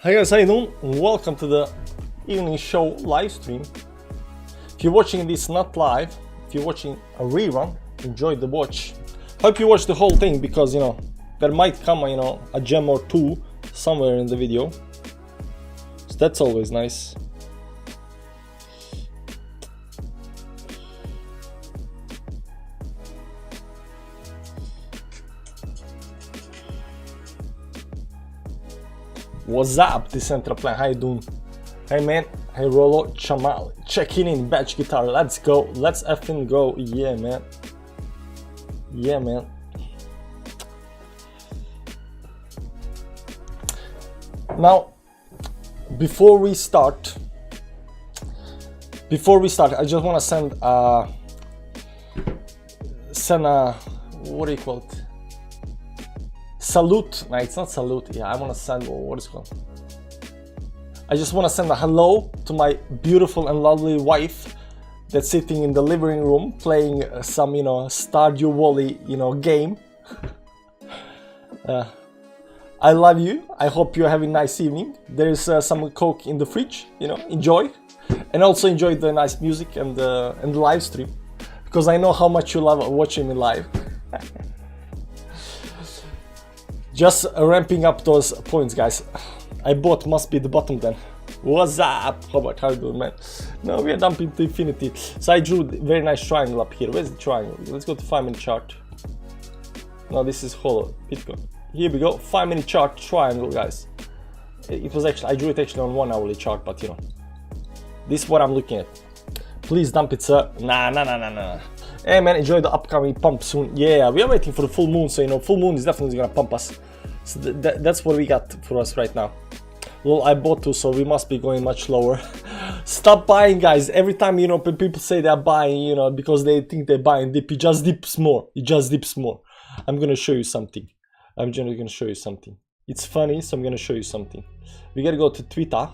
Hi guys, how you doing? Welcome to the evening show live stream. If you're watching this not live, if you're watching a rerun, enjoy the watch. Hope you watch the whole thing because there might come a gem or two somewhere in the video. So that's always nice. What's up, Decentraplan? How you doing? Hey man, hey Rolo, Chamal, checking in, batch guitar, let's go, let's effing go, yeah man. Yeah man. Now, before we start, I just want to send a, what do you call it? Salute. No, it's not salute. Yeah, I want to send, what is it called? I just want to send a hello to my beautiful and lovely wife that's sitting in the living room playing some, Stardew Valley, game. I love you. I hope you're having a nice evening. There's some Coke in the fridge, enjoy. And also enjoy the nice music and the live stream. Because I know how much you love watching me live. Just ramping up those points, guys. I bought must be the bottom then. What's up? How you doing, man? No, we are dumping to infinity. So I drew a very nice triangle up here. Where's the triangle? Let's go to 5-minute chart. No, this is hollow Bitcoin. Here we go. 5-minute chart triangle, guys. It was actually, I drew it actually on 1 hourly chart, but this is what I'm looking at. Please dump it, sir. Nah. Hey man, enjoy the upcoming pump soon. Yeah, we are waiting for the full moon, so full moon is definitely gonna pump us. So that's what we got for us right now. Well, I bought two, so we must be going much lower. Stop buying, guys. Every time people say they're buying, because they think they're buying dip, it just dips more. It just dips more. I'm gonna show you something. I'm generally gonna show you something. It's funny, so I'm gonna show you something. We gotta go to Twitter.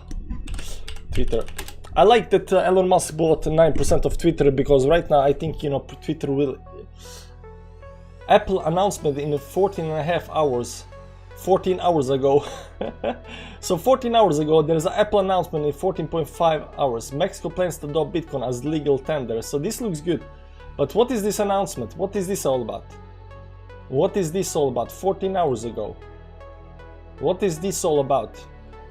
I like that Elon Musk bought 9% of Twitter because right now I think Twitter will. Apple announcement in 14.5 hours. 14 hours ago. So 14 hours ago there's an Apple announcement in 14.5 hours. Mexico plans to adopt Bitcoin as legal tender. So this looks good. But what is this announcement? What is this all about? What is this all about? 14 hours ago. What is this all about?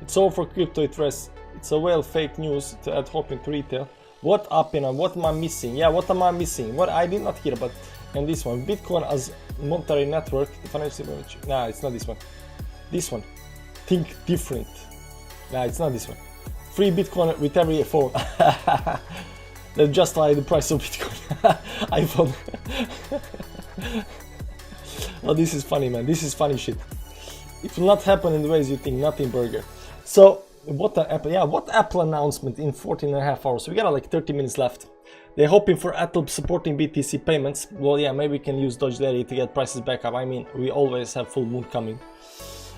It's all for crypto interest. It's a well fake news to add hope into retail. What up, what am I missing? Yeah, what am I missing? What I did not hear, but and this one, Bitcoin as monetary network. The financial. Nah, it's not this one. This one. Think different. Nah, it's not this one. Free Bitcoin with every phone. That's just like the price of Bitcoin. iPhone. Oh, this is funny, man. This is funny shit. It will not happen in the ways you think. Nothing burger. So. What Apple announcement in 14.5 hours. So we got like 30 minutes left. They're hoping for Apple supporting BTC payments. Well, yeah, maybe we can use Doge Daily to get prices back up. I mean, we always have full moon coming.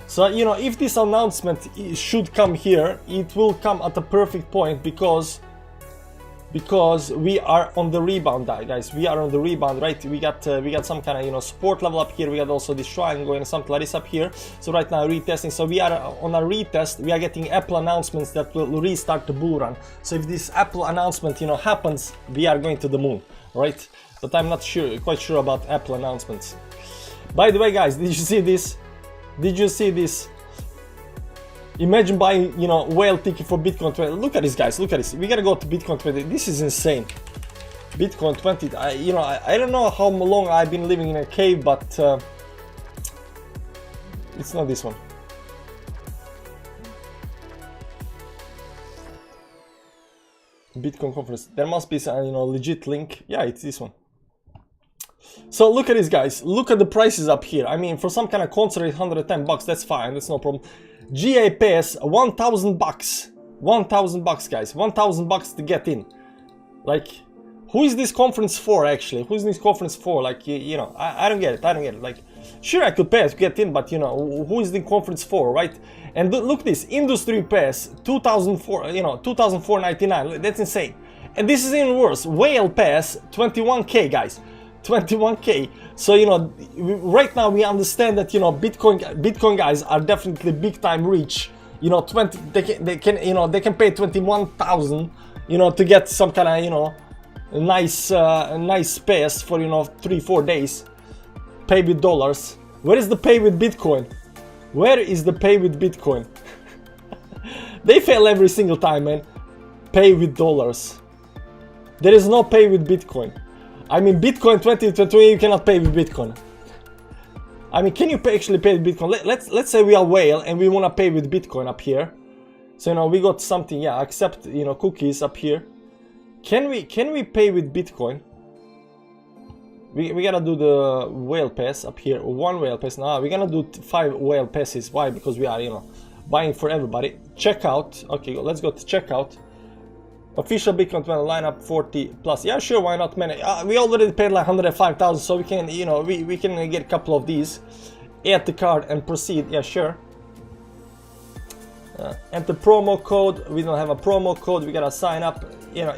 So, if this announcement should come here, it will come at a perfect point because we are on the rebound, guys. We are on the rebound, right? We got some kind of support level up here. We got also this triangle and something like this up here. So right now retesting. So we are on a retest. We are getting Apple announcements that will restart the bull run. So if this Apple announcement happens, we are going to the moon, right? But I'm not quite sure about Apple announcements. By the way, guys, did you see this? Did you see this? Imagine buying, whale ticket for Bitcoin 20. Look at this, guys. Look at this. We gotta go to Bitcoin 20. This is insane. Bitcoin 20. I don't know how long I've been living in a cave, but it's not this one. Bitcoin conference. There must be some, legit link. Yeah, it's this one. So look at this, guys. Look at the prices up here. I mean, for some kind of concert, $110. That's fine. That's no problem. GA pass $1,000. $1,000, guys. $1,000 to get in. Like, who is this conference for? Actually, who is this conference for? Like, I don't get it. I don't get it. Like, sure, I could pay to get in, but who is the conference for, right? And look this industry pass, $2,499. That's insane. And this is even worse. Whale pass, 21K, guys. 21K. So right now we understand that Bitcoin guys are definitely big time rich you know, 20, they can you know, they can pay 21,000, you know, to get some kind of, you know, nice space for, you know, 3-4 days. Pay with dollars. Where is the pay with Bitcoin? Where is the pay with Bitcoin? They fail every single time, man. Pay with dollars. There is no pay with Bitcoin. I mean, Bitcoin 2020, you cannot pay with Bitcoin. I mean, can you actually pay with Bitcoin? Let's say we are whale and we want to pay with Bitcoin up here. So, you know, we got something, yeah, accept, you know, cookies up here. Can we pay with Bitcoin? We gotta do the whale pass up here. 1 whale pass. Now we're gonna do 5 whale passes. Why? Because we are, you know, buying for everybody. Checkout. Okay, let's go to checkout. Official Bitcoin lineup 40 plus. Yeah, sure, why not, man? We already paid like 105,000, so we can, you know, we can get a couple of these. Add the card and proceed. Yeah, sure. Enter promo code. We don't have a promo code. We gotta sign up. You know,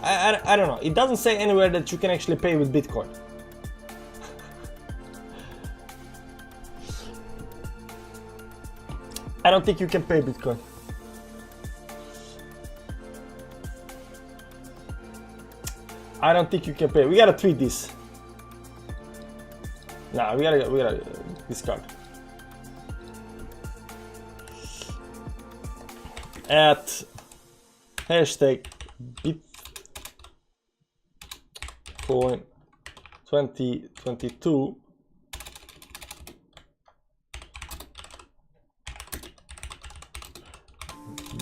I don't know. It doesn't say anywhere that you can actually pay with Bitcoin. I don't think you can pay Bitcoin. I don't think you can pay. We gotta tweet this. Nah, we gotta discard. At hashtag Bitcoin 2022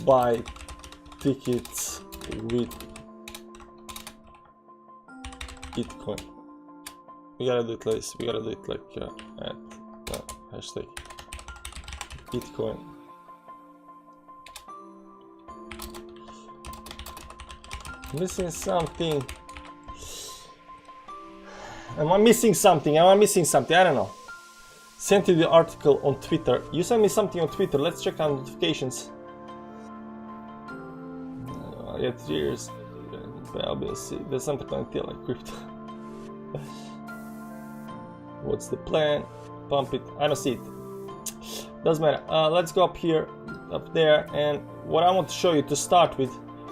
buy tickets with Bitcoin. We gotta do it like this. We gotta do it like at hashtag Bitcoin. Missing something. Am I missing something? Am I missing something? I don't know. Sent you the article on Twitter. You sent me something on Twitter. Let's check our notifications. Yeah, 3 years. There's something until like crypto. What's the plan? Pump it. I don't see it. Doesn't matter. Let's go up here, up there, and what I want to show you to start with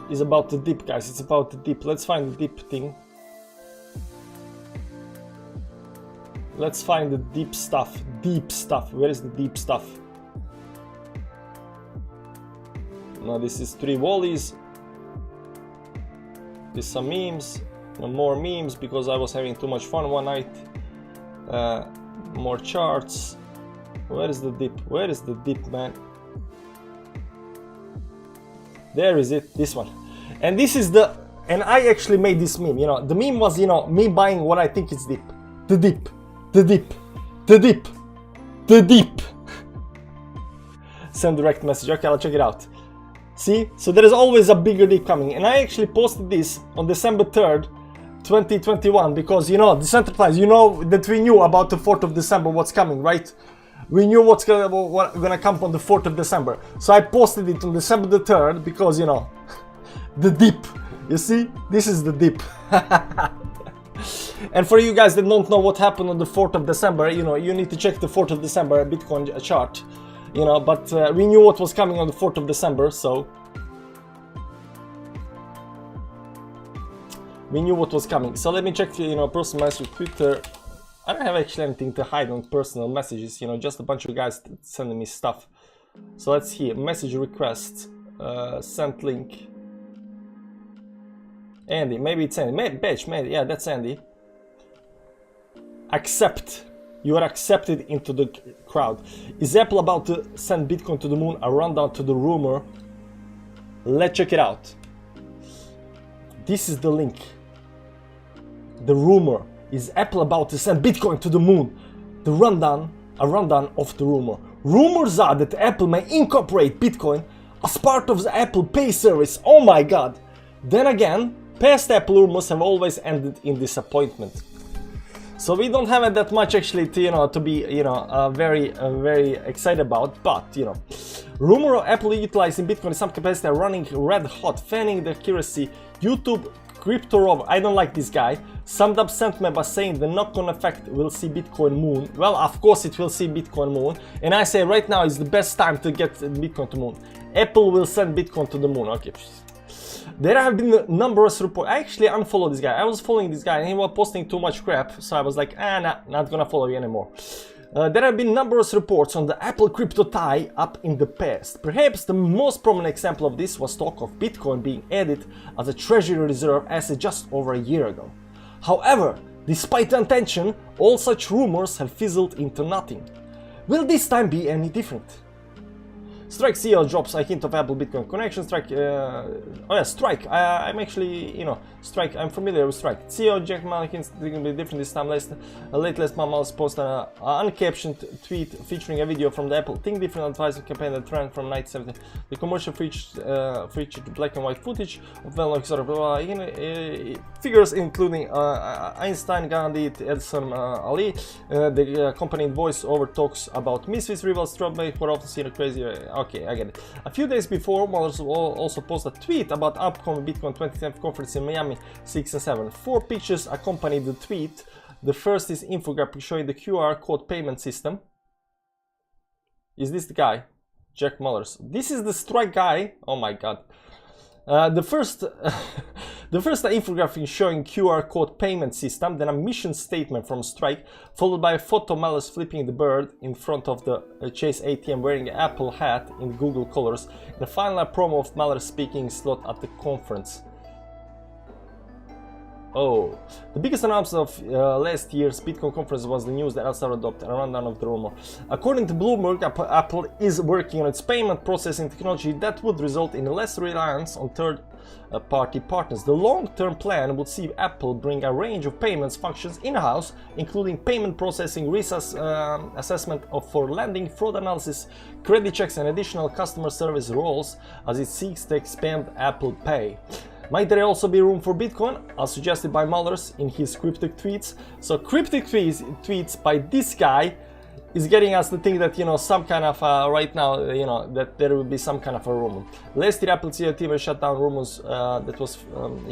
is about the dip, guys. It's about the dip. Let's find the dip thing. Let's find the deep stuff. Deep stuff. Where is the deep stuff? Now this is 3 wallies. There's some memes. More memes because I was having too much fun one night. More charts. Where is the dip? Where is the dip, man? There is it. This one. And this is the... And I actually made this meme. You know, the meme was, you know, me buying what I think is dip. The dip. The dip. The dip. The dip. Send direct message. Okay, I'll check it out. See? So there is always a bigger dip coming. And I actually posted this on December 3rd, 2021. Because, you know, decentralized, you know that we knew about the 4th of December what's coming, right? We knew what's gonna come on the 4th of December. So I posted it on December the 3rd because, you know, the dip. You see? This is the dip. And for you guys that don't know what happened on the 4th of December, you know, you need to check the 4th of December Bitcoin chart. You know, but we knew what was coming on the 4th of December, so... We knew what was coming. So let me check, you know, personal message with Twitter. I don't have actually anything to hide on personal messages, you know, just a bunch of guys sending me stuff. So let's see, message request, sent link. Andy, maybe it's Andy, maybe, yeah, that's Andy. Accept, you are accepted into the crowd. Is Apple about to send Bitcoin to the moon? A rundown to the rumor. Let's check it out. This is the link. The rumor. Is Apple about to send Bitcoin to the moon? The rundown, a rundown of the rumor. Rumors are that Apple may incorporate Bitcoin as part of the Apple Pay service. Oh my god. Then again, past Apple rumors have always ended in disappointment. So we don't have it that much actually to, you know, to be, you know, very excited about, but, you know. Rumor of Apple utilizing Bitcoin in some capacity are running red hot, fanning the accuracy. YouTube Crypto Rover, I don't like this guy, summed up sentiment by saying the knock-on effect will see Bitcoin moon. Well, of course it will see Bitcoin moon, and I say right now is the best time to get Bitcoin to moon. Apple will send Bitcoin to the moon. Okay. There have been numerous reports. I actually unfollowed this guy. I was following this guy and he was posting too much crap, so I was like, nah, not gonna follow you anymore. There have been numerous reports on the Apple crypto tie-up in the past. Perhaps the most prominent example of this was talk of Bitcoin being added as a treasury reserve asset just over a year ago. However, despite the attention, all such rumors have fizzled into nothing. Will this time be any different? Strike CEO drops a hint of Apple Bitcoin connection. Strike, oh yeah, Strike. I'm actually, Strike. I'm familiar with Strike. CEO Jack Ma hints it's going to be different this time. Late last month, Miles posted an uncaptioned tweet featuring a video from the Apple Think Different advertising campaign that ran from 1970. The commercial featured black and white footage of well-known sort of figures including Einstein, Gandhi, Edison, Ali. The accompanying voice-over talks about misfits, rivals, strawberry, who are often seen crazy. Okay, I get it. A few days before, Muller also posted a tweet about upcoming Bitcoin 2010 conference in Miami 6 and 7. 4 pictures accompanied the tweet. The first is infographic showing the QR code payment system. Is this the guy? Jack Mullers. This is the Strike guy. Oh my god. The first infographic showing QR code payment system, then a mission statement from Strike, followed by a photo of Mullers flipping the bird in front of the Chase ATM wearing an Apple hat in Google colors, and finally a promo of Mullers speaking slot at the conference. Oh, the biggest announcement of last year's Bitcoin conference was the news that El Salvador adopted a rundown of the rumor. According to Bloomberg, Apple is working on its payment processing technology that would result in less reliance on third-party partners. The long-term plan would see Apple bring a range of payments functions in-house, including payment processing, risk assessment for lending, fraud analysis, credit checks, and additional customer service roles as it seeks to expand Apple Pay. Might there also be room for Bitcoin, as suggested by Mullers in his cryptic tweets? So cryptic tweets by this guy is getting us to think that, some kind of, right now, that there will be some kind of a rumor. Last year, Apple CEO Tim shut down rumors that was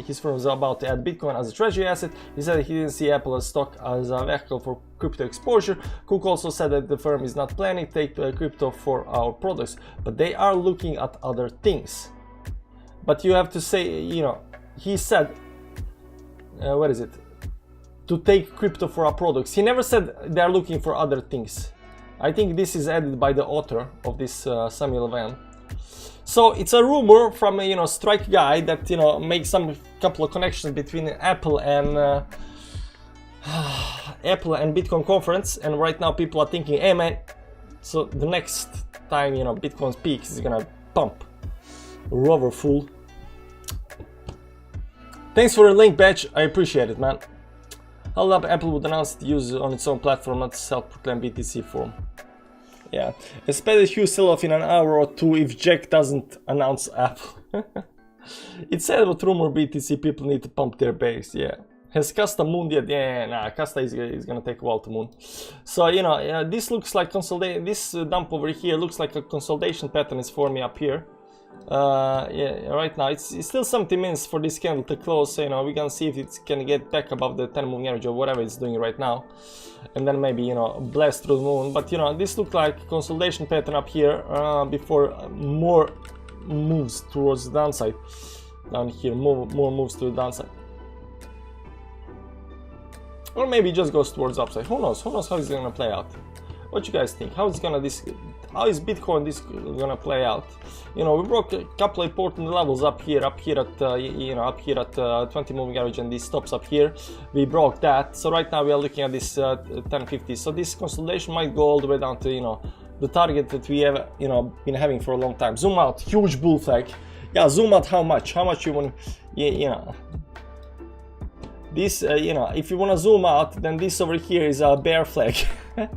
his firm was about to add Bitcoin as a treasury asset. He said he didn't see Apple as stock as a vehicle for crypto exposure. Cook also said that the firm is not planning to take crypto for our products, but they are looking at other things. But you have to say, he said, what is it? To take crypto for our products. He never said they're looking for other things. I think this is added by the author of this Samuel Van. So it's a rumor from a Strike guy that makes some couple of connections between Apple and Bitcoin conference. And right now people are thinking, hey man, so the next time Bitcoin peaks is gonna pump. Rover fool. Thanks for the link, Batch. I appreciate it, man. Hold up, Apple would announce it use on its own platform, not self-proclaimed BTC form. Yeah, expect a huge sell-off in an hour or two if Jack doesn't announce Apple. It's said about rumor BTC people need to pump their base. Yeah. Has Casta mooned yet? Yeah, nah, Casta is gonna take a while to moon. So this looks like consolidation. This dump over here looks like a consolidation pattern is forming up here. Yeah, right now it's still 70 minutes for this candle to close, so we're gonna see if it can get back above the 10 moving average or whatever it's doing right now, and then maybe blast through the moon. But this looked like consolidation pattern up here before more moves towards the downside. Down here, more moves to the downside, or maybe it just goes towards upside. Who knows how it's gonna play out. What you guys think? How is Bitcoin gonna play out? We broke a couple of important levels up here at 20 moving average, and these stops up here. We broke that. So right now we are looking at this 1050. So this consolidation might go all the way down to the target that we have been having for a long time. Zoom out, huge bull flag. Yeah, zoom out. How much you want? This, if you want to zoom out, then this over here is a bear flag. And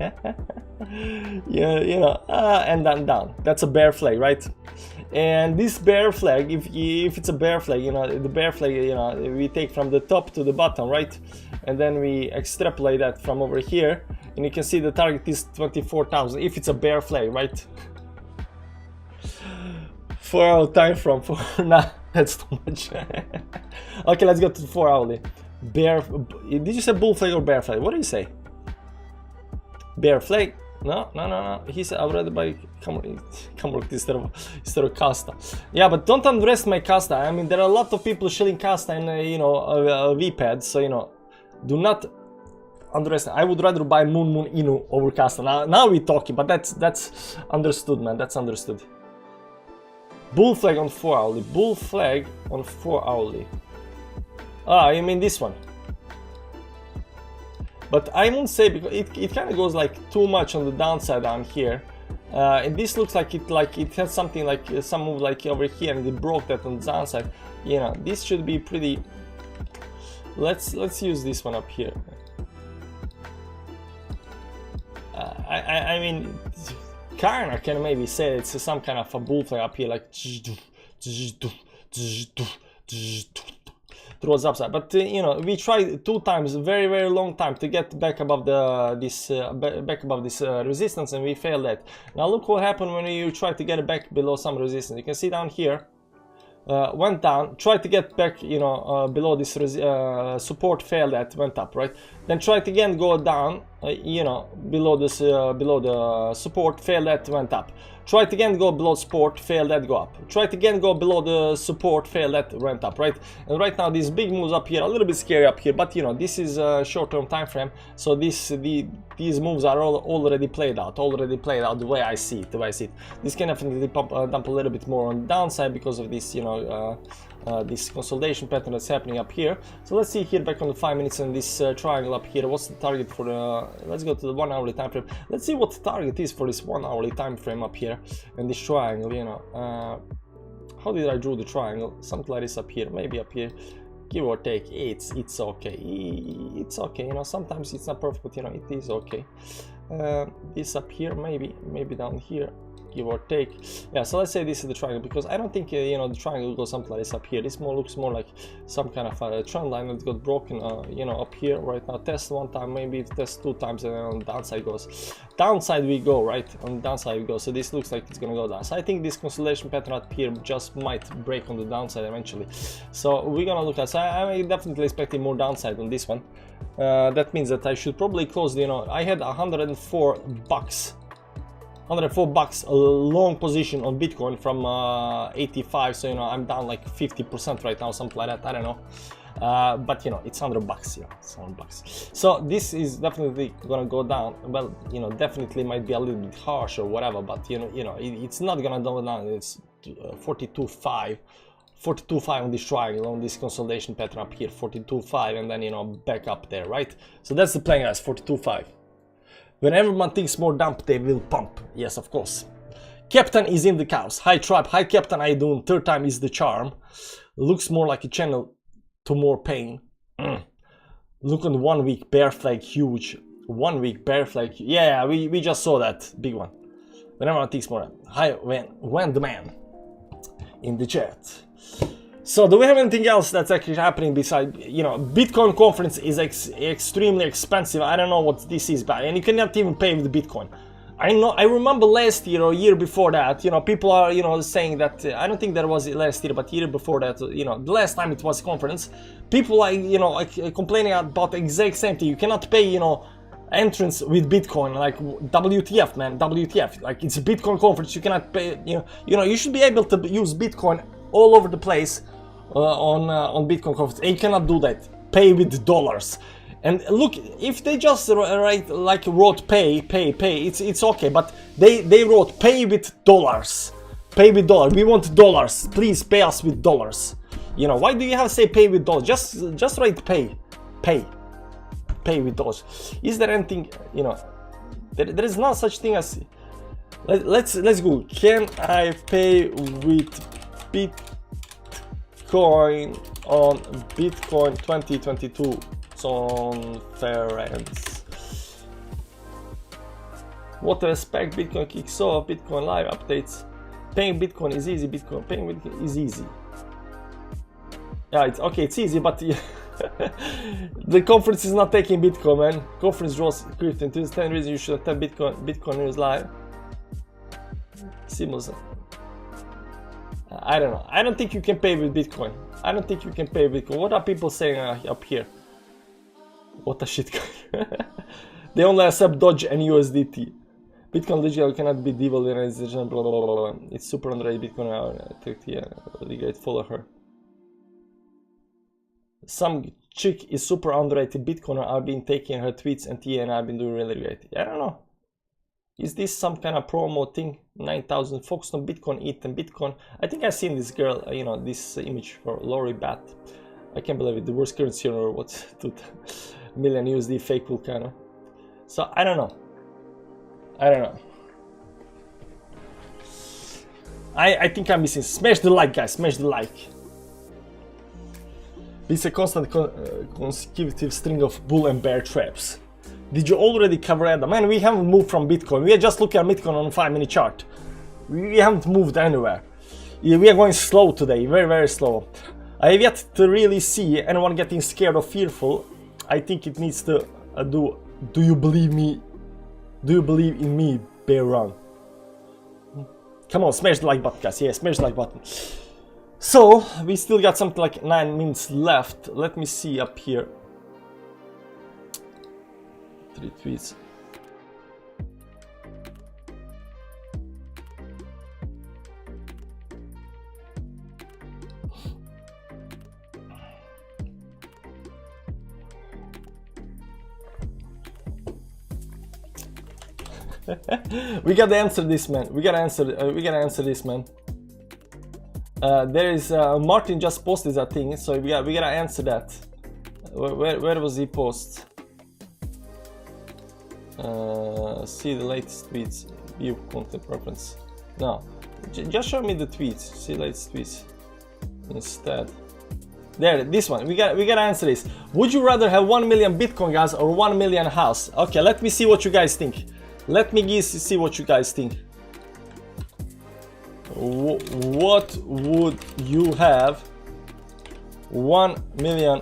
then down. That's a bear flag, right? And this bear flag, if it's a bear flag, the bear flag, we take from the top to the bottom, right? And then we extrapolate that from over here, and you can see the target is 24,000. If it's a bear flag, right? 4-hour time frame for now. That's too much. Okay, let's go to 4 hourly. Bear, did you say bull flag or bear flag? What do you say? Bear flag? No. He said I'd rather buy Camrook instead of Casta. Yeah, but don't underestimate Casta. I mean, there are a lot of people shilling Casta in VPAD, so do not underestimate. I would rather buy Moon Inu over Casta. Now we're talking, but that's understood, man. That's understood. Bull flag on 4 hourly. Bull flag on 4 hourly. Ah, you mean this one? But I won't say, because it kind of goes like too much on the downside down here, and this looks like it has something like some move like over here, and it broke that on the downside. This should be pretty. Let's use this one up here. I mean, kinda can maybe say it's some kind of a bull flag up here, like towards upside, but we tried 2 times, very long time, to get back above this resistance, and we failed that. Now look what happened when you try to get it back below some resistance. You can see down here, went down, tried to get back below this support, failed that, went up, right? Then tried again, go down, below this below the support, failed that, went up. Tried again, go below support, failed that, go up. Tried again, go below the support, failed that, went up, right? And right now these big moves up here, a little bit scary up here, but this is a short-term time frame, so these moves are already played out the way I see it. This can definitely dump a little bit more on the downside because of this this consolidation pattern that's happening up here. So let's see here back on the 5 minutes and this triangle up here. What's the target for the, let's go to the 1 hourly time frame. Let's see what the target is for this 1 hourly time frame up here and this triangle. How did I draw the triangle? Something like this up here, maybe up here, give or take. It's okay, sometimes it's not perfect, but it is okay. This up here, maybe down here, give or take. Yeah, so let's say this is the triangle, because I don't think the triangle goes something like this up here. This looks more like some kind of a trend line that got broken up here right now. Test 1 time, maybe test 2 times, and then on the downside goes. Downside we go, right? On the downside we go. So this looks like it's gonna go down. So I think this consolidation pattern up here just might break on the downside eventually. So we're gonna look at, so I'm definitely expecting more downside on this one. That means that I should probably close I had $104 a long position on Bitcoin from 85, so I'm down like 50% right now, something like that. I don't know, but it's $100, it's $100. So this is definitely gonna go down. Well, definitely might be a little bit harsh or whatever, but it's not gonna go down. It's 42.5 on this triangle, on this consolidation pattern up here, 42.5, and then back up there, right? So that's the plan, guys. 42.5. When everyone thinks more dump, they will pump. Yes, of course. Captain is in the house. Hi tribe, hi Captain, how you doing? 3rd time is the charm. Looks more like a channel to more pain. Look on 1 week, bear flag huge. 1 week, bear flag. Yeah, we just saw that big one. When everyone thinks more. Hi, when the man in the chat. So do we have anything else that's actually happening besides, Bitcoin conference is extremely expensive. I don't know what this is, but and you cannot even pay with Bitcoin. I remember last year or year before that, people are, saying that, I don't think that was last year, but year before that, the last time it was conference, people are, complaining about the exact same thing. You cannot pay, entrance with Bitcoin, like WTF, man, WTF. Like, it's a Bitcoin conference, you cannot pay, you should be able to use Bitcoin all over the place on Bitcoin conference. And you cannot do that. Pay with dollars. And look, if they just wrote pay, it's okay. But they wrote pay with dollars. Pay with dollars. We want dollars. Please pay us with dollars. Why do you have to say pay with dollars? Just write pay. Pay with dollars. Is there anything? There is not such thing as. Let's go. Can I pay with Bitcoin on Bitcoin 2022 conference? What to expect? Bitcoin kicks off. Bitcoin live updates. Paying Bitcoin is easy. Bitcoin paying Bitcoin is easy. Yeah, it's okay. It's easy, but the conference is not taking Bitcoin, man. Conference draws crypto. 10 reasons you should attend Bitcoin. Bitcoin is live. Seamless. I don't know. I don't think you can pay with Bitcoin. I don't think you can pay with Bitcoin. What are people saying up here? What a shit. They only accept Doge and USDT. Bitcoin digital cannot be devalued. Blah, blah, blah, blah. It's super underrated. Bitcoin. Yeah, really great. Follow her. Some chick is super underrated. Bitcoiner. I've been taking her tweets and TA, and I've been doing really great. I don't know. Is this some kind of promo thing? 9,000 focused on Bitcoin, ETH and Bitcoin. I think I've seen this girl, you know, this image for Lori Bat. I can't believe it. The worst currency or what? 2 million USD fake volcano. So I don't know. I think I'm missing. Smash the like, guys. Smash the like. It's a constant consecutive string of bull and bear traps. Did you already cover ADA? Man, we haven't moved from Bitcoin. We are just looking at Bitcoin on a 5-minute chart. We haven't moved anywhere. We are going slow today, very, very slow. I have yet to really see anyone getting scared or fearful. I think it needs to do you believe me? Do you believe in me, bear run? Come on, smash the like button, guys. Yeah, smash the like button. So, we still got something like 9 minutes left. Let me see up here. 3 tweets. We gotta answer this, man. We gotta answer this, man. There is Martin just posted that thing, so we gotta answer that. Where was he post? See the latest tweets. View content preference. No, just show me the tweets. See latest tweets instead. There, this one. We gotta answer this. Would you rather have 1 million Bitcoin, guys, or 1 million house? Okay, let me see what you guys think. Let me see what you guys think. What would you have? 1 million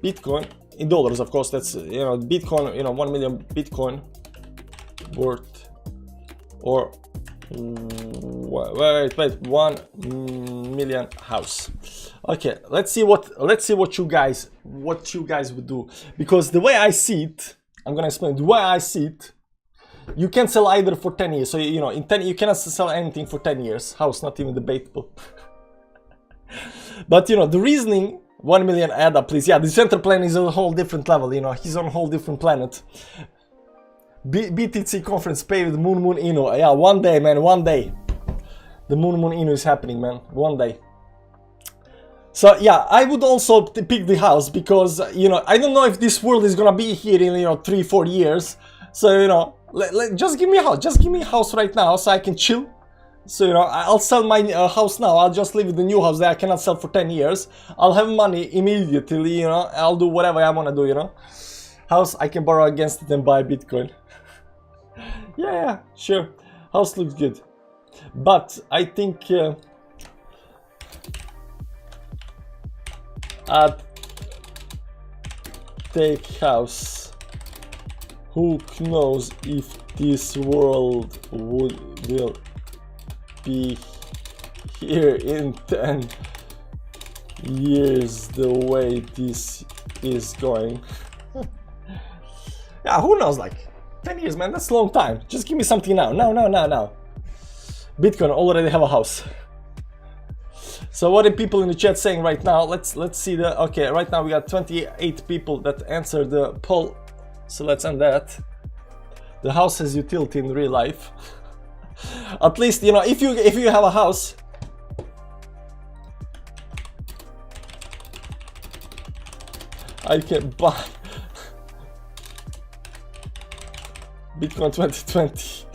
Bitcoin in dollars, of course. That's, you know, Bitcoin. You know, 1 million Bitcoin worth, or wait, 1 million house. Okay, let's see what you guys would do, because the way I see it, I'm gonna explain the way I see it. You can sell either for 10 years, so you know, in 10 you cannot sell anything for 10 years. House, not even debatable. But you know, the reasoning, 1 million ADA, please. Yeah, the center plan is on a whole different level. You know, he's on a whole different planet. BTC conference pay with Moon Inu. Yeah, one day, man, one day. The Moon Inu is happening, man. One day. So yeah, I would also pick the house, because you know, I don't know if this world is gonna be here in, you know, 3-4 years. So you know, just give me a house. Just give me a house right now, so I can chill. So you know, I'll sell my house now. I'll just live in the new house that I cannot sell for 10 years. I'll have money immediately. You know, I'll do whatever I wanna do. You know, house I can borrow against it and buy Bitcoin. Yeah, sure. House looks good, but I think I'd take house. Who knows if this world will be here in 10 years the way this is going. Yeah, who knows, like 10 years, man, that's a long time. Just give me something now. No. Bitcoin already have a house. So what are people in the chat saying right now? Let's see the, okay, right now we got 28 people that answered the poll. So let's end that. The house has utility in real life. At least, you know, if you have a house, I can buy Bitcoin 2020.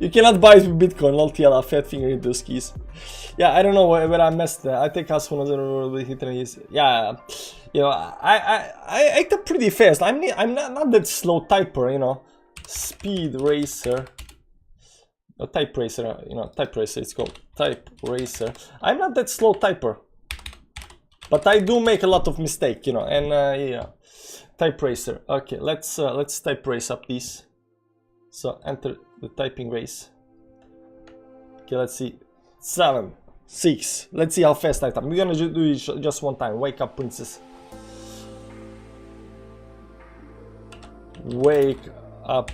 You cannot buy it with Bitcoin. LTL, fat finger into the skis. Yeah, I don't know where I messed that. I think house for another hit. Yeah, you know, I act up pretty fast. I'm not that slow typer, you know. Speed racer. A type racer, you know, type racer. It's called type racer. I'm not that slow typer, but I do make a lot of mistake, you know. And yeah, type racer. Okay, let's type race up these. So enter the typing race. Okay, let's see. 7, 6. Let's see how fast I time. We're gonna do it just one time. Wake up, princess. Wake up.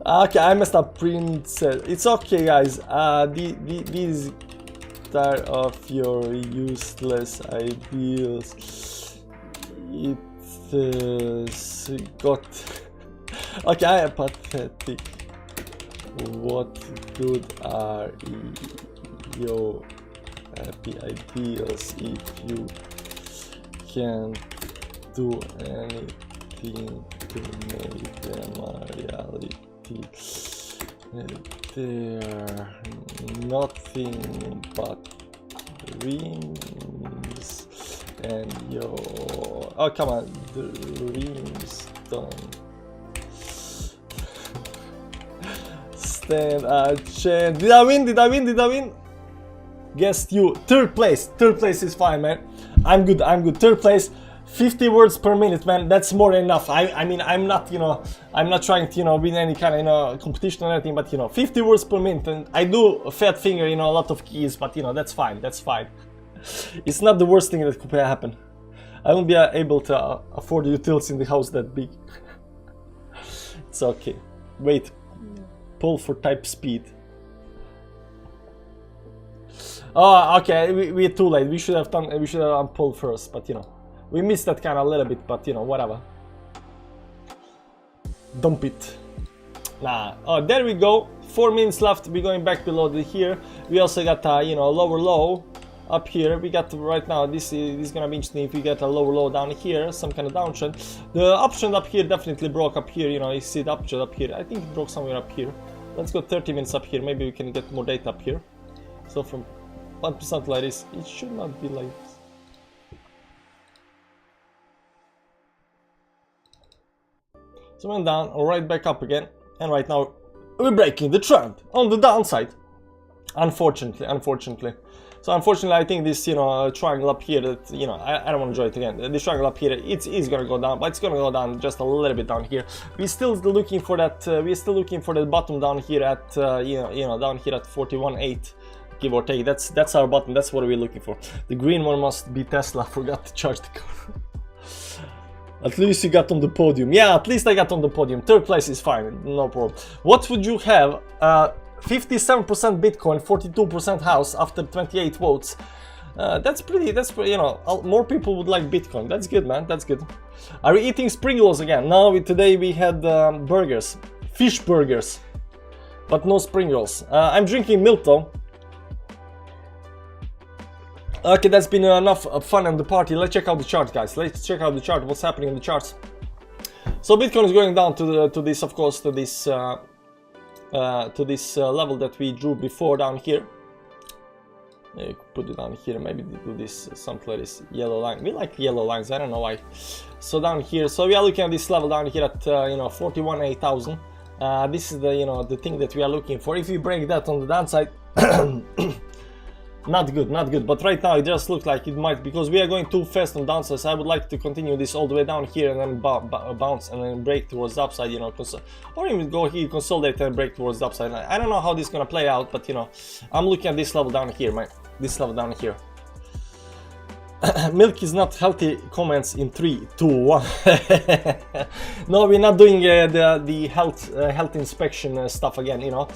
Okay, I messed up, princess. It's okay, guys. These tired of your useless ideas. It's got. Okay, I am pathetic. What good are your happy ideas if you can't do anything to make them a reality? They're nothing but dreams, and your oh come on, dreams don't stand a chance. Did I win? Did I win? Did I win? Guess you. Third place. Third place is fine, man. I'm good. I'm good. Third place. 50 words per minute, man. That's more than enough. I mean, I'm not, you know, I'm not trying to, you know, win any kind of, you know, competition or anything, but, you know, 50 words per minute. And I do a fat finger, you know, a lot of keys, but, you know, that's fine. That's fine. It's not the worst thing that could happen. I won't be able to afford the utilities in the house that big. It's okay. Wait. Pull for type speed. Oh, okay. We're too late. We should have done pull first, but, you know. We missed that kind of a little bit, but you know, whatever. Dump it. Nah. Oh, there we go. 4 minutes left. We're going back below here. We also got you know, lower low up here. We got right now. This is gonna be interesting if we get a lower low down here, some kind of downtrend. The uptrend up here definitely broke up here. You know, you see the uptrend up here. I think it broke somewhere up here. Let's go 30 minutes up here. Maybe we can get more data up here. So from 1% like this, it should not be like this. So went down, right back up again, and right now we're breaking the trend on the downside. Unfortunately. So unfortunately, I think this, you know, triangle up here, that, you know, I don't want to draw it again. This triangle up here, it is gonna go down, but it's gonna go down just a little bit down here. We're still looking for that. We're still looking for the bottom down here at, you know, down here at 41.8, give or take. That's our bottom. That's what we're looking for. The green one must be Tesla. Forgot to charge the car. At least you got on the podium. Yeah, at least I got on the podium. Third place is fine, no problem. What would you have? 57% Bitcoin, 42% house after 28 votes. That's pretty, you know, more people would like Bitcoin. That's good, man, that's good. Are we eating spring rolls again? No, today we had burgers, fish burgers, but no spring rolls. I'm drinking milk though. Okay, that's been enough fun in the party. Let's check out the chart, guys. Let's check out the chart. What's happening in the charts? So Bitcoin is going down to this, of course, to this level that we drew before down here. Put it down here. Maybe do this something like this yellow line. We like yellow lines. I don't know why. So down here. So we are looking at this level down here at you know, 41,800. This is the, you know, the thing that we are looking for. If we break that on the downside. Not good, but right now it just looks like it might, because we are going too fast on downside. So I would like to continue this all the way down here and then bounce and then break towards the upside, you know, or even go here, consolidate and break towards the upside. I don't know how this is gonna play out, but you know, I'm looking at this level down here, man. This level down here. Milk is not healthy. Comments in 3, 2, 1. No, we're not doing the health inspection stuff again, you know.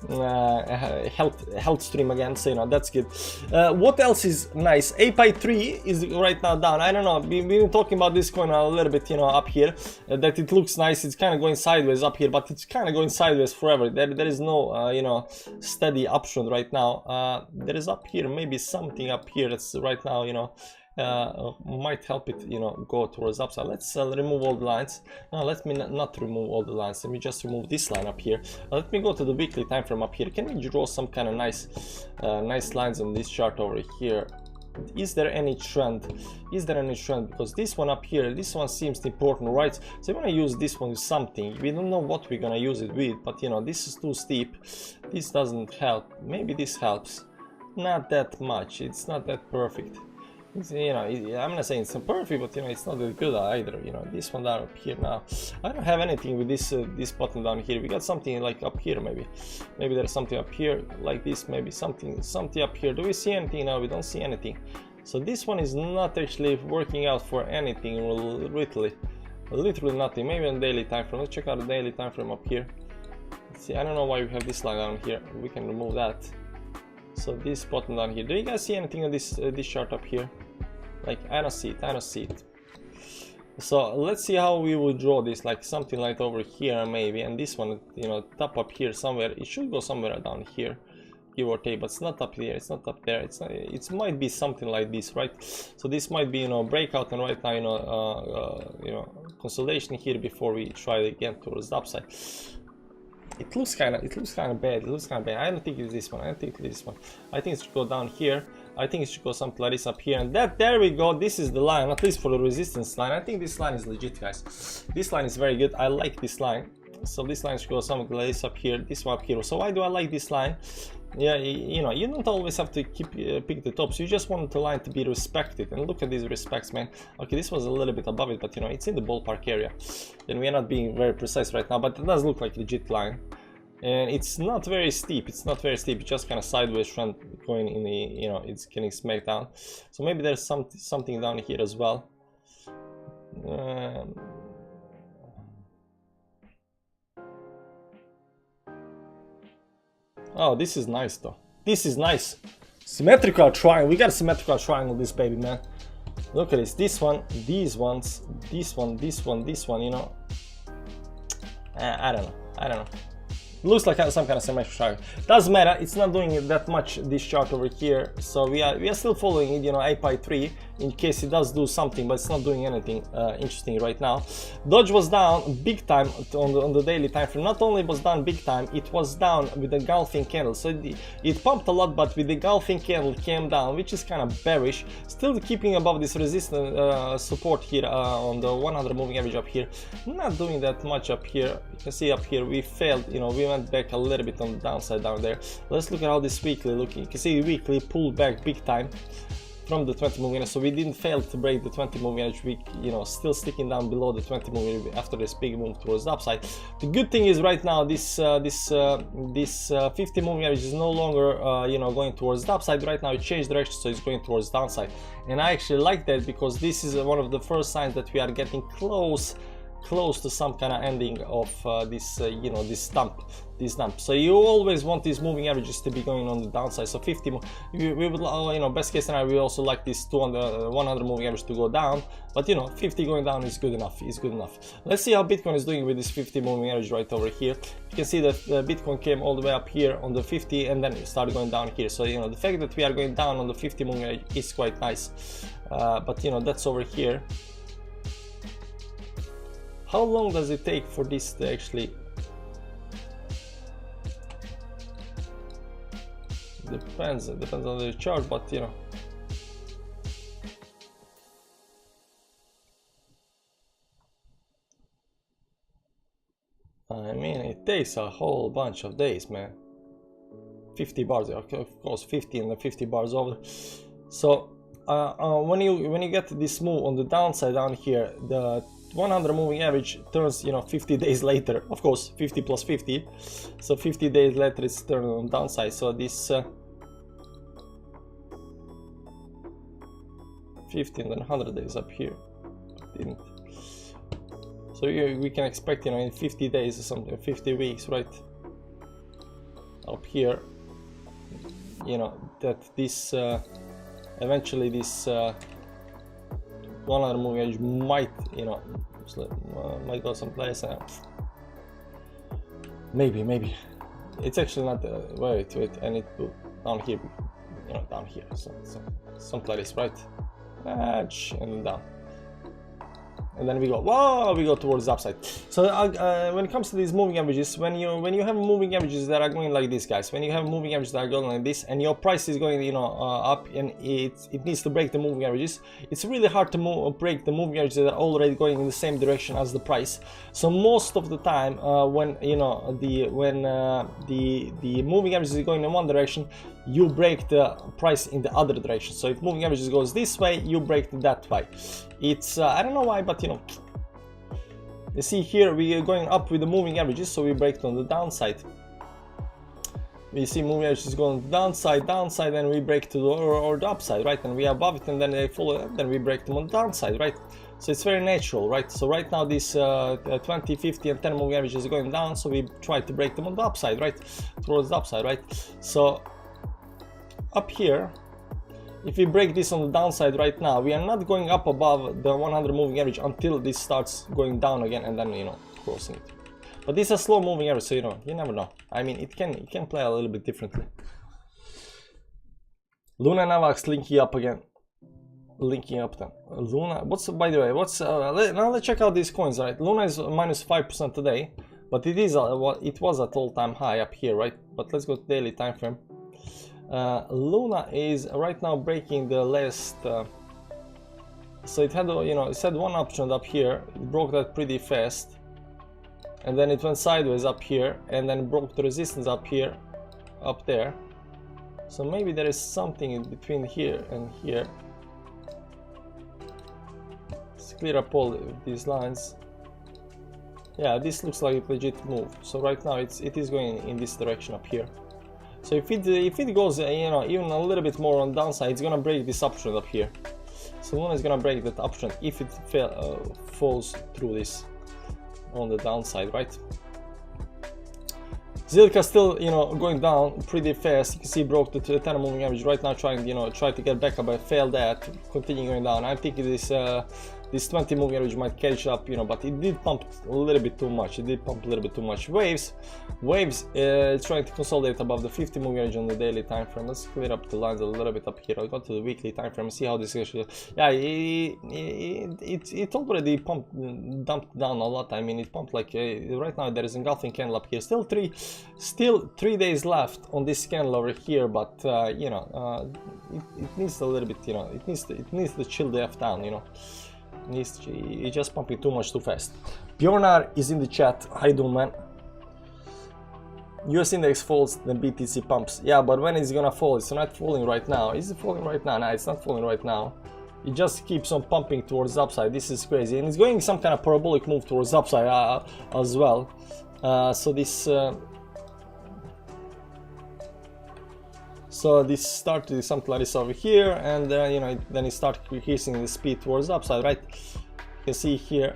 Health stream again, so you know, that's good. What else is nice? API 3 is right now down. I don't know, we've been talking about this coin a little bit, you know, up here, that it looks nice. It's kind of going sideways up here, but it's kind of going sideways forever. There is no you know, steady uptrend right now. There is up here maybe something up here that's right now, you know, might help it, you know, go towards upside. Let's remove all the lines. No, let me not remove all the lines. Let me just remove this line up here. Let me go to the weekly time frame up here. Can we draw some kind of nice lines on this chart over here? Is there any trend? Is there any trend? Because this one up here, this one seems important, right? So we're gonna use this one with something. We don't know what we're gonna use it with, but you know, this is too steep. This doesn't help. Maybe this helps. Not that much. It's not that perfect. You know, I'm not saying it's perfect, but you know, it's not that good either. You know, this one down up here now, I don't have anything with this this button down here. We got something like up here, maybe there's something up here like this, maybe something up here. Do we see anything now? We don't see anything. So this one is not actually working out for anything, literally nothing. Maybe on daily time frame. Let's check out the daily time frame up here. Let's see, I don't know why we have this line down here. We can remove that. So this button down here, do you guys see anything on this this chart up here? Like, I don't see it. So let's see how we will draw this, like something like over here maybe, and this one, you know, top up here somewhere. It should go somewhere down here, give or take, but it's not up here, it's not up there, it's not, it might be something like this, right? So this might be, you know, breakout, and right now, you know, consolidation here before we try again towards the upside. It looks kind of bad. I don't think it's this one. I think it should go down here. I think it should go something like this up here, and there we go. This is the line, at least for the resistance line. I think this line is legit, guys. This line is very good. I like this line. So this line should go something like this up here, this one up here. So why do I like this line? Yeah, you know, you don't always have to keep pick the tops. You just want the line to be respected, and look at these respects, man. Okay, this was a little bit above it, but you know, it's in the ballpark area, and we are not being very precise right now, but it does look like a legit line. And it's not very steep, it's just kind of sideways trend going in the, you know, it's getting smacked down. So maybe there's something down here as well. Oh, this is nice though. This is nice. Symmetrical triangle. We got a symmetrical triangle, this baby, man. Look at this. This one, these ones, this one, you know. I don't know. Looks like some kind of symmetrical triangle. Doesn't matter, it's not doing it that much, this chart over here. So we are still following it, you know, 8x3 in case it does do something, but it's not doing anything interesting right now. Dodge was down big time on the daily time frame. Not only was down big time, it was down with the engulfing candle. So it pumped a lot, but with the engulfing candle came down, which is kind of bearish. Still keeping above this resistance support here on the 100 moving average up here. Not doing that much up here. You can see up here we failed, you know, we went back a little bit on the downside down there. Let's look at how this weekly looking. You can see weekly pulled back big time from the 20 moving average, so we didn't fail to break the 20 moving average. We, you know, still sticking down below the 20 moving average after this big move towards the upside. The good thing is right now this 50 moving average is no longer you know, going towards the upside. Right now it changed direction, so it's going towards the downside, and I actually like that because this is one of the first signs that we are getting close to some kind of ending of this you know, this dump. So you always want these moving averages to be going on the downside. So 50 we would, you know, best case scenario, we also like this 100 moving average to go down, but you know, 50 going down is good enough. Let's see how Bitcoin is doing with this 50 moving average right over here. You can see that Bitcoin came all the way up here on the 50 and then it started going down here. So you know, the fact that we are going down on the 50 moving average is quite nice, but you know, that's over here. How long does it take for this to actually... Depends on the chart, but you know. I mean, it takes a whole bunch of days, man. 50 bars, okay, of course, 50 and the 50 bars over. So when you get this move on the downside down here, the 100 moving average turns, you know, 50 days later, of course, 50 plus 50, so 50 days later it's turned on downside. So this 50 and then 100 days up here didn't. So we can expect, you know, in 50 days or something, 50 weeks, right, up here, you know, that this eventually this 100 moving average might, you know, might go someplace. Maybe it's actually not. Wait, I need to down here, you know, down here, so something like this, right? And down. And then we go, whoa, we go towards the upside. So when it comes to these moving averages, when you have moving averages that are going like this, guys, when you have moving averages that are going like this, and your price is going, you know, up, and it needs to break the moving averages, it's really hard to break the moving averages that are already going in the same direction as the price. So most of the time, when you know the moving average is going in one direction, you break the price in the other direction. So if moving averages goes this way, you break that way. It's I don't know why, but you know, you see here we are going up with the moving averages, so we break it on the downside. We see moving averages going downside, and we break to the or the upside, right? And we are above it, and then they follow, then we break them on the downside, right? So it's very natural, right? So right now this 20, 50, and 10 moving averages are going down, so we try to break them on the upside, right? Towards the upside, right? So up here, if we break this on the downside right now, we are not going up above the 100 moving average until this starts going down again, and then, you know, crossing it. But this is a slow moving average, so you know, you never know. I mean, it can play a little bit differently. Luna and Avax linking up again. Linking up then. Luna, what's, by the way, what's, now let's check out these coins, right? Luna is minus 5% today, but it is, it was at all-time high up here, right? But let's go to daily time frame. Luna is right now breaking the last, so it had, you know, it had one uptrend up here, it broke that pretty fast, and then it went sideways up here, and then broke the resistance up here, up there. So maybe there is something in between here and here. Let's clear up all these lines. Yeah, this looks like a legit move. So right now it is going in this direction up here. So if it goes, you know, even a little bit more on downside, it's gonna break this uptrend up here. So Luna is gonna break that uptrend if it falls through this on the downside, right? Zilka still, you know, going down pretty fast. You can see broke the 10 moving average right now, trying, you know, try to get back up, but failed that, continue going down. I think this 20 moving average might catch up, you know, but it did pump a little bit too much. It did pump a little bit too much. Waves trying to consolidate above the 50 moving average on the daily time frame. Let's clear up the lines a little bit up here. I'll go to the weekly time frame and see how this is. Yeah, it already dumped down a lot. I mean, it pumped like right now there is engulfing candle up here. Still three days left on this candle over here, but you know, it needs a little bit, you know, it needs to chill the F down, you know. It's just pumping too much too fast. Bjornar is in the chat. How you doing, man? US index falls, then BTC pumps. Yeah, but when is it gonna fall? It's not falling right now. Is it falling right now? No, it's not falling right now. It just keeps on pumping towards the upside. This is crazy, and it's going some kind of parabolic move towards the upside as well. So this. So this started something like this over here, and you know, then it started increasing the speed towards the upside, right? You can see here,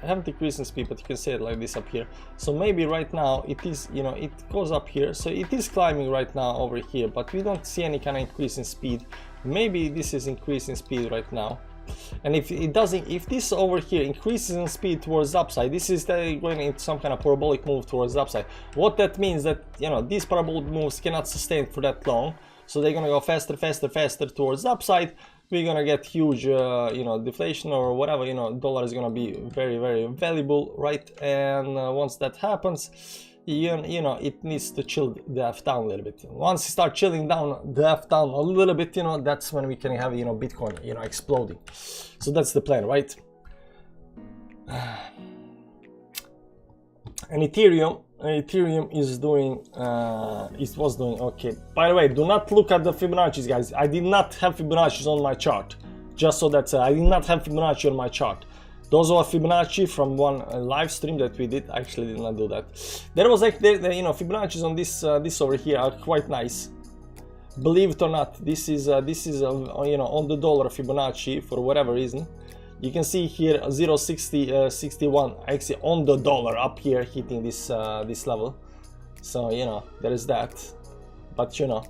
I haven't decreased in speed, but you can see it like this up here. So maybe right now it is, you know, it goes up here, so it is climbing right now over here, but we don't see any kind of increase in speed. Maybe this is increasing speed right now. And if it doesn't, if this over here increases in speed towards the upside, this is going into some kind of parabolic move towards the upside. What that means that, you know, these parabolic moves cannot sustain for that long, so they're gonna go faster towards the upside. We're gonna get huge, you know, deflation or whatever. You know, dollar is gonna be very, very valuable, right? And once that happens, you know, it needs to chill the F down a little bit. Once you start chilling down the F down a little bit, you know, that's when we can have, you know, Bitcoin, you know, exploding. So that's the plan, right? And Ethereum is doing, it was doing okay. By the way, do not look at the Fibonacci's, guys. I did not have Fibonacci's on my chart. Just so that's, I did not have Fibonacci on my chart. Those are Fibonacci from one live stream that we did. I actually did not do that. There was like, you know, Fibonacci's on this this over here are quite nice. Believe it or not, this is you know, on the dollar Fibonacci for whatever reason. You can see here 0.60 61 actually on the dollar up here hitting this this level. So you know, there is that. But you know,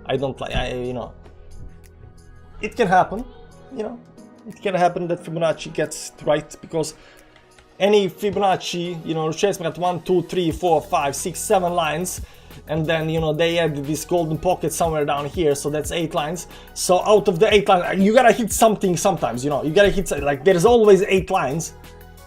I don't like, you know, it can happen, you know. It can happen that Fibonacci gets it right, because any Fibonacci, you know, retracement at 1, 2, 3, 4, 5, 6, 7 lines, and then, you know, they add this golden pocket somewhere down here, so that's 8 lines. So out of the 8 lines, you gotta hit something sometimes, you know, you gotta hit, like, there's always 8 lines,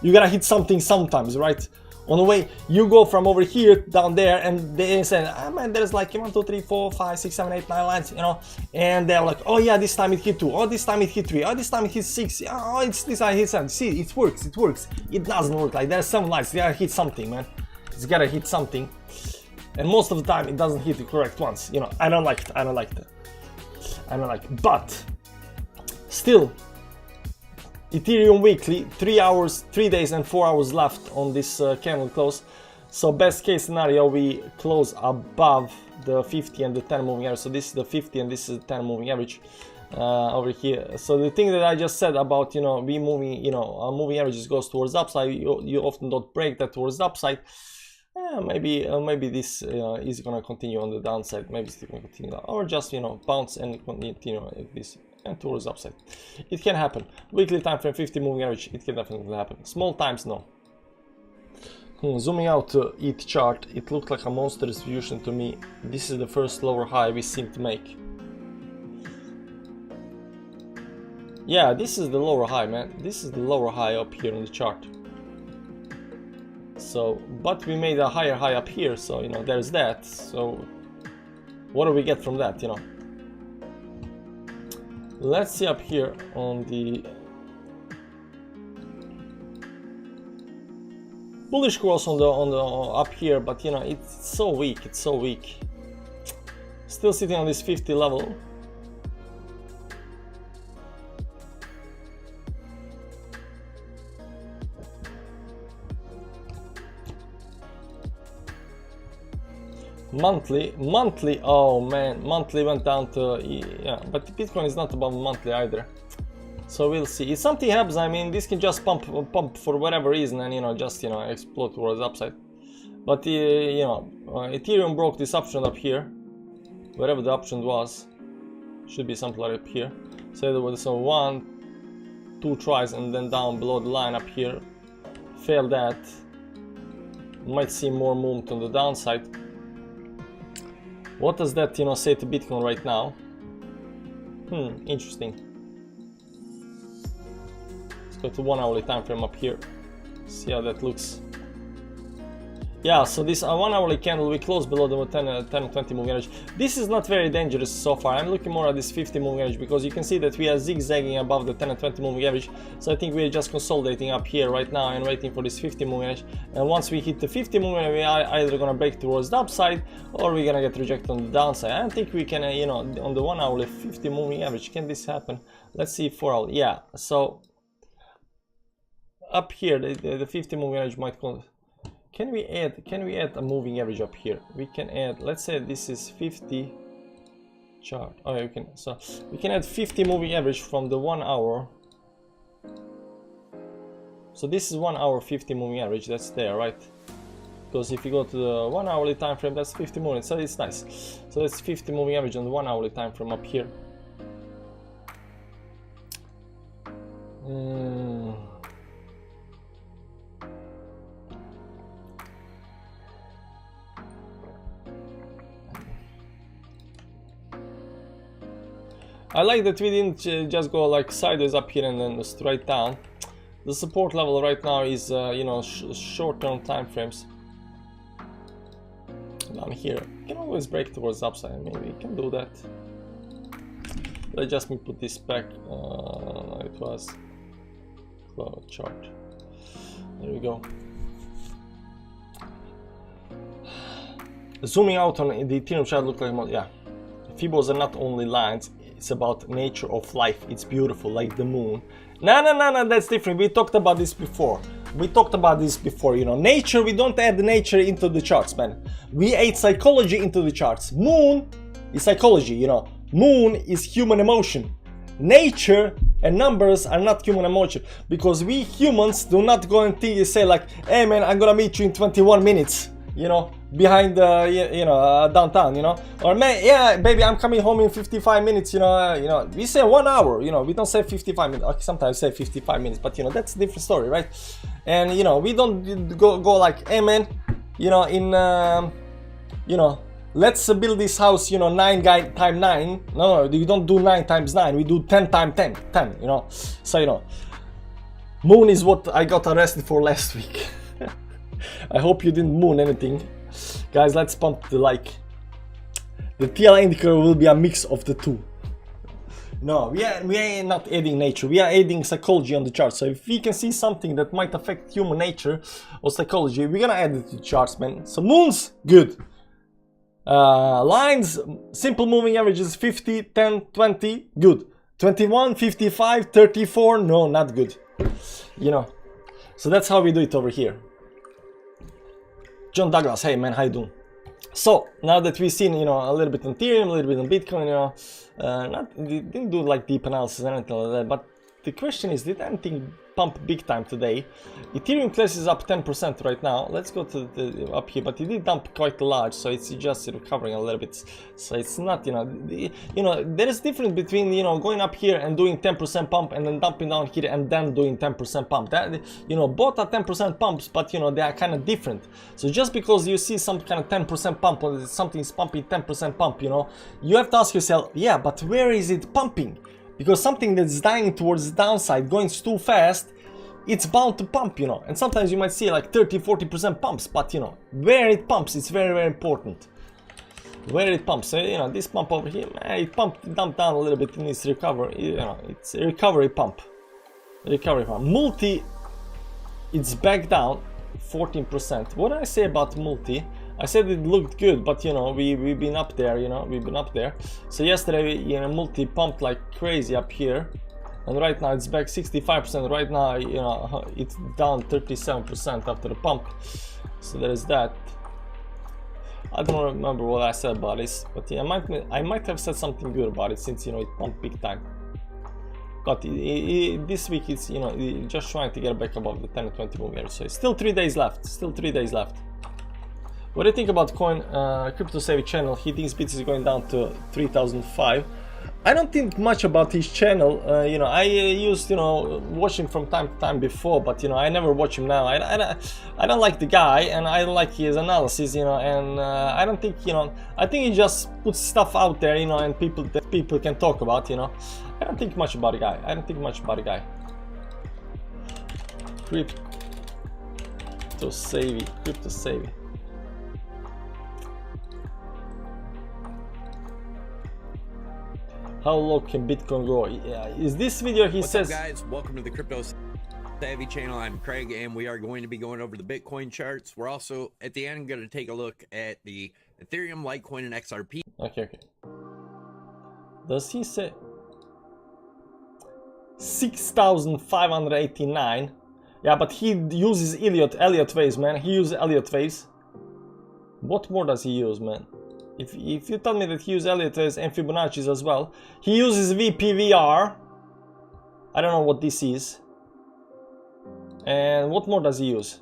you gotta hit something sometimes, right? On the way, you go from over here down there, and they say, ah, man, there's like 1, 2, 3, 4, 5, 6, 7, 8, 9 lines, you know, and they're like, oh yeah, this time it hit 2, oh, this time it hit 3, oh, this time it hit 6, oh, it's this time it hit 7. See, it works, it works. It doesn't work like there's 7 lines. You gotta hit something, man. It's gotta hit something. and most of the time it doesn't hit the correct ones. You know, I don't like it. But still, Ethereum weekly, 3 hours, 3 days and 4 hours left on this candle close. So best case scenario, we close above the 50 and the 10 moving average. So this is the 50 and this is the 10 moving average over here. So the thing that I just said about, you know, we moving, you know, moving averages goes towards upside. You often don't break that towards the upside. Maybe this is gonna continue on the downside. Maybe it's gonna continue down, or just, you know, bounce and continue like this and towards upside. It can happen. Weekly time frame, 50 moving average. It can definitely happen. Small times, no. Zooming out to ETH chart, it looked like a monster distribution to me. This is the first lower high we seem to make. Yeah, this is the lower high, man. This is the lower high up here on the chart. So, but we made a higher high up here, so, you know, there's that. So, what do we get from that, you know? Let's see up here on the bullish cross on the up here, but you know, it's so weak. It's so weak. Still sitting on this 50 level. Monthly, oh man, monthly went down to, yeah, but Bitcoin is not above monthly either. So we'll see. If something happens, I mean, this can just pump for whatever reason and, you know, just, you know, explode towards the upside. But, you know, Ethereum broke this uptrend up here, wherever the uptrend was. Should be something like up here. So there was 1, 2 tries and then down below the line up here. Failed that. Might see more movement on the downside. What does that, you know, say to Bitcoin right now? Interesting. Let's go to 1 hourly time frame up here. See how that looks. Yeah, so this 1 hourly candle, we close below the 10 and 20 moving average. This is not very dangerous so far. I'm looking more at this 50 moving average because you can see that we are zigzagging above the 10 and 20 moving average. So I think we're just consolidating up here right now and waiting for this 50 moving average. And once we hit the 50 moving average, we are either gonna break towards the upside or we're gonna get rejected on the downside. I don't think we can, you know, on the 1 hourly 50 moving average. Can this happen? Let's see 4 hour. Yeah, so up here, the 50 moving average might come. Can we add a moving average up here? We can add, let's say this is 50 chart. Oh, you can, so we can add 50 moving average from the 1 hour. So this is 1 hour 50 moving average, that's there, right? Because if you go to the 1 hourly time frame, that's 50 moving, so it's nice. So that's 50 moving average on the 1 hourly time frame up here. I like that we didn't just go like sideways up here and then straight down. The support level right now is, you know, short-term time frames. Down here, you can always break towards the upside. Maybe we can do that. Let's just put this back. It was chart. There we go. Zooming out on the Ethereum chart, look like, yeah, Fibos are not only lines. It's about nature of life. It's beautiful, like the moon. No, that's different. We talked about this before. You know, nature, we don't add nature into the charts, man. We add psychology into the charts. Moon is psychology, you know. Moon is human emotion. Nature and numbers are not human emotion, because we humans do not go and say like, hey man, I'm gonna meet you in 21 minutes, you know, behind downtown, you know, or man, yeah baby, I'm coming home in 55 minutes, you know, we say 1 hour, you know, we don't say 55 minutes. Okay, sometimes say 55 minutes, but you know, that's a different story, right? And you know, we don't go like, hey man, you know, in you know, let's build this house, you know, 9 times 9. No, we don't do 9 times 9, we do 10 times 10, you know. So you know, moon is what I got arrested for last week. I hope you didn't moon anything. Guys, let's pump the like. The TL indicator will be a mix of the two. No, we are not adding nature, we are adding psychology on the chart. So if we can see something that might affect human nature or psychology, we're gonna add it to the charts, man. So moon's good. Lines, simple moving averages 50, 10, 20, good. 21, 55, 34, no, not good. You know, so that's how we do it over here. John Douglas, hey man, how you doing? So now that we've seen, you know, a little bit on Ethereum, a little bit on Bitcoin, you know, didn't do like deep analysis or anything like that, but the question is, did anything pump big time today? Ethereum class is up 10% right now. Let's go to the up here, but it did dump quite large, so it's just recovering a little bit. So it's not, you know, there is difference between, you know, going up here and doing 10% pump and then dumping down here and then doing 10% pump. That, you know, both are 10% pumps, but you know they are kind of different. So just because you see some kind of 10% pump or something is pumping 10% pump, you know, you have to ask yourself, yeah, but where is it pumping? Because something that's dying towards the downside, going too fast, it's bound to pump, you know. And sometimes you might see like 30-40% pumps, but you know, where it pumps, it's very, very important. Where it pumps, so, you know, this pump over here, it dumped down a little bit in its recovery, you know, it's a recovery pump. Recovery pump. Multi, it's back down 14%. What did I say about multi? I said it looked good, but you know, we've been up there, you know, we've been up there. So yesterday, you know, multi pumped like crazy up here, and right now it's back 65%. Right now, you know, it's down 37% after the pump. So there is that. I don't remember what I said about this, but yeah, I might have said something good about it, since you know it pumped big time. But this week it's, you know, just trying to get back above the 10 and 20 moving average. So it's still 3 days left. Still 3 days left. What do you think about coin crypto savvy channel? He thinks bits is going down to 3005. I don't think much about his channel. You know, I used, you know, watch him from time to time before, but you know, I never watch him now. I don't like the guy, and I don't like his analysis, you know, and I don't think, you know, I think he just puts stuff out there, you know, and people can talk about, you know. I don't think much about the guy. I don't think much about the guy. Crypto savvy. How low can Bitcoin go? Yeah, is this video he says... What's up, guys? Welcome to the Crypto Savvy channel. I'm Craig, and we are going to be going over the Bitcoin charts. We're also, at the end, going to take a look at the Ethereum, Litecoin, and XRP. Okay. Does he say... 6,589? Yeah, but he uses Elliott waves, man. He uses Elliott waves. What more does he use, man? If you tell me that he uses Elliott waves and Fibonacci's as well, he uses VPVR. I don't know what this is. And what more does he use?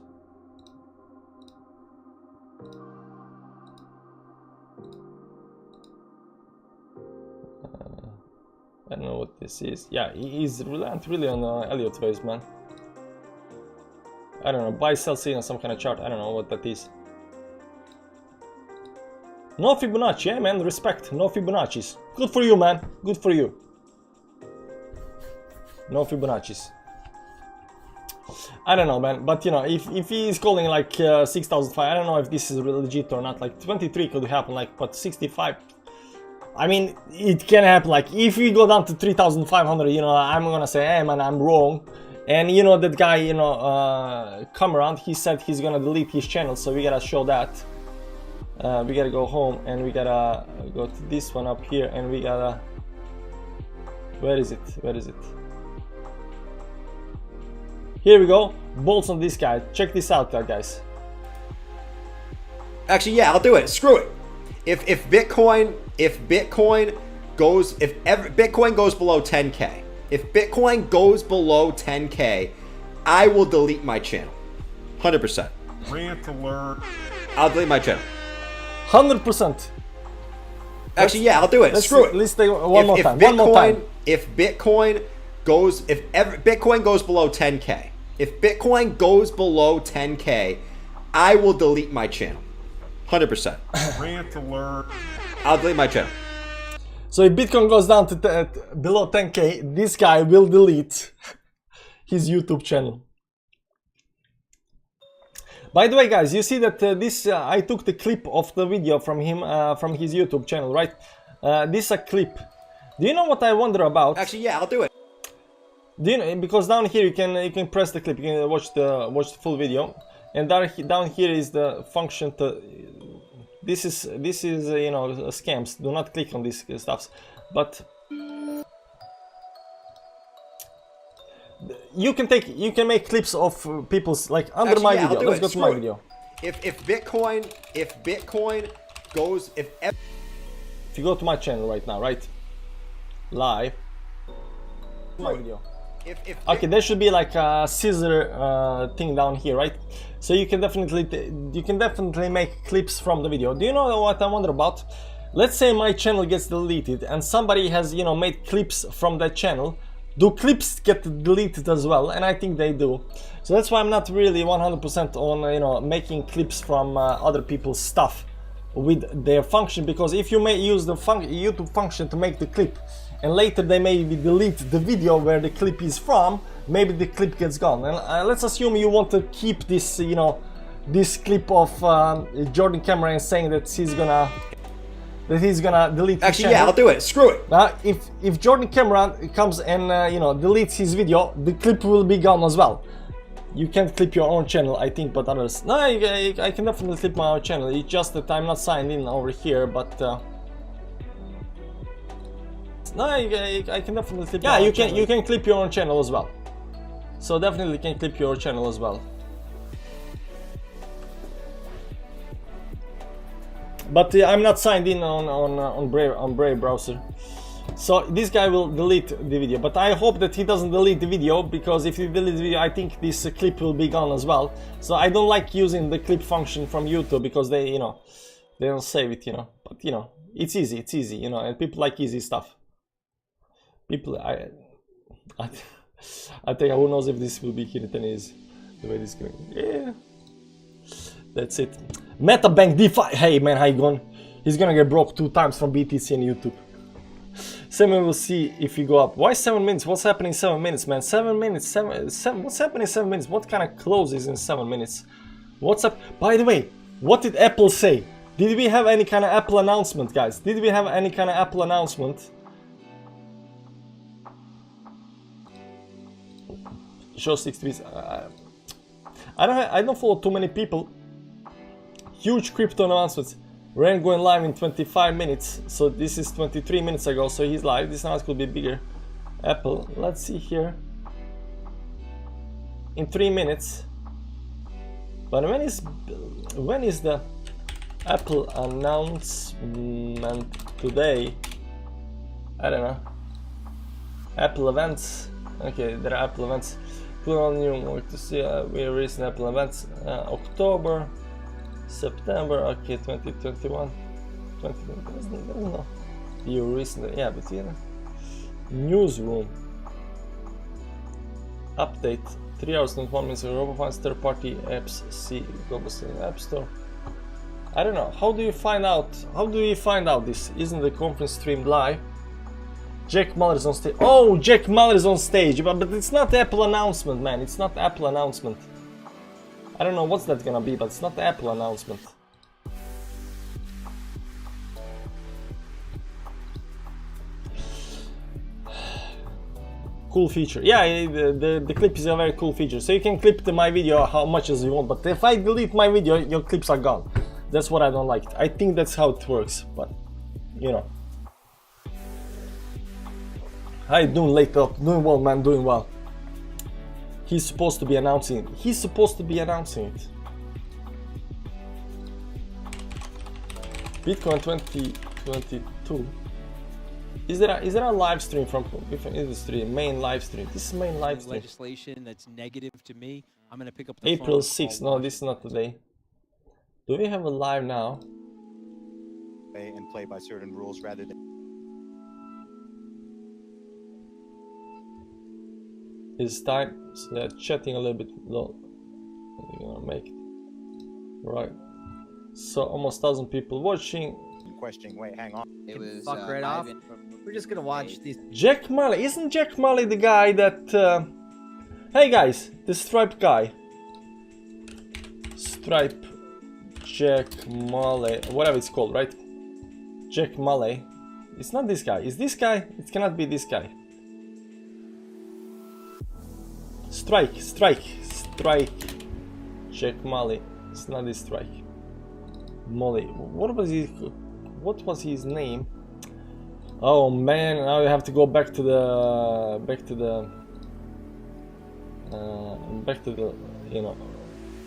I don't know what this is. Yeah, he's really on Elliott waves, man. I don't know, buy, sell, see on some kind of chart. I don't know what that is. No Fibonacci, yeah, man, respect. No Fibonacci's. Good for you, man. Good for you. No Fibonacci's. I don't know, man, but you know, if he is calling like 6,005, I don't know if this is legit or not. Like 23 could happen, like, but 65, I mean, it can happen. Like if we go down to 3,500, you know, I'm gonna say, hey man, I'm wrong. And you know, that guy, you know, come around, he said he's gonna delete his channel, so we gotta show that. We gotta go home, and we gotta go to this one up here, and we gotta... Where is it? Here we go. Bolts on this guy. Check this out, guys. Actually, yeah, I'll do it. Screw it. If Bitcoin goes below 10K, if Bitcoin goes below 10K, I will delete my channel. 100%. Rant alert. I'll delete my channel. 100%. Actually, yeah, I'll do it. Screw it. Let's take one more time. If Bitcoin goes below 10K, if Bitcoin goes below 10K, I will delete my channel. 100%. Rant alert. I'll delete my channel. So if Bitcoin goes down to below 10K, this guy will delete his YouTube channel. By the way, guys, you see that I took the clip of the video from him, from his YouTube channel, right? This is a clip. Do you know what I wonder about? Actually, yeah, I'll do it. Do you know, because down here you can press the clip, you can watch the full video, and down here is the function to This is you know, scams. Do not click on these stuffs. But you can make clips of people's, like, under Actually, my yeah, video. I'll do Let's it. go to Screw my it. video. If Bitcoin goes, if you go to my channel right now, right? Live. My video. Okay, there should be like a scissor thing down here, right? So you can definitely make clips from the video. Do you know what I wonder about? Let's say my channel gets deleted and somebody has, you know, made clips from that channel. Do clips get deleted as well? And I think they do. So that's why I'm not really 100% on, you know, making clips from other people's stuff with their function, because if you may use the YouTube function to make the clip and later they maybe delete the video where the clip is from, maybe the clip gets gone. And let's assume you want to keep this, you know, this clip of Jordan Cameron saying that he's gonna delete the actually, channel. yeah, I'll do it. Screw it. If Jordan Cameron comes and you know, deletes his video, the clip will be gone as well. You can't clip your own channel, I think, but others. No, I can definitely clip my own channel. It's just that I'm not signed in over here, but no, I can definitely clip. Yeah, you can clip your own channel as well. So definitely can clip your channel as well. But I'm not signed in on Brave browser. So this guy will delete the video, but I hope that he doesn't delete the video, because if he deletes the video, I think this clip will be gone as well. So I don't like using the clip function from YouTube, because they, you know, they don't save it, you know. But you know, it's easy, you know, and people like easy stuff. People, I think, who knows if this will be Kiritan is the way this is going. Yeah, that's it. MetaBank DeFi. Hey man, how you going? He's gonna get broke 2 times from BTC and YouTube. 7 will see if you go up. Why 7 minutes? What's happening in 7 minutes, man? 7 minutes, 7. What's happening in 7 minutes? What kind of close is in 7 minutes? What's up? By the way, what did Apple say? Did we have any kind of Apple announcement, guys? Did we have any kind of Apple announcement? Show 6 tweets. I don't follow too many people. Huge crypto announcements. Rand going live in 25 minutes, so this is 23 minutes ago, so he's live. This announcement could be bigger. Apple, let's see here. In 3 minutes. But when is the Apple announcement today? I don't know. Apple events. Okay, there are Apple events. Put on new work to see. We are releasing Apple events. October. September, okay, 2021, 2020, no. You recently, yeah, but you know. Newsroom. Update. 3 hours and 1 minute. RoboFinance third-party apps. See Global App Store. I don't know. How do you find out? How do you find out this? Isn't the conference streamed live? Jack Muller is on stage. Oh, Jack Muller is on stage, but it's not Apple announcement, man. It's not Apple announcement. I don't know what's that gonna be, but it's not the Apple announcement. Cool feature. Yeah, the clip is a very cool feature. So you can clip my video how much as you want, but if I delete my video, your clips are gone. That's what I don't like. I think that's how it works, but you know. How you doing, late up? Doing well, man, doing well. He's supposed to be announcing it. He's supposed to be announcing it. Bitcoin 2022. Is there a live stream from different industry? Main live stream. This is main live stream. Legislation that's negative to me. I'm gonna pick up the April phone, 6th. No, this is not today. Do we have a live now? And play by certain rules rather than. It's time. So they're chatting a little bit low. We're gonna make it. Right. So almost 1,000 people watching. Questioning, wait, hang on. It was Fuck right off. Ivan from We're just gonna watch these. Jack Malley. Isn't Jack Malley the guy that... Hey guys, the striped guy. Stripe Jack Malley. Whatever it's called, right? Jack Malley. It's not this guy. Is this guy? It cannot be this guy. Strike. Jack Malley. It's not this strike. Molly. What was his name? Oh man, now you have to go back to the you know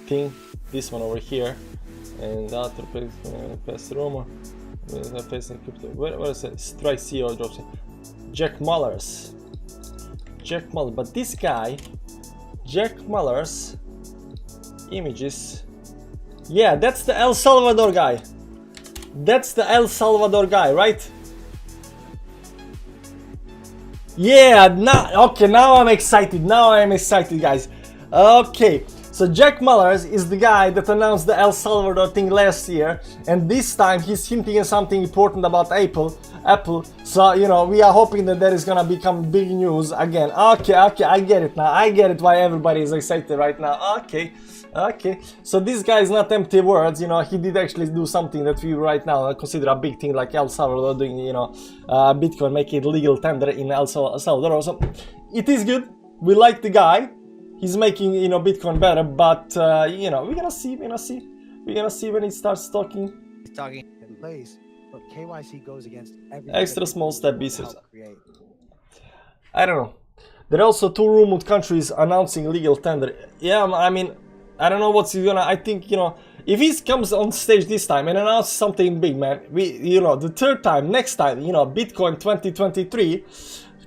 thing. This one over here, and the other pass rumor. Where is it? Strike CEO drops in. Jack Mullers. Jack Muller, but this guy, Jack Muller's images. Yeah, that's the El Salvador guy. That's the El Salvador guy, right? Yeah, now I'm excited. Now I'm excited, guys. Okay, so Jack Mullers is the guy that announced the El Salvador thing last year, and this time he's hinting at something important about Apple. So you know, we are hoping that is gonna become big news again. Okay, I get it now. I get it why everybody is excited right now. Okay. So this guy is not empty words. You know, he did actually do something that we right now consider a big thing, like El Salvador doing, you know, Bitcoin, making it legal tender in El Salvador. So it is good. We like the guy. He's making, you know, Bitcoin better, but you know, we're gonna see when he starts talking. He's talking in place, but KYC goes against everything. Extra small step pieces. I don't know. There are also 2 rumored countries announcing legal tender. Yeah, I mean, I don't know what's he gonna. I think, you know, if he comes on stage this time and announces something big, man, you know, the third time, next time, you know, Bitcoin 2023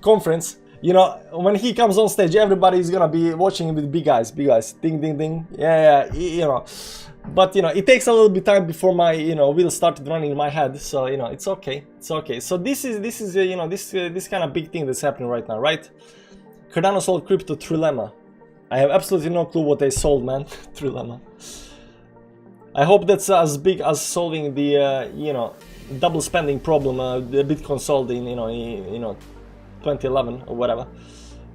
conference. You know, when he comes on stage, everybody is gonna be watching him with big eyes, ding, ding, ding. Yeah, you know. But you know, it takes a little bit time before my, you know, wheels started running in my head. So you know, it's okay. So this is you know, this kind of big thing that's happening right now, right? Cardano sold crypto Trilemma. I have absolutely no clue what they sold, man. Trilemma. I hope that's as big as solving the you know, double spending problem the Bitcoin solved in, you know 2011 or whatever.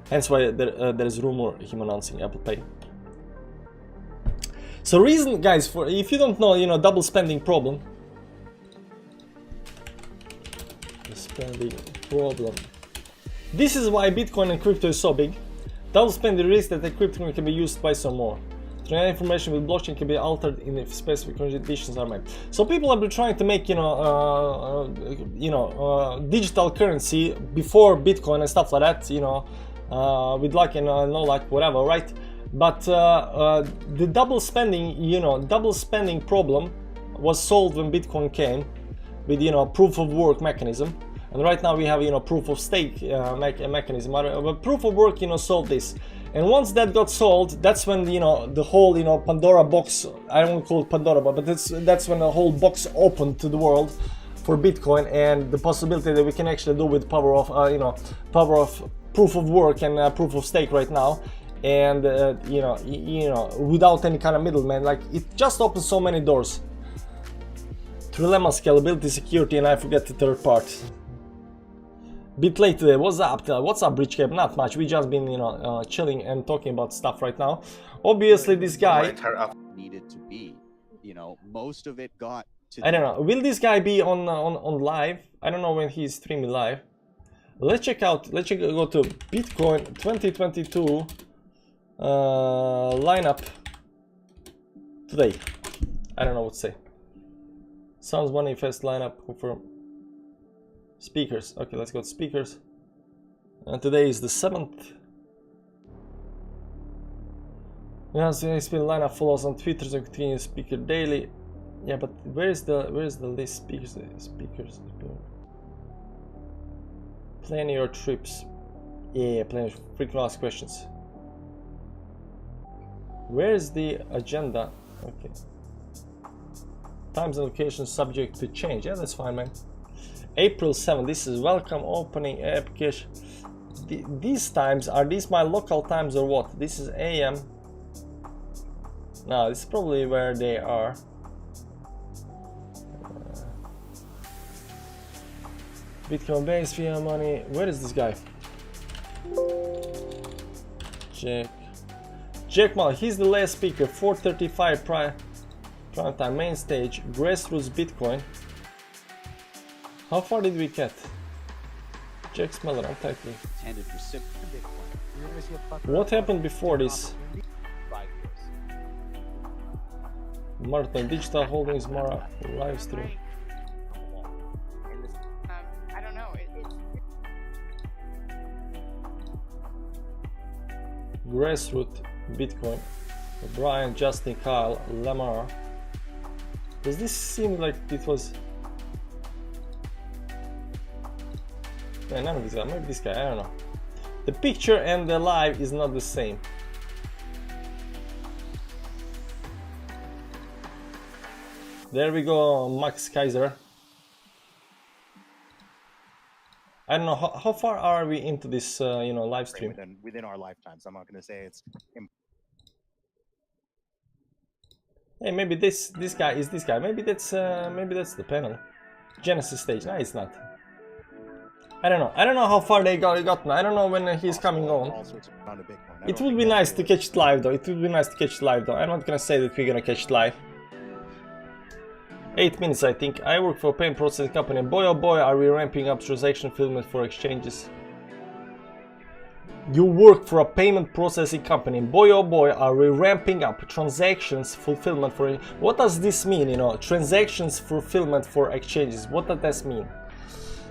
Hence why there is rumor him announcing Apple Pay. So reason, guys, for if you don't know, you know, double spending problem. The spending problem. This is why Bitcoin and crypto is so big. Double spending risk that the crypto can be used by some more. Transfer information with blockchain can be altered in if specific conditions are met. So people have been trying to make, you know, digital currency before Bitcoin and stuff like that, you know, with luck and no luck, whatever, right? But the double spending problem was solved when Bitcoin came with, you know, proof of work mechanism. And right now we have, you know, proof of stake mechanism. But proof of work, you know, solved this. And once that got solved, that's when, you know, the whole, you know, Pandora box, I don't call it Pandora, but that's when the whole box opened to the world for Bitcoin, and the possibility that we can actually do with power of, power of proof of work and proof of stake right now. And, you know, without any kind of middleman, like, it just opens so many doors. Trilemma, scalability, security, and I forget the third part. Bit late today. What's up, Bridge Cap? Not much. We just been, you know, chilling and talking about stuff right now. Obviously, this guy needed to be, you know, most of it got to. I don't know. Will this guy be on live? I don't know when he's streaming live. Let's check out. Let's go to Bitcoin 2022 lineup today. I don't know what to say. Sounds manifest lineup confirm. Speakers. Okay, let's go to speakers. And today is the 7th. Yeah, so it's been lineup follows on Twitter, so continue speaker daily. Yeah, but where's the list? Speakers. Plan your trips. Yeah, plan frequent asked questions. Where's the agenda? Okay. Times and locations subject to change. Yeah, that's fine, man. April 7th, this is welcome opening application. These times, are these my local times or what? This is AM. No, this is probably where they are. Bitcoin base, fiat money. Where is this guy? Jack Mal, he's the last speaker. 4:35 prime time, main stage, grassroots Bitcoin. How far did we get? Jack Smeller, I'm typing. What happened before this? Martin, digital holdings more live stream. I don't know. Grassroot, Bitcoin, Brian, Justin, Kyle, Lamar. Does this seem like it was? Yeah, none of this guy. Maybe this guy. I don't know. The picture and the live is not the same. There we go, Max Kaiser. I don't know how far are we into this, live stream. Within our lifetimes. I'm not going to say it's. Hey, maybe this guy is this guy. Maybe that's the panel. Genesis stage. No, it's not. I don't know. I don't know how far they got. I don't know when he's coming on. It would be nice to catch it live, though. I'm not gonna say that we're gonna catch it live. 8 minutes, I think. I work for a payment processing company. Boy, oh boy, are we ramping up transaction fulfillment for exchanges. You work for a payment processing company. Boy, oh boy, are we ramping up transactions fulfillment for... What does this mean, Transactions fulfillment for exchanges. What does that mean?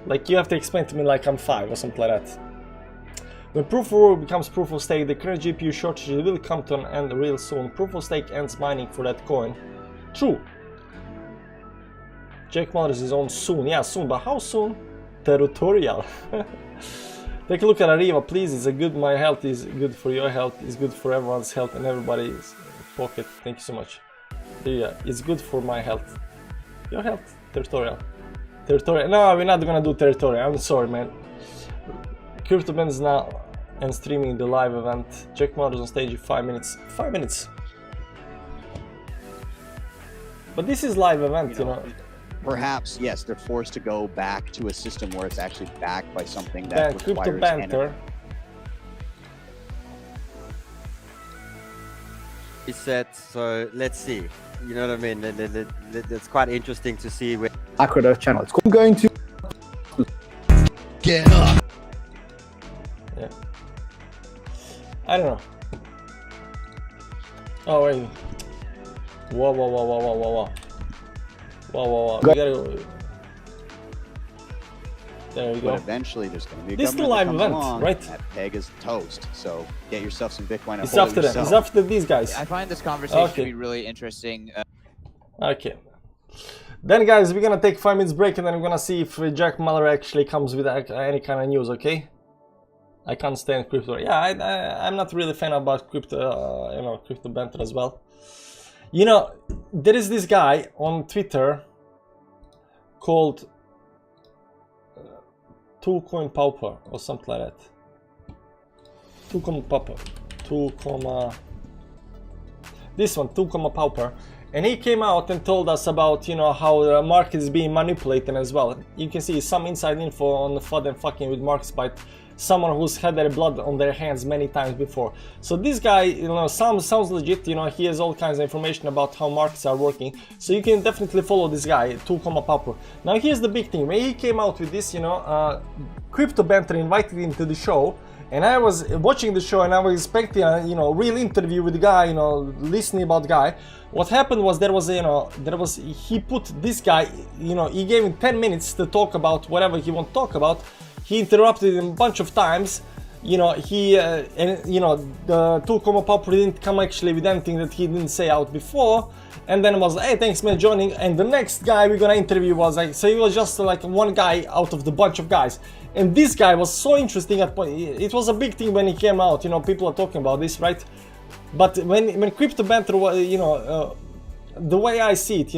Like, you have to explain to me like I'm 5 or something like that. When proof of work becomes proof of stake, the current GPU shortage will come to an end real soon. Proof of stake ends mining for that coin. True. Jack Mullers is on soon. Yeah, soon. But how soon? Territorial. Take a look at Arriva, please. It's a good. My health is good for your health. It's good for everyone's health and everybody's pocket. Thank you so much. Yeah, it's good for my health. Your health. Territorial. Territorial. No, we're not gonna do territorial. I'm sorry, man. CryptoBand is now and streaming the live event. Jack Mullers on stage in 5 minutes. 5 minutes. But this is live event, Perhaps, yes, they're forced to go back to a system where it's actually backed by something that requires Crypto Banter. He said, so let's see. You know what I mean? It's quite interesting to see where Aqueduct channel. I'm going to get up. Yeah. I don't know. Oh wait. Whoa. Whoa. We gotta go. There we go. But eventually there's going to be a This is the government live that comes event, along, right? That peg is toast. So get yourself some Bitcoin and It's hold after it them. yourself. It's after these guys. I find this conversation to Okay. be really interesting. Okay. Then guys, we're gonna take 5 minutes break and then we're gonna see if Jack Muller actually comes with any kind of news, okay? I can't stand crypto. Yeah, I'm not really a fan about crypto, crypto banter as well. There is this guy on Twitter called 2 Pauper or something like that. 2 Pauper. This one, 2 Pauper. And he came out and told us about, how the market is being manipulated as well. You can see some inside info on the FUD and fucking with markets by someone who's had their blood on their hands many times before. So this guy, sounds legit. He has all kinds of information about how markets are working. So you can definitely follow this guy, 2 Pauper. Now here's the big thing. When he came out with this, Crypto Banter invited him to the show. And I was watching the show and I was expecting a real interview with the guy, listening about the guy. What happened was he put this guy, he gave him 10 minutes to talk about whatever he wanted to talk about. He interrupted him a bunch of times. The 2 Pauper didn't come actually with anything that he didn't say out before. And then it was, hey, thanks man joining. And the next guy we're gonna interview was so he was just like one guy out of the bunch of guys. And this guy was so interesting at point. It was a big thing when he came out, people are talking about this, right? But when Crypto Banter, the way I see it,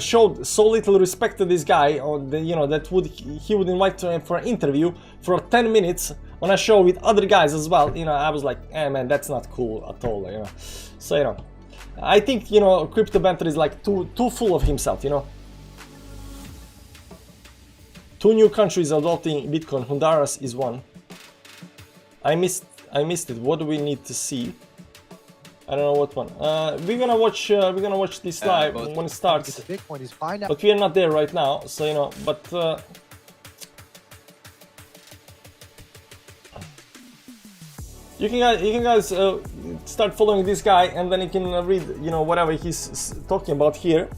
showed so little respect to this guy, he would invite him for an interview for 10 minutes on a show with other guys as well. I was like, man, that's not cool at all, So I think Crypto Banter is like too full of himself, 2 new countries adopting Bitcoin. Honduras is one. I missed it. What do we need to see? I don't know what one. We're gonna watch this live when it starts. Bitcoin is fine now. But we are not there right now, so but You can guys start following this guy, and then you can read, you know, whatever he's talking about here.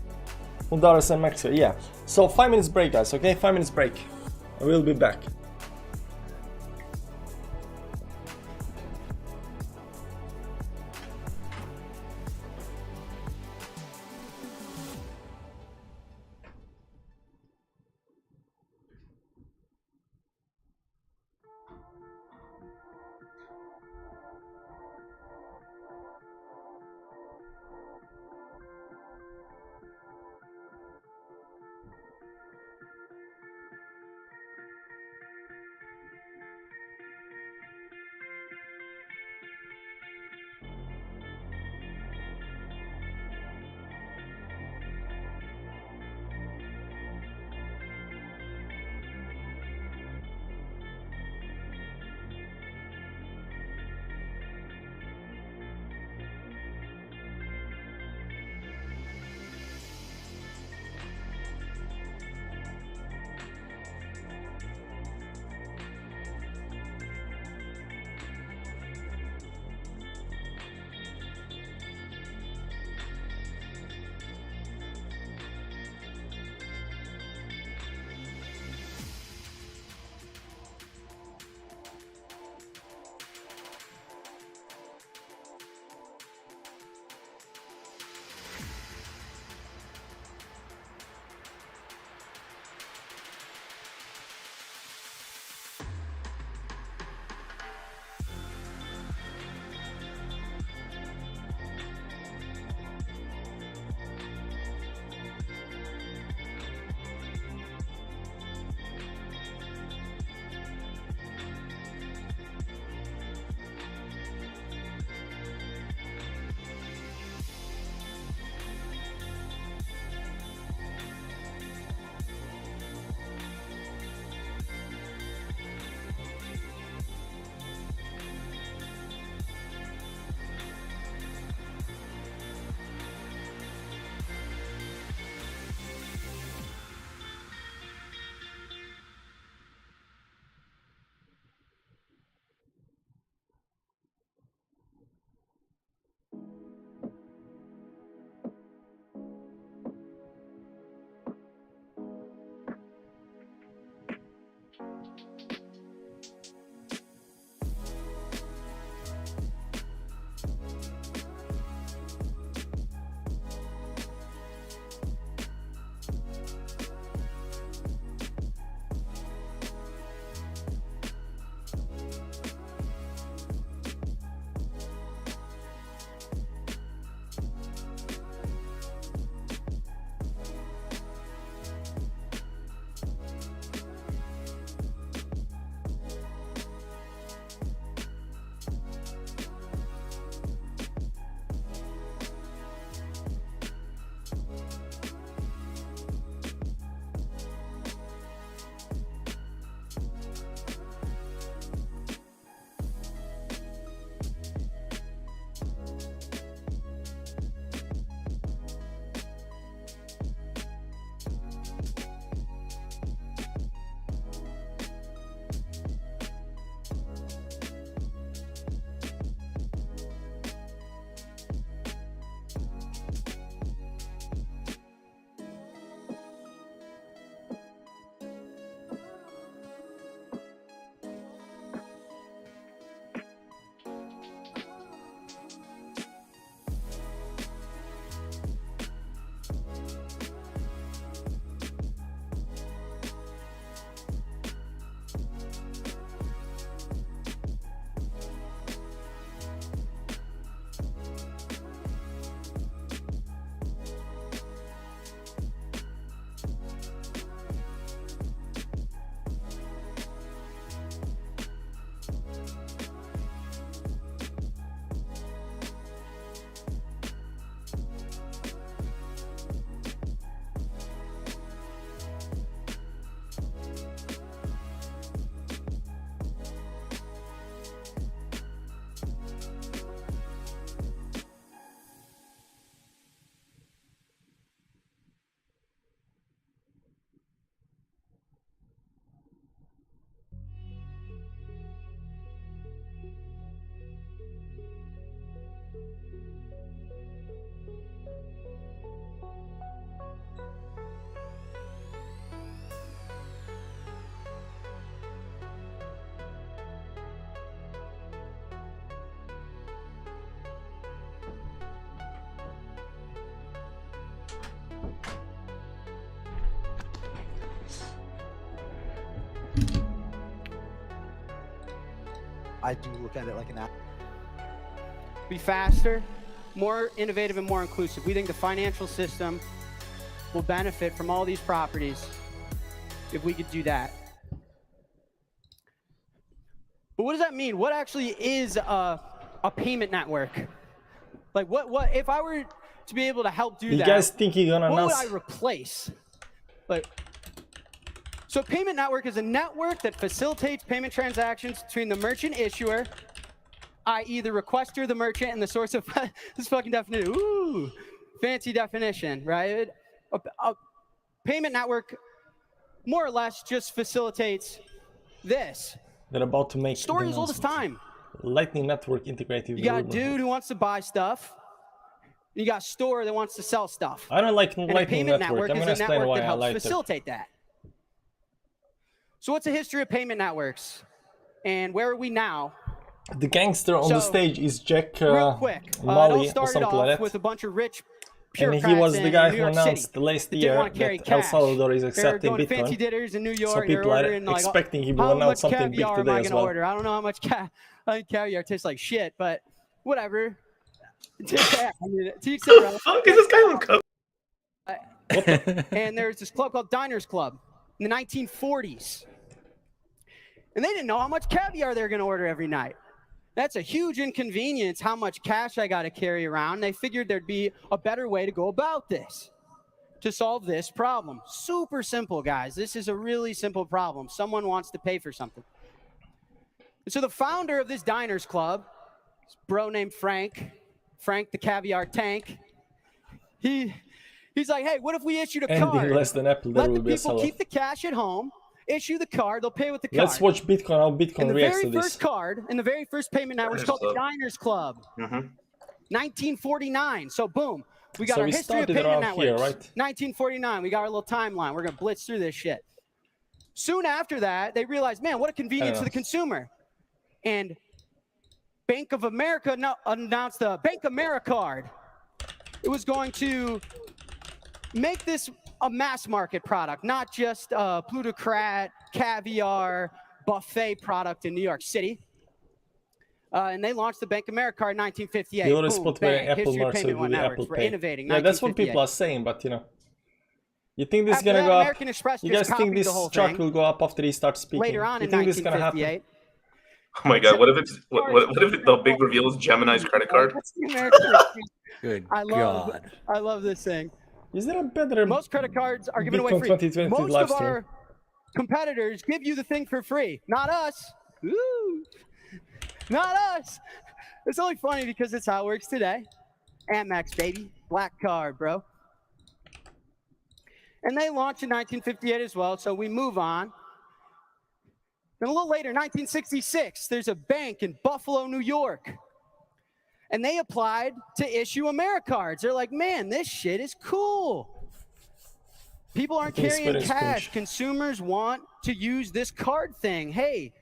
Honduras and Mexico, yeah. So 5 minutes break, guys. Okay, 5 minutes break. I will be back. I do look at it like an app. Be faster, more innovative, and more inclusive. We think the financial system will benefit from all these properties if we could do that. But what does that mean? What actually is a payment network? Like what if I were to be able to help do that? You guys think you're gonna what would announce? I replace? Like, so a payment network is a network that facilitates payment transactions between the merchant issuer, i.e. the requester, the merchant, and the source of this fucking definition. Ooh, fancy definition, right? A payment network more or less just facilitates this. They're about to make Story as old as time. Lightning Network integrated. You got a dude who wants to buy stuff. You got a store that wants to sell stuff. I don't like And Lightning a payment Network. I'm is gonna a explain network why that I helps like it. facilitate that. So what's the history of payment networks? And where are we now? The gangster on the stage is Jack Real quick, it all Molly or started something off like that. with a bunch of rich And he bureaucrats was the in guy New who York announced City the last that didn't year want to carry that El cash. Salvador is They were accepting going to fancy Bitcoin. dinners in New So York. They were people are ordering like, expecting he will how announce much something big caviar am today I as gonna well. order? I don't know how much caviar tastes like shit, but whatever. To each their own. Fuck is this guy on coke? And there's this club called Diners Club in the 1940s. And they didn't know how much caviar they're going to order every night. That's a huge inconvenience, how much cash I got to carry around. They figured there'd be a better way to go about this, to solve this problem. Super simple, guys. This is a really simple problem. Someone wants to pay for something. And so the founder of this Diners Club, this bro named Frank the Caviar Tank, he's like, hey, what if we issued a Anything card? less than Apple, there Let will the be a people seller. keep the cash at home, issue the card, they'll pay with the card. Let's watch Bitcoin, how Bitcoin And the reacts very to this. first card and the very first payment network is called the Diners Club. 1949. So boom, we got So our we history of started payment around networks. here, right? 1949, we got our little timeline. We're gonna blitz through this shit. Soon after that, they realized, man, what a convenience for the consumer. And Bank of America announced the Bank Americard. It was going to make this a mass market product, not just a plutocrat, caviar, buffet product in New York City. And they launched the Bank Americard in 1958. They already Boom, spot by bang, Apple history of Mark, so payment it will be networks. Apple We're Pay. innovating. Yeah, that's what 1958. people are saying, but you know. You think this is After gonna that, go up? American Express You just guys think copied this the whole chart thing. will go up after he starts speaking? Later on You in think this is gonna happen? 1958. Oh my god, what if it's what if the big reveal is Gemini's credit card? That's the American Express. Good I love this thing. Is there a better Most credit cards are given away Bitcoin free. 2020 Most live of stream? our competitors give you the thing for free. Not us. Ooh. Not us. It's only funny because it's how it works today. Amex, baby. Black card, bro. And they launched in 1958 as well, so we move on. Then a little later, 1966, there's a bank in Buffalo, New York. And they applied to issue AmeriCards. They're like, man, this shit is cool. People aren't carrying cash. Consumers want to use this card thing. Hey,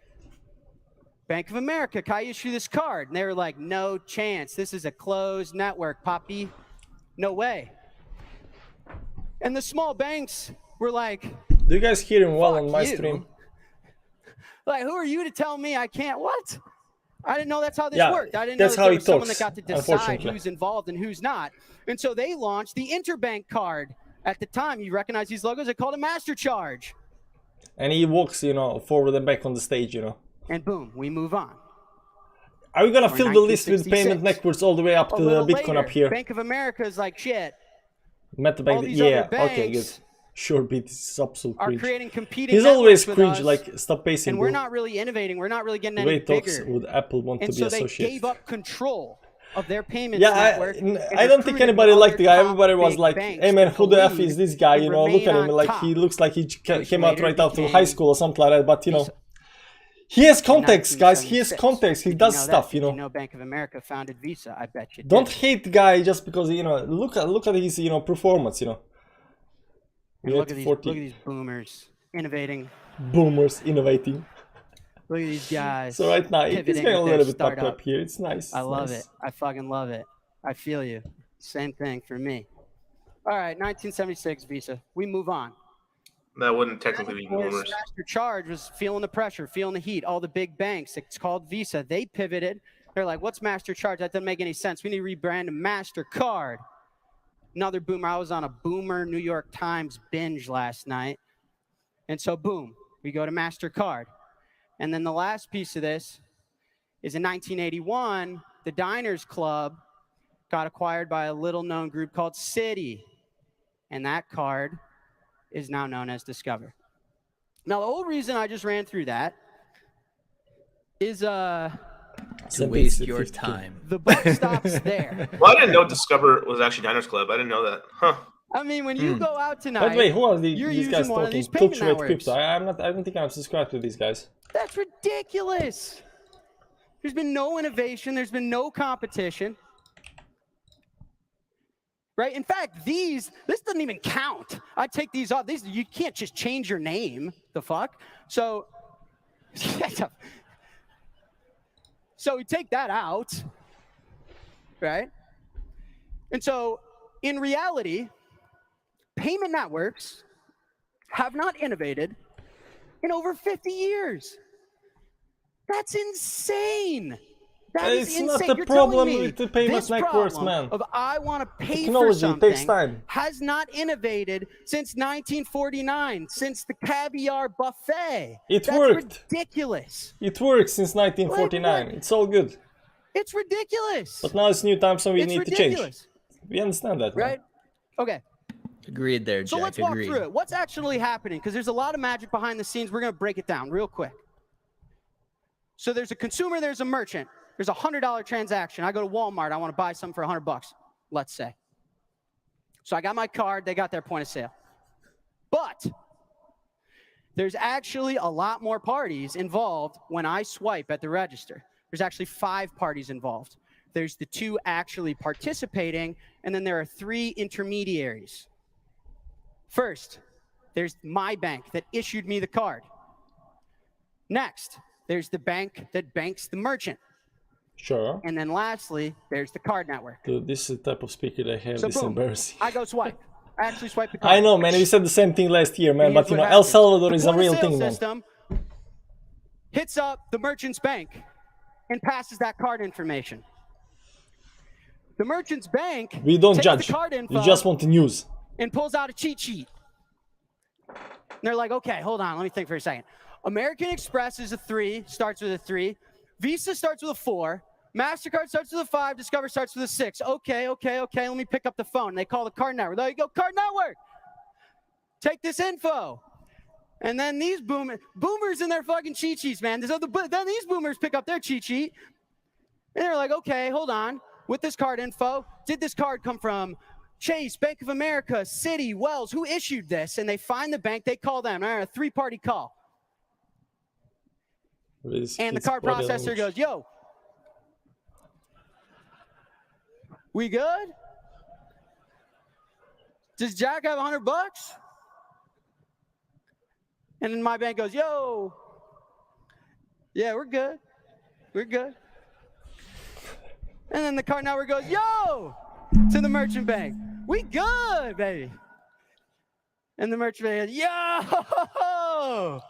Bank of America, can I issue this card? And they were like, no chance. This is a closed network, Poppy. No way. And the small banks were like, do you guys hear him well on my you. stream? Like, who are you to tell me I can't? What? I didn't know that's how this Yeah, worked. I didn't that's know how there he was someone that talks, got to decide unfortunately. who's involved and who's not. And so they launched the interbank card. At the time, you recognize these logos? They called it Master Charge. And he walks, you know, forward and back on the stage, you know. And boom, we move on. Are we gonna Or fill the list with 1966. payment networks all the way up A to the little Bitcoin later, up here? Bank of America is like, shit. All MetaBank, these yeah, other okay, good. banks Sure, beat this is absolute are cringe. creating competing He's always networks with cringe, us, like, stop pacing, and bro. we're not really innovating. We're not really getting The any way he talks, bigger. would Apple want And to be so they associated? gave up control of their payments Yeah, network. I don't think anybody liked the guy. Everybody was like, hey man, who the F is this guy? You know, look at him, like, he looks like he came out right out of high school or something like that, but you know, he has context, guys, he has context, he does stuff, you know. You know, Bank of America founded Visa, I bet you. Don't hate the guy just because, you know, look at his, you know, performance, you know. And look at these boomers innovating. Boomers innovating. Look at these guys. So right now, it's pivoting going a with their little bit startup. up here. It's nice. I love nice. it. I fucking love it. I feel you. Same thing for me. All right, 1976 Visa. We move on. That wouldn't technically be Of course, boomers. MasterCharge was feeling the pressure, feeling the heat. All the big banks, it's called Visa, they pivoted. They're like, what's MasterCharge? That doesn't make any sense. We need to rebrand to MasterCard. Another boomer. I was on a boomer New York Times binge last night. And so, boom, we go to MasterCard. And then the last piece of this is in 1981, the Diners Club got acquired by a little-known group called Citi. And that card is now known as Discover. Now, the whole reason I just ran through that is to waste your time. the buck stops there. Well, I didn't know Discover was actually Diners Club. I didn't know that. Huh. I mean, when you go out tonight, By the way, who are you're these guys using one of talking? these payment Fluctuate networks. crypto. I don't think I'm subscribed to these guys. That's ridiculous. There's been no innovation. There's been no competition. Right? In fact, this doesn't even count. I take these off. You can't just change your name. The fuck? So we take that out. Right? And so in reality, payment networks have not innovated in over 50 years. That's insane. That is It's insane. not the You're problem telling me with the payment this networks, problem man. of I want to pay for Technology something takes time. has not innovated since 1949, since the caviar buffet. It That's worked. ridiculous. It works since 1949. Like, It's all good. It's ridiculous. But now it's new time, so we It's need to change. ridiculous. We understand that, man. Right? Okay. Agreed there, Jack. So let's walk Agreed. through it. What's actually happening? Because there's a lot of magic behind the scenes. We're going to break it down real quick. So there's a consumer, there's a merchant. There's a $100 transaction. I go to Walmart. I want to buy something for $100, let's say. So I got my card. They got their point of sale. But there's actually a lot more parties involved when I swipe at the register. There's actually 5 parties involved. There's the 2 actually participating, and then there are 3 intermediaries. First, there's my bank that issued me the card. Next, there's the bank that banks the merchant. Sure. And then lastly, there's the card network. Dude, this is the type of speaker they have. So This is boom, embarrassing. I go swipe. I actually swipe the card. I know, man. We said the same thing last year, man. And But here's you know, what El happens. Salvador The is a real point-of-sale thing, man. system hits up the merchant's bank and passes that card information. The merchant's bank We don't takes judge. the card info You just want the news. and pulls out a cheat sheet. And they're like, okay, hold on, let me think for a second. American Express is a 3, starts with a 3. Visa starts with a 4. MasterCard starts with a 5. Discover starts with a 6. Okay, let me pick up the phone. They call the card network. There you go, card network. Take this info. And then these boomers in their fucking cheat sheets, man. Then these boomers pick up their cheat sheet. And they're like, okay, hold on. With this card info, did this card come from Chase, Bank of America, Citi, Wells? Who issued this? And they find the bank. They call them. A 3-party call. And the card processor goes, yo, we good? Does Jack have $100? And then my bank goes, yo, yeah, we're good. We're good. And then the card network goes, yo, to the merchant bank. We good, baby. And the merchant bank goes, yo,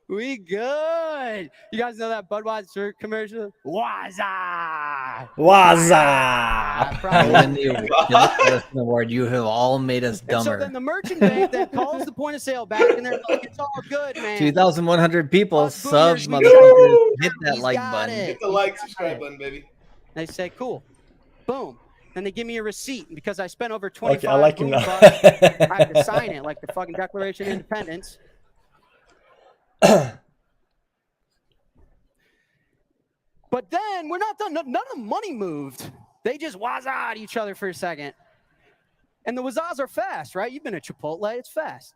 we good. You guys know that Budweiser commercial? Waza. Waza. When you the award, you have all made us And so dumber. then the merchant bank then calls the point of sale back, and they're like, it's all good, man. 2,100 people Us sub, boomers, motherfuckers. Hit that He's like got button. it. Hit the like, subscribe button, baby. They say, cool. Boom. Then they give me a receipt. And because I spent over 25 Okay, I like him now. bucks, I have to sign it like the fucking Declaration of Independence. But then we're not done. None of the money moved. They just wazza at each other for a second. And the wazzas are fast, right? You've been at Chipotle. It's fast.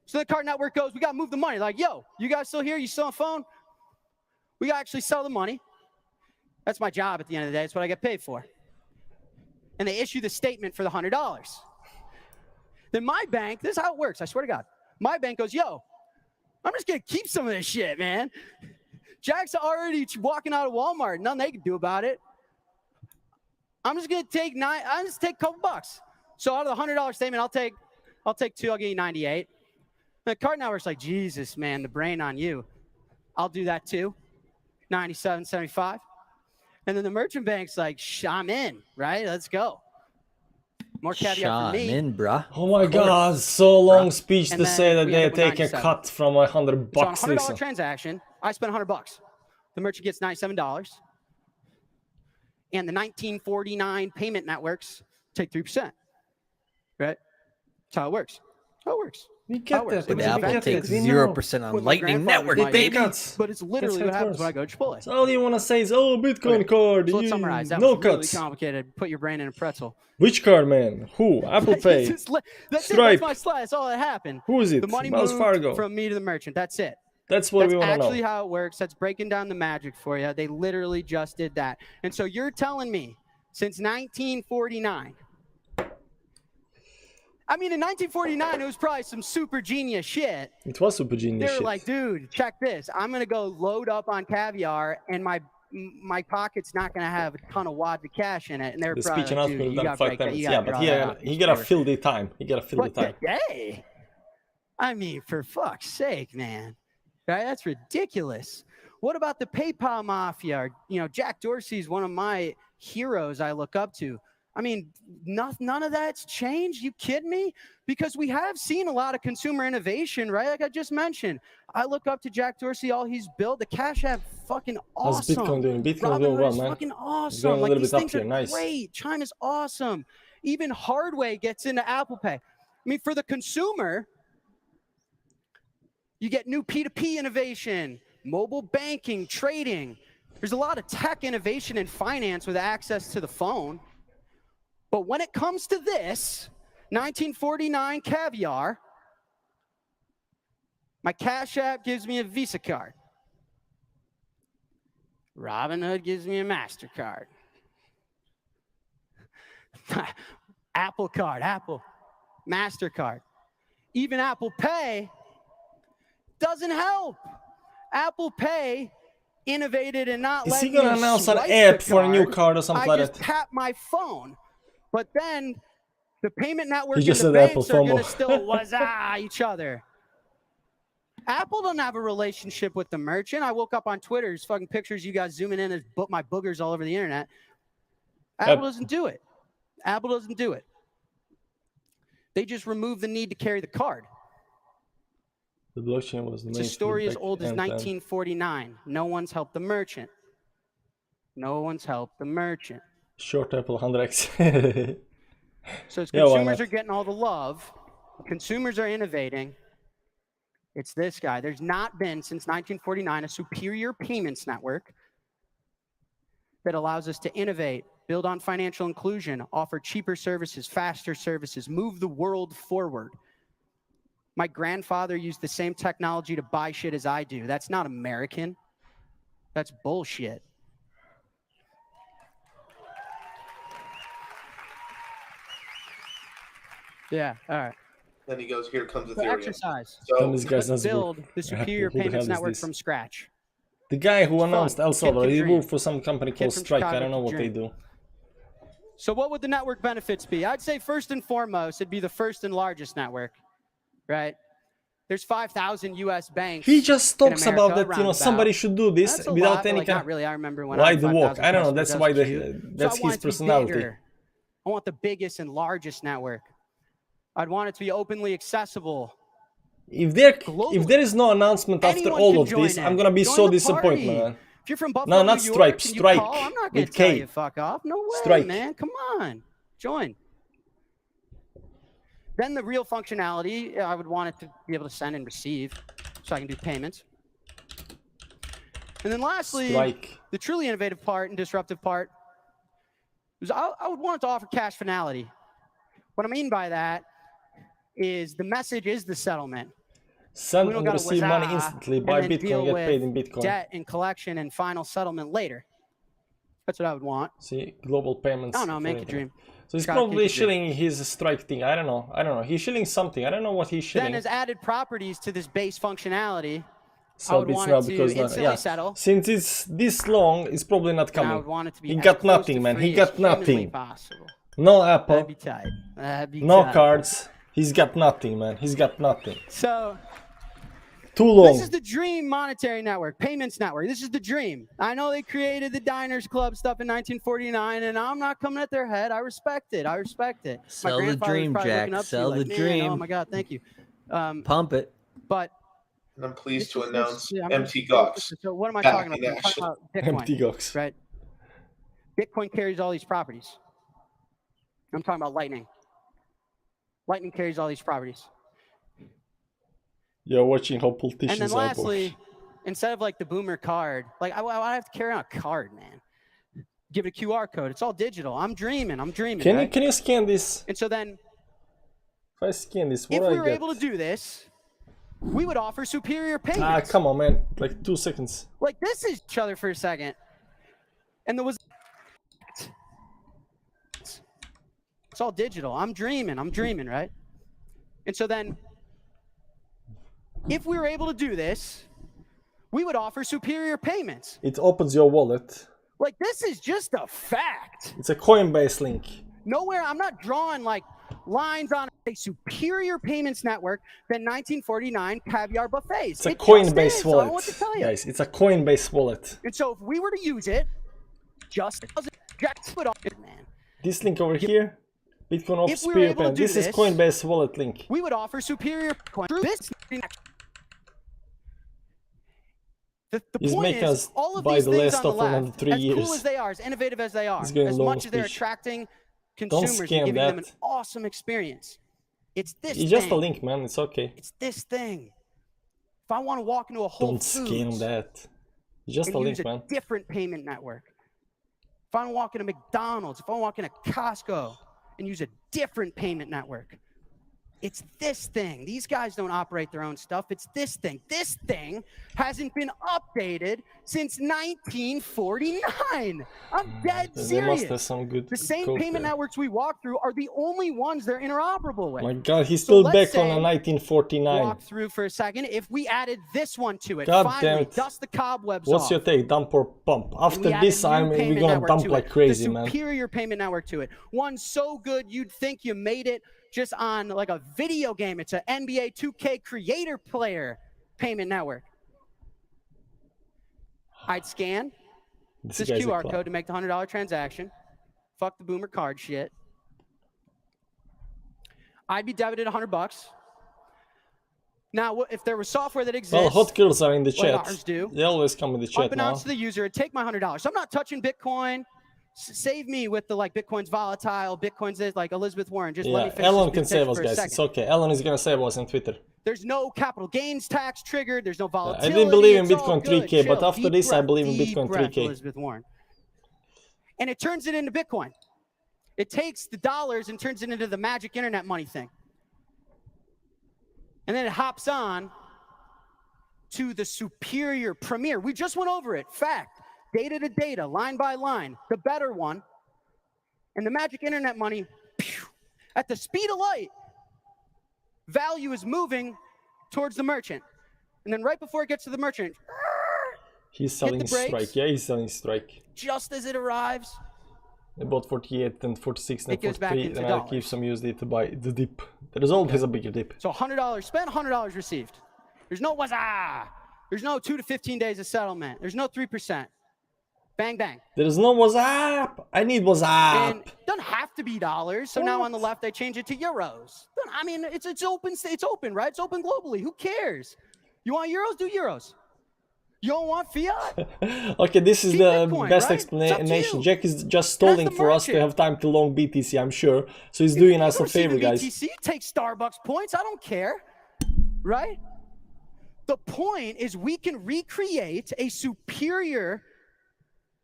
So the card network goes, we got to move the money. Like, yo, you guys still here? You still on the phone? We got to actually sell the money. That's my job at the end of the day. It's what I get paid for. And they issue the statement for the $100. Then my bank, this is how it works, I swear to God. My bank goes, yo, I'm just going to keep some of this shit, man. Jack's already walking out of Walmart. Nothing they can do about it. I'm just going to take a couple bucks. So out of the $100 statement, I'll take I'll take 2. I'll give you 98. The card network's like, Jesus, man, the brain on you. I'll do that too. 97.75. And then the merchant bank's like, I'm in, right? Let's go. More caveat for me. In, bruh. Oh my god, so long speech And to then say that we they end up with take a 97. cut from $100 So on a $100 listen. transaction, I spent $100. The merchant gets $97. And the 1949 payment networks take 3%. Right? That's how it works. How it works. We How get it works. that. It was we Apple get takes that, we know. 0% on With my Lightning grandfather's Network, money. They baby. cuts. But it's literally what That's how it happens when I go to Chipotle. So all you want to say is, oh, Bitcoin Okay. card, So let's summarize. That no was really cuts. complicated. Put your brain in a pretzel. Which card, man? Who? Apple Pay? That's it. Stripe. That's my slide. That's all that happened. Who is it? The money Wells moved Fargo. from me to the merchant. That's it. That's what That's we want to actually know. how it works. That's breaking down the magic for you. They literally just did that. And so you're telling me since 1949, I mean, in 1949, it was probably some super genius shit. It was super genius They were shit. like, dude, check this. I'm going to go load up on caviar, and my pocket's not going to have a ton of wads of cash in it. And they're The probably speech like, announcement dude, you done got 5 break that. minutes. You Yeah, gotta but draw that out. he gotta fill the time. He gotta fill the But time. today, I mean, for fuck's sake, man. Right? That's ridiculous. What about the PayPal mafia? You know, Jack Dorsey's one of my heroes I look up to. I mean, none of that's changed. You kidding me? Because we have seen a lot of consumer innovation, right? Like I just mentioned. I look up to Jack Dorsey, all he's built. The Cash App, fucking awesome. How's Bitcoin doing? Bitcoin Robinhood doing well, is man. fucking It's awesome. going a Like little these bit up things here. are Nice. great. China's awesome. Even Hardway gets into Apple Pay. I mean, for the consumer, you get new P2P innovation, mobile banking, trading. There's a lot of tech innovation in finance with access to the phone. But when it comes to this, 1949 caviar, my Cash App gives me a Visa card. Robinhood gives me a MasterCard. Apple Card, Apple, MasterCard. Even Apple Pay doesn't help. Apple Pay innovated and not Is he letting gonna you announce an swipe the app for a new card or something I like just that? tap my phone. But then the payment network He and just the said Apple banks are going to FOMO. still wazah each other. Apple doesn't have a relationship with the merchant. I woke up on Twitter, there's fucking pictures you guys zooming in as my boogers all over the internet. Apple doesn't do it. Apple doesn't do it. They just remove the need to carry the card. The blockchain was the It's a main story as feedback old as and, 1949. No one's helped the merchant. No one's helped the merchant. Short Apple 100x. So as Yeah, why consumers not? are getting all the love, consumers are innovating. It's this guy. There's not been, since 1949, a superior payments network that allows us to innovate, build on financial inclusion, offer cheaper services, faster services, move the world forward. My grandfather used the same technology to buy shit as I do. That's not American. That's bullshit. Yeah, all right. Then he goes, here comes So Ethereum. exercise. And this guy's not Build good. the superior Who the hell payments is network this? from scratch. The guy who It's announced fun. El Kid Salvador, can he dream. worked for some company called from Strike. I Chicago don't know can what they dream. do. So what would the network benefits be? I'd say first and foremost, it'd be the first and largest network, right? There's 5,000 U.S. banks. He just in talks America, about that, you know, roundabout. somebody should do this That's a without lot, but, any like, kind. not really. I remember when Why I had the walk? 5,000 I don't know. customers, That's why was cute. that's So I want his it to be personality. bigger. I want the biggest and largest network. I'd want it to be openly accessible. If there is no announcement after Anyone all can of join this, in. I'm gonna be Join so the disappointed, party. man. If you're from Buffalo, No, not New York, Stripe, and you Strike call, I'm not going with to tell K. you fuck off. No way, Strike. man. Come on. Join. Then the real functionality, I would want it to be able to send and receive so I can do payments. And then lastly, Strike. the truly innovative part and disruptive part is I would want it to offer cash finality. What I mean by that is the message is the settlement. Send We don't and gotta receive money wazah instantly. and Buy then Bitcoin, deal get with paid in Bitcoin. debt and collection and final settlement later. That's what I would want. See, global payments. I don't know, for make a anything. dream. So he's Scott, probably make a dream. shilling his Strike thing. I don't know. He's shilling something. I don't know what he's shilling. Then as added properties to this base functionality, I So would it's want now it to because instantly yeah, settle. since it's this long, it's probably not And I coming. would want it to be He as got close nothing, to man. free He got as humanly nothing. possible. No That'd Apple, be tight. That'd be no tight. cards. He's got nothing, man. He's got nothing. So Too long. this is the dream monetary network, payments network. This is the dream. I know they created the Diners Club stuff in 1949, and I'm not coming at their head. I respect it. I respect it. Sell My the grandfather was dream, probably Jack. looking up to Sell you the like, "Man, dream." oh my God, thank you. Pump it. But And I'm pleased to this- announce yeah, I'm empty just- Gox. So what am I back talking in about? I'm action. talking about Bitcoin, Empty Gox. right? Bitcoin carries all these properties. I'm talking about Lightning. Lightning carries all these properties. You're watching how politicians And then are. lastly, instead of like the boomer card, like I have to carry on a card, man. Give it a QR code. It's all digital. I'm dreaming. Right? Can you scan this? And so then, If I scan this, what if do I we were get? able to do this, we would offer superior payments. Ah, come on, man. Like 2 seconds. Like this is each other for a second. And there was it's all digital. I'm dreaming, right? And so then if we were able to do this, we would offer superior payments. It opens your wallet. Like this is just a fact. It's a Coinbase link. Nowhere, I'm not drawing like lines on a superior payments network than 1949 caviar buffets. It's a It just Coinbase is. I don't know what wallet. to tell you. Guys, it's a Coinbase wallet. And so if we were to use it, just put on it, man. This link over here, Bitcoin of If we were superior able to payment. do This is this- Coinbase wallet link. We would offer superior coin. This the He's point making is, us all of buy these the things last on the stuff for another left, 3 as years. cool as they are, as innovative as they are, He's going as long much as they're speech. attracting consumers and scam giving them an that. awesome experience, it's this It's thing. just a link, man. It's okay. It's this thing. If I want to walk into a Whole Don't scam Foods that. It's just and a use link, a man. different payment network, if I want to walk into McDonald's, if I walk into Costco and use a different payment network, it's this thing. These guys don't operate their own stuff. It's this thing. This thing hasn't been updated since 1949. I'm dead They serious. must have some good The same code payment there. networks we walk through are the only ones they're interoperable with. My God, he's So still let's back on say a 1949. Walk through for a second. If we added this one to it, God damn finally it. dust the cobwebs What's off. your take? Dump or pump? And After we added this, new we're payment gonna network dump to like it. crazy, the man. superior payment network to it. One so good you'd think you made it just on like a video game. It's an NBA 2K creator player payment network. I'd scan this guy's a QR clown. code to make the $100 transaction. Fuck the boomer card shit. I'd be debited $100. Now, if there was software that exists, Well, hot girls are in the like chat. ours do, They always come in the chat now. unbeknownst to the user, it'd take my $100. So I'm not touching Bitcoin. Save me with the like Bitcoin's volatile, Bitcoin's this, like Elizabeth Warren. Just let me Yeah, finish Elon this can save presentation us, for a guys. second. It's okay. Elon is gonna save us on Twitter. There's no capital gains tax triggered. There's no I volatility. didn't believe in It's all Bitcoin good. 3K, but Chill. after Deep this, I breath, believe in deep Bitcoin breath, 3K. Elizabeth Warren. And it turns it into Bitcoin. It takes the dollars and turns it into the magic internet money thing. And then it hops on to the superior premier. We just went over it. Fact. Data to data, line by line. The better one. And the magic internet money, pew, at the speed of light, value is moving towards the merchant. And then right before it gets to the merchant, He's selling the brakes. strike. Yeah, he's selling strike. just as it arrives, About 48 and 46 and It goes back 43, into and I keep dollars. some USD to buy the dip. There is always a bigger dip. so $100 spent, $100 received. There's no wazah. There's no 2 to 15 days of settlement. There's no 3%. Bang, bang. There is no WhatsApp. I need WhatsApp. And it doesn't have to be dollars. So now on the left, they change it to euros. I mean, it's open. It's open, right? It's open globally. Who cares? You want euros? Do euros. You don't want fiat? Okay, this is Keep the Bitcoin, best right? It's up to explanation. you. Jack is just stalling the for us to market. have time to long BTC, I'm sure. So he's doing us a You're favor, receiving guys. BTC, take Starbucks points. I don't care. Right? The point is we can recreate a superior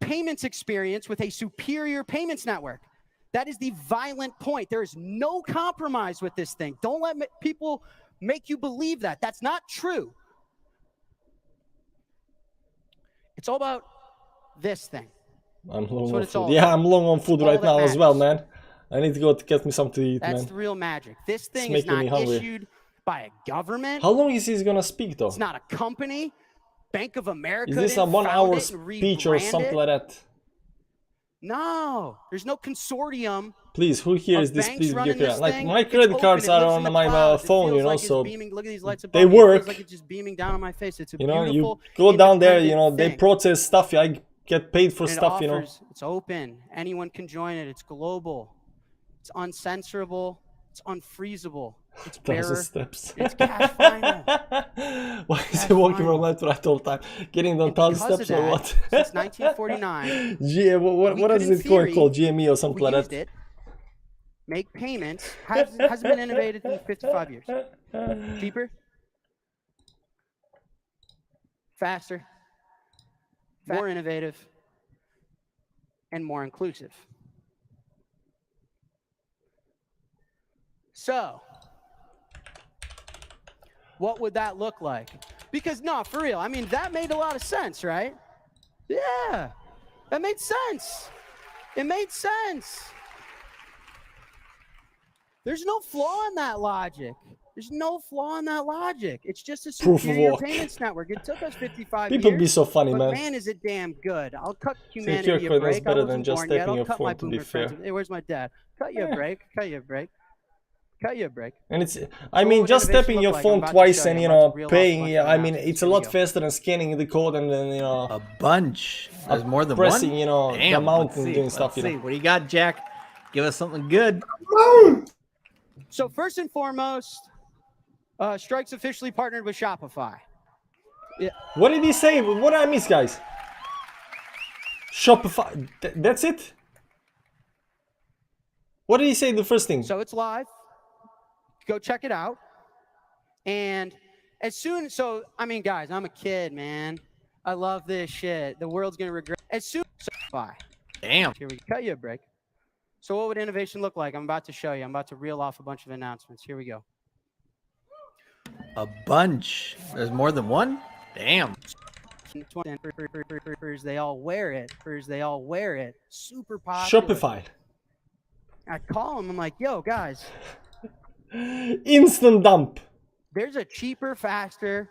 payments experience with a superior payments network. That is the violent point. There is no compromise with this thing. Don't let people make you believe that. That's not true. It's all about this thing. I'm long what on it's food. all Yeah, about. I'm long on food All right that now as well, matters. man. I need to go to get me something to eat, That's man. the real magic. This thing It's is making me not hungry. issued by a government. How long is he gonna speak, though? It's not a company. Bank of America. Is this a didn't 1 found hour it and speech or rebrand something it. like that? No, there's no consortium Please, who here is Of this? banks Please running give credit. this Like thing, my it's credit open, cards it are lives in on the my clouds, it phone, feels you know, like it's so beaming. Look at these lights above they me. It work. feels like it's just beaming down on my face. It's a You know, you beautiful, go down there, you know, independent they thing. process stuff. I get paid for And it stuff, you know. offers, it's open. Anyone can join it. It's global. It's uncensorable. It's unfreezable. It's 1,000 bearer. steps. It's cash final. Why is Cash he walking final. from left to right all the time? Getting done And 1,000 because of steps or that, what? since 1949, What could, is in it going theory, called? GME or something we like used that? it, make payments, hasn't been innovated in 55 years. Cheaper, faster, more innovative, and more inclusive. So, what would that look like? Because, no, for real, I mean, that made a lot of sense, right? Yeah, that made sense. It made sense. There's no flaw in that logic. There's no flaw in that logic. It's just a Proof of superior work. payments network. It took us 55 People years. be so funny, but man. Is it damn good. I'll cut Secure humanity a coin is break. I better than wasn't just born yet. tapping I'll your cut my phone, to be boomer friends. fair. Hey, where's my dad? Cut you a break. Cut you a break. Cut you a break. And it's, So I what mean, would just innovation tapping look your like? I'm phone about to twice show and, you. you I'm about know, to reel off a paying, bunch yeah, of I mean, announcements. it's a Here we lot go. faster than scanning the code and then, you know, A bunch. There's more than pressing, one. you know, the Damn, amount let's and see. doing Let's stuff, you see. know. What do you got, Jack? Give us something good. So first and foremost, Strike's officially partnered with Shopify. Yeah. What did he say? What did I miss, guys? Shopify. That's it? What did he say the first thing? So it's live. Go check it out. And as soon, so, I mean, guys, I'm a kid, man. I love this shit. The world's going to regret. As soon as Shopify. Damn. Here we cut you a break. So what would innovation look like? I'm about to show you. I'm about to reel off a bunch of announcements. Here we go. A bunch. There's more than one? Damn. They all wear it. They all wear it. Super popular. Shopify. I call them. I'm like, yo, guys. Instant dump. There's a cheaper, faster,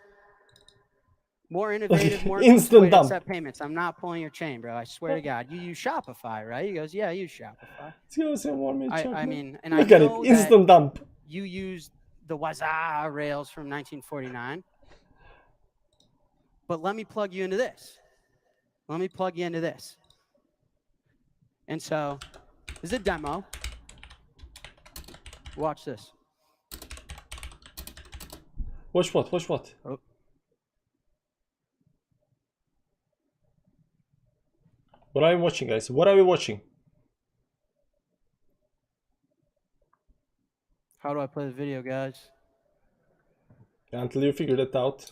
more innovative, more Instant way to dump. accept payments. I'm not pulling your chain, bro. I swear to God. You use Shopify, right? He goes, yeah, I use Shopify. Let's go say 1 minute. I mean, and look I at it. know Instant dump. you use the Waza rails from 1949. But let me plug you into this. Let me plug you into this. And so, this is a demo. Watch this. Watch what? Watch what? Oh. What are we watching, guys? What are we watching? How do I play the video, guys? Until you figure that out.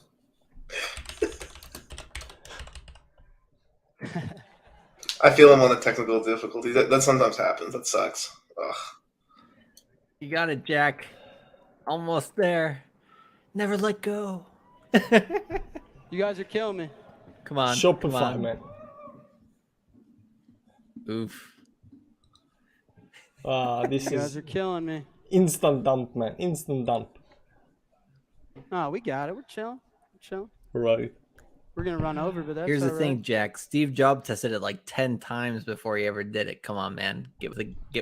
I feel I'm on the technical difficulties. That sometimes happens. That sucks. Ugh. You got it, Jack. Almost there. Never let go. You guys are killing me. Come on. Shopify, come on. man. Oof. This You is guys are killing me. instant dump, man. Instant dump. Oh, we got it. We're chilling. We're chilling. Right. We're gonna run over, but that's Here's the all thing, right. Jack. Steve Jobs tested it like 10 times before he ever did it. Come on, man. Get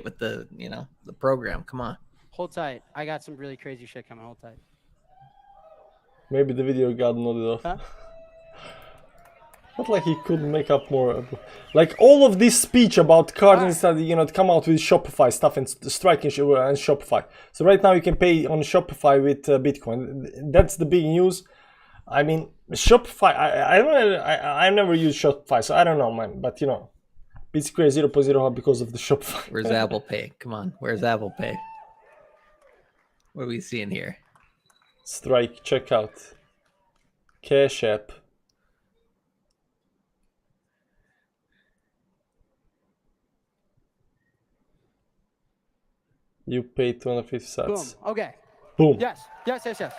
with the you know, the program. Come on. Hold tight. I got some really crazy shit coming. Hold tight. Maybe the video got nodded off. Huh? Not like he couldn't make up more. Like all of this speech about cards that, you know, to come out with Shopify stuff and Strike and Shopify. So right now you can pay on Shopify with Bitcoin. That's the big news. I mean, Shopify. I never used Shopify, so I don't know, man. But you know, Bitcoin 0.0 because of the Shopify. Where's Apple Pay? Come on. Where's Apple Pay? What are we seeing here? Strike, checkout, Cash App. You pay 250 sats. Boom. Okay. Boom. Yes. Yes. Yes. Yes.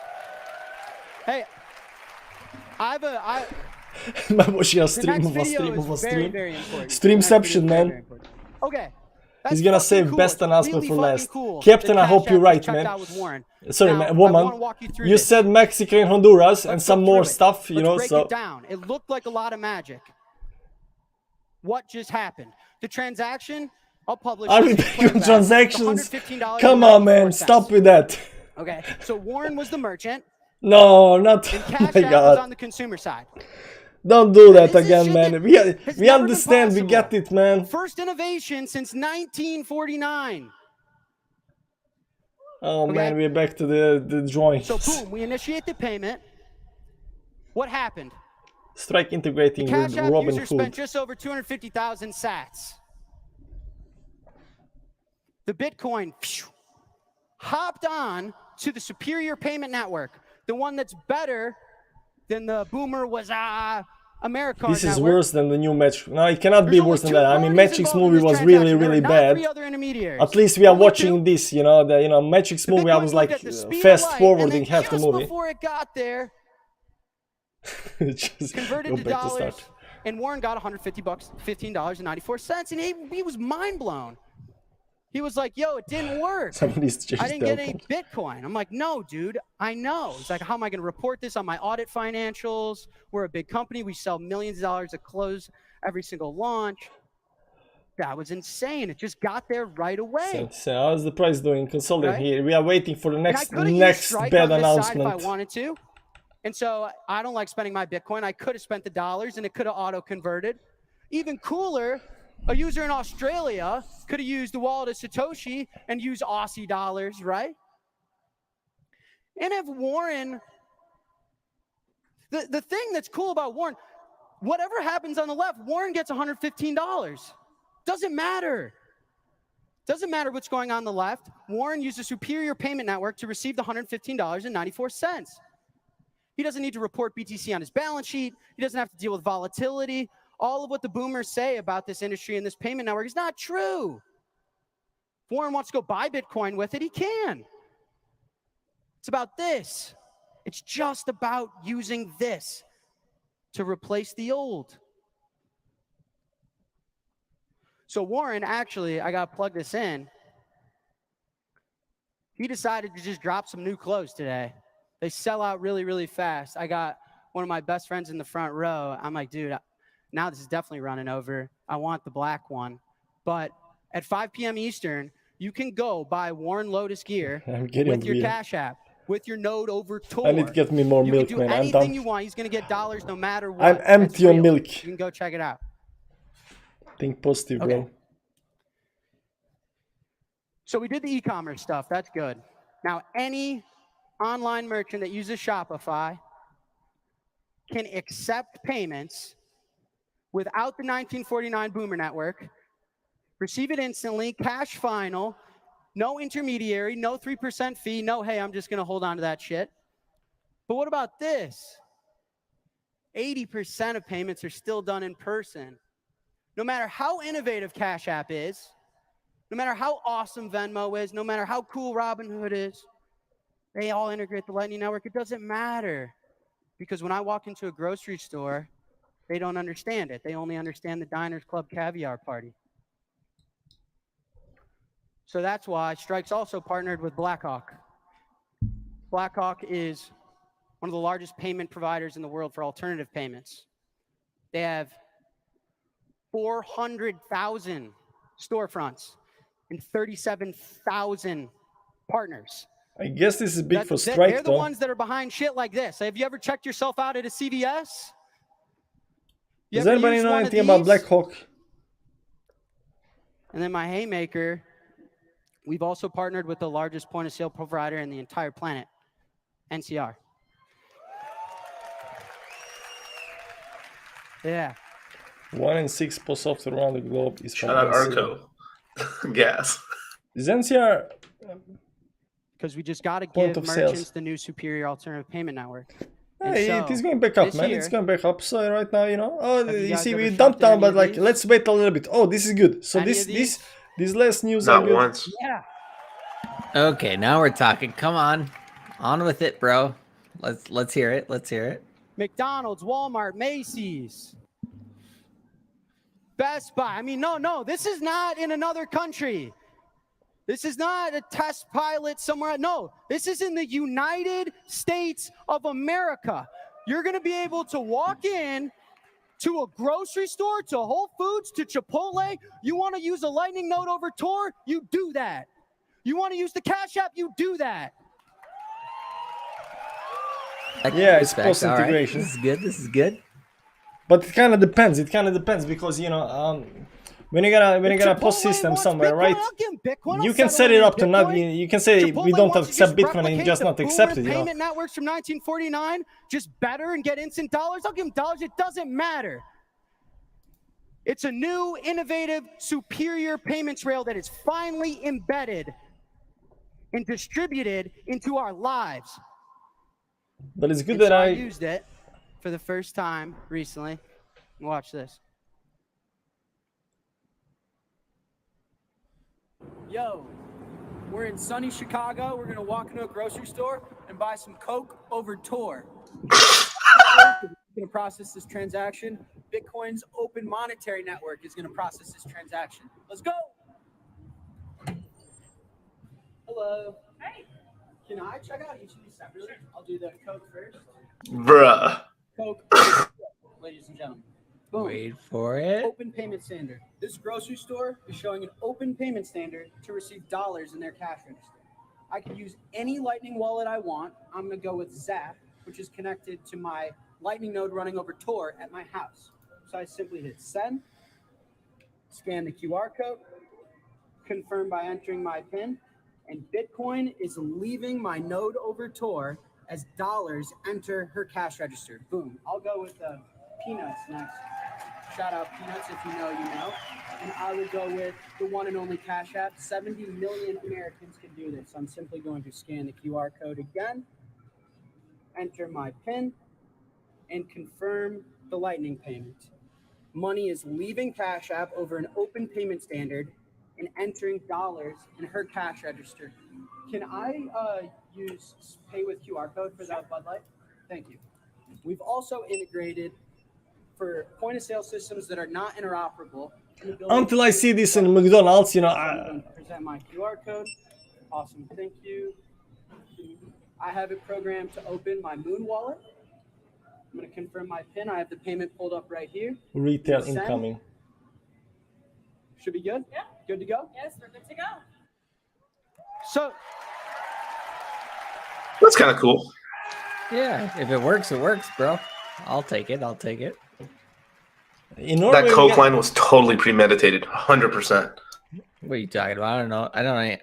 Hey, I. I'm watching a The stream next of a video stream is of a very, stream. very important. Streamception, The next video is very, man. very important. Okay. He's That's gonna fucking save cool. best It's announcement really for fucking last. cool Captain, that I hope Cash you're App right, is checked man. out with Warren. Sorry, Now, man, I woman. wanna walk you through You this. said Mexico and Honduras and Let's some go more through it. stuff, you Let's know. break So it down. It looked like a lot of magic. What just happened? The transaction I'll publish Are this we and back play on back. transactions? $115 Come on, man. Stop with that. Okay, so Warren was the merchant, No, not. and Oh Cash my App was God. on the consumer side. Don't do that This is again, shit man. that We has we never been understand. We get possible. it, man. First innovation since 1949. Oh Okay. man, we're back to the drawings. So boom, we initiate the payment. What happened? Strike integrating The Cash with App Robin user spent Hood. just over 250,000 sats. The Bitcoin hopped on to the superior payment network, the one that's better than the Boomer was America. This is network. worse than the new Match. No, it cannot be There's worse only than two that. I mean, parties Magic's involved in movie this was transaction. really, There are really not bad. 3 other intermediaries. At least we are Only watching 2. this, you know. Magic's The movie. I Bitcoin was moved like at the speed of fast light, forwarding and then half the just movie. before it got there, Just converted go to back to dollars, start. and Warren got $150, $15.94, and he was mind blown. He was like, "Yo, it didn't work. Somebody's just I didn't get any Bitcoin." I'm like, "No, dude, I know." He's like, "How am I going to report this on my audit financials? We're a big company. We sell millions of dollars of clothes every single launch." That was insane. It just got there right away. So how's the price doing? Consulting Right? here. We are waiting for the And I next could have used Strike bad on this side announcement. if I wanted to. And so I don't like spending my Bitcoin. I could have spent the dollars and it could have auto-converted. Even cooler, a user in Australia could have used the wallet of Satoshi and used Aussie dollars, right? And if Warren, the thing that's cool about Warren, whatever happens on the left, Warren gets $115. Doesn't matter. Doesn't matter what's going on the left. Warren used a superior payment network to receive the $115.94. He doesn't need to report BTC on his balance sheet. He doesn't have to deal with volatility. All of what the boomers say about this industry and this payment network is not true. If Warren wants to go buy Bitcoin with it, he can. It's about this. It's just about using this to replace the old. So Warren, actually, I got to plug this in. He decided to just drop some new clothes today. They sell out really, really fast. I got one of my best friends in the front row. I'm like, dude, now this is definitely running over. I want the black one. But at 5 p.m. Eastern, you can go buy Warren Lotus gear with your Cash App, with your node over Tor. I need to get me more milk, You can do man. I'm anything done. you want. He's going to get dollars no matter what. I'm empty on milk. You can go check it out. Think positive, Okay. bro. So we did the e-commerce stuff. That's good. Now, any online merchant that uses Shopify can accept payments without the 1949 Boomer Network, receive it instantly, cash final, no intermediary, no 3% fee, no, hey, I'm just going to hold on to that shit. But what about this? 80% of payments are still done in person. No matter how innovative Cash App is, no matter how awesome Venmo is, no matter how cool Robinhood is, they all integrate the Lightning Network. It doesn't matter. Because when I walk into a grocery store, they don't understand it. They only understand the Diners Club caviar party. So that's why Strike's also partnered with Blackhawk. Blackhawk is one of the largest payment providers in the world for alternative payments. They have 400,000 storefronts and 37,000 partners. I guess this is big for Strike, They're the though. ones that are behind shit like this. Have you ever checked yourself out at a CVS? Does anybody know anything about Blackhawk? And then my haymaker, we've also partnered with the largest point of sale provider in the entire planet, NCR. Yeah. 1 in 6 post software around the globe is from Shout out NCR. Arco. Gas. Is NCR Because we just got to Point give of merchants sales. the new superior alternative payment network. And Hey, so, it is going back up, this man. year- It's going back up. So right now, you know. Oh, Have you you guys see, ever we shopped dumped at down, any but of like, these? let's wait a little bit. Oh, this is good. So Any this of these? these last news are Not good. once. Yeah. Okay, now we're talking. Come on with it, bro. Let's hear it. Let's hear it. McDonald's, Walmart, Macy's, Best Buy. I mean, no, this is not in another country. This is not a test pilot somewhere. No, this is in the United States of America. You're going to be able to walk in to a grocery store, to Whole Foods, to Chipotle. You want to use a Lightning node over Tor? You do that. You want to use the Cash App? You do that. Yeah, it's post All right. integration. This is good. This is good. But it kind of depends. It kind of depends because when you got a post system somewhere, right? You can set it up to not. You can say we don't accept Bitcoin and just not accept it. Payment networks from 1949 just better and get instant dollars. I'll give them dollars. It doesn't matter. It's a new, innovative, superior payments rail that is finally embedded and distributed into our lives. But it's good And that so I used it for the first time recently. Watch this. Yo, we're in sunny Chicago. We're gonna walk into a grocery store and buy some Coke over Tor. We're gonna process this transaction. Bitcoin's open monetary network is gonna process this transaction. Let's go. Hello. Hey. Can I check out each of these separately? I'll do the Coke first. Bruh. Coke, ladies and gentlemen. Boom. Wait for it. Open payment standard. This grocery store is showing an open payment standard to receive dollars in their cash register. I can use any Lightning wallet I want. I'm going to go with Zap, which is connected to my Lightning node running over Tor at my house. So I simply hit send, scan the QR code, confirm by entering my PIN, and Bitcoin is leaving my node over Tor as dollars enter her cash register. Boom. I'll go with Peanuts next. Shout out Peanuts, if you know, you know. And I would go with the one and only Cash App. 70 million Americans can do this. I'm simply going to scan the QR code again, enter my PIN, and confirm the Lightning payment. Money is leaving Cash App over an open payment standard and entering dollars in her cash register. Can I use pay with QR code for that Bud Light? Thank you. We've also integrated for point of sale systems that are not interoperable. until I see this in McDonald's, I'm going to present my QR code. Awesome, thank you. I have it programmed to open my Moon wallet. I'm going to confirm my PIN. I have the payment pulled up right here. Retail Send. incoming. Should be good? Yeah. Good to go? Yes, we're good to go. So That's kind of cool. Yeah, if it works, bro. I'll take it. I'll take it. That Coke line was totally premeditated, 100%. What are you talking about? I don't know.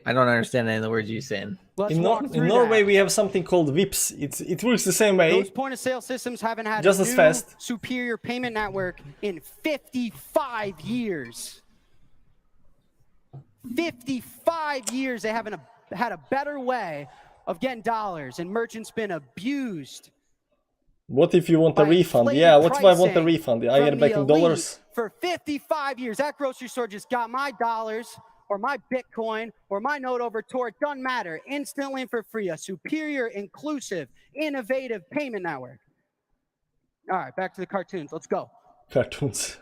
I don't understand any of the words you're saying. In Norway, we have something called VIPs. It works the same way. Those point of sale systems haven't had just a as new, fast. superior payment network in 55 years. 55 years they haven't had a better way of getting dollars, and merchants been abused. What if you want a refund? Yeah, what if I want a refund? I get it back in dollars. For 55 years, that grocery store just got my dollars or my Bitcoin or my node over Tor. It doesn't matter. Instantly and for free. A superior, inclusive, innovative payment network. All right, back to the cartoons. Let's go. Cartoons.